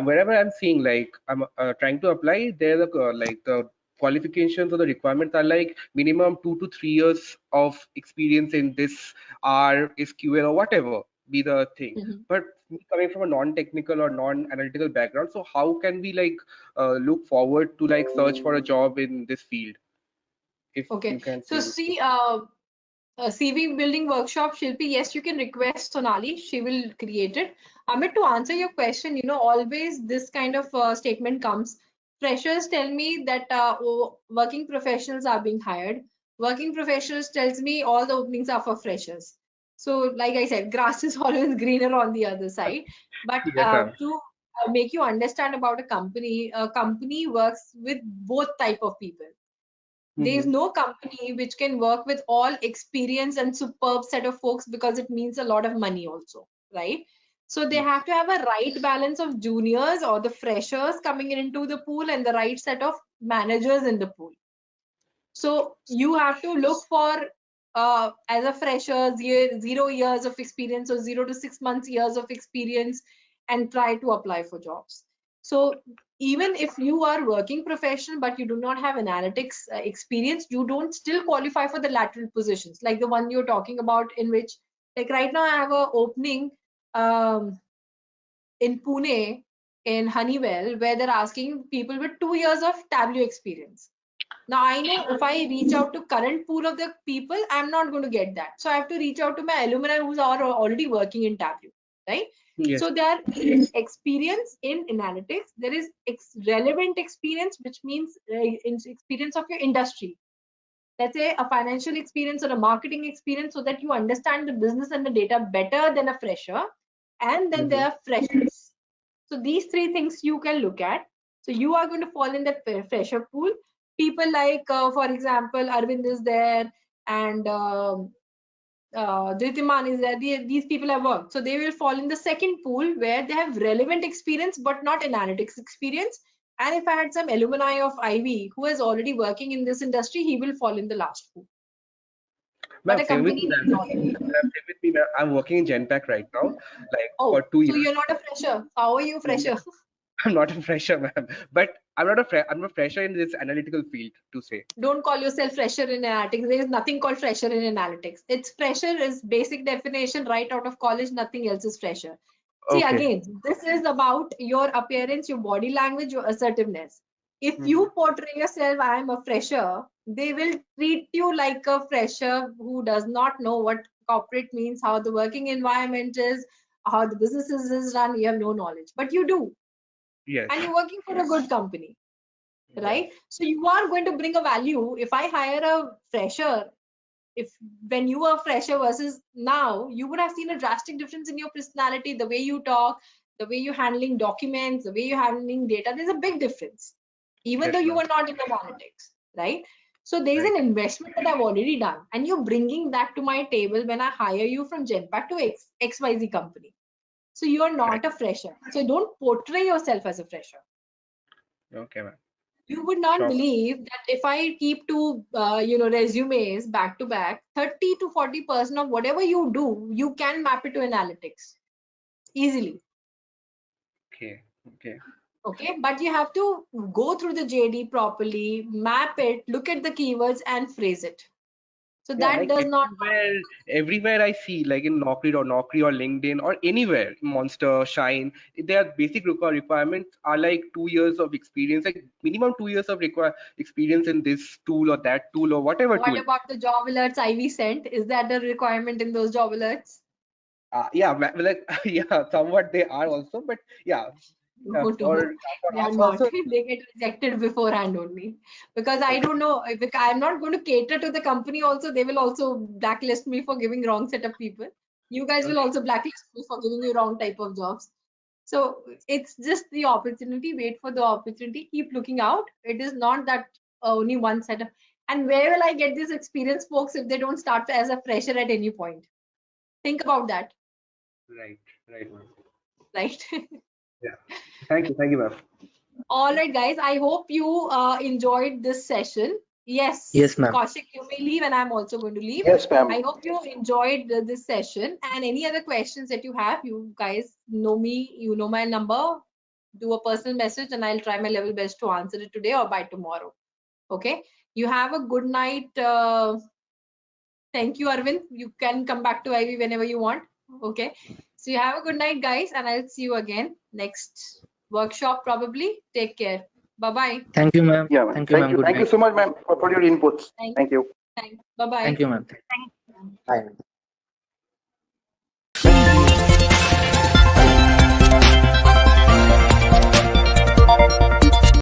Speaker 10: wherever I'm seeing I'm trying to apply, there the qualifications or the requirements are like minimum 2 to 3 years of experience in this R, SQL or whatever be the thing. But me coming from a non-technical or non-analytical background, so how can we look forward to search for a job in this field? If
Speaker 1: Okay,
Speaker 10: you can
Speaker 1: so
Speaker 10: say.
Speaker 1: see, CV building workshop, Shilpi, yes, you can request Sonali. She will create it. Amit, to answer your question, always this kind of statement comes. Freshers tell me that working professionals are being hired. Working professionals tells me all the openings are for freshers. So, like I said, grass is always greener on the other side. But
Speaker 10: Yes, ma'am.
Speaker 1: to make you understand about a company works with both type of people. There is no company which can work with all experience and superb set of folks because it means a lot of money also, right? So they have to have a right balance of juniors or the freshers coming into the pool and the right set of managers in the pool. So you have to look for as a fresher 0 years of experience or 0 to 6 months years of experience and try to apply for jobs. So even if you are working professional but you do not have analytics experience, you don't still qualify for the lateral positions like the one you're talking about, in which, like right now I have a opening in Pune in Honeywell where they're asking people with 2 years of Tableau experience. Now I know if I reach out to current pool of the people, I'm not going to get that. So I have to reach out to my alumni who are already working in Tableau, right?
Speaker 10: Yes.
Speaker 1: So there is experience in analytics. There is relevant experience, which means experience of your industry. Let's say a financial experience or a marketing experience, so that you understand the business and the data better than a fresher. And then there are freshers. So these three things you can look at. So you are going to fall in that fresher pool. People like, for example, Arvind is there and Dhitiman is there. These people have worked. So they will fall in the second pool where they have relevant experience but not analytics experience. And if I had some alumni of Ivy who is already working in this industry, he will fall in the last pool. But a company needs all of it.
Speaker 10: I'm working in Genpact right now, like
Speaker 1: Oh,
Speaker 10: for 2 years.
Speaker 1: so you're not a fresher. How are you a fresher?
Speaker 10: I'm not a fresher, ma'am. But I'm a fresher in this analytical field, to say.
Speaker 1: Don't call yourself fresher in analytics. There is nothing called fresher in analytics. It's fresher is basic definition right out of college. Nothing else is fresher. See,
Speaker 10: Okay.
Speaker 1: again, this is about your appearance, your body language, your assertiveness. If you portray yourself, I am a fresher, they will treat you like a fresher who does not know what corporate means, how the working environment is, how the businesses is run. You have no knowledge, but you do.
Speaker 10: Yes.
Speaker 1: And you're working for a good company. Right? So you are going to bring a value. If I hire a fresher, when you were a fresher versus now, you would have seen a drastic difference in your personality, the way you talk, the way you're handling documents, the way you're handling data. There's a big difference, even though you were not in analytics, right? So there's an investment that I've already done, and you're bringing that to my table when I hire you from Genpact to XYZ company. So you are not a fresher. So don't portray yourself as a fresher.
Speaker 10: Okay, ma'am.
Speaker 1: You would not believe that if I keep two, resumes back to back, 30 to 40% of whatever you do, you can map it to analytics easily.
Speaker 10: Okay. Okay.
Speaker 1: Okay, but you have to go through the JD properly, map it, look at the keywords, and phrase it. So that
Speaker 10: like
Speaker 1: does not.
Speaker 10: Everywhere I see, like in Naukri or LinkedIn or anywhere, Monster, Shine, their basic requirements are like 2 years of experience, like minimum 2 years of experience in this tool or that tool or whatever tool.
Speaker 1: What about the job alerts Ivy sent? Is that the requirement in those job alerts?
Speaker 10: Yeah, like yeah, somewhat they are also, but yeah.
Speaker 1: No, they are not. They get rejected beforehand only, because I don't know if I'm not going to cater to the company. Also, they will also blacklist me for giving wrong set of people. You guys will also blacklist me for giving you wrong type of jobs. So it's just the opportunity. Wait for the opportunity. Keep looking out. It is not that only one set of. And where will I get this experience, folks, if they don't start as a fresher at any point? Think about that.
Speaker 10: Right, ma'am.
Speaker 1: Right.
Speaker 10: Yeah. Thank you, ma'am.
Speaker 1: All right, guys. I hope you enjoyed this session. Yes.
Speaker 3: Yes, ma'am.
Speaker 1: Kaushik, you may leave, and I'm also going to leave.
Speaker 4: Yes, ma'am.
Speaker 1: I hope you enjoyed this session. And any other questions that you have, you guys know me. You know my number. Do a personal message, and I'll try my level best to answer it today or by tomorrow. Okay. You have a good night. Thank you, Arvind. You can come back to Ivy whenever you want. Okay. So you have a good night, guys, and I'll see you again next workshop probably. Take care. Bye-bye.
Speaker 3: Thank you, ma'am.
Speaker 4: Yeah, ma'am.
Speaker 3: Thank you, ma'am. Good
Speaker 4: Thank you
Speaker 3: night.
Speaker 4: so much, ma'am, for your inputs. Thank you.
Speaker 1: Thanks. Bye-bye.
Speaker 3: Thank you, ma'am. Fine.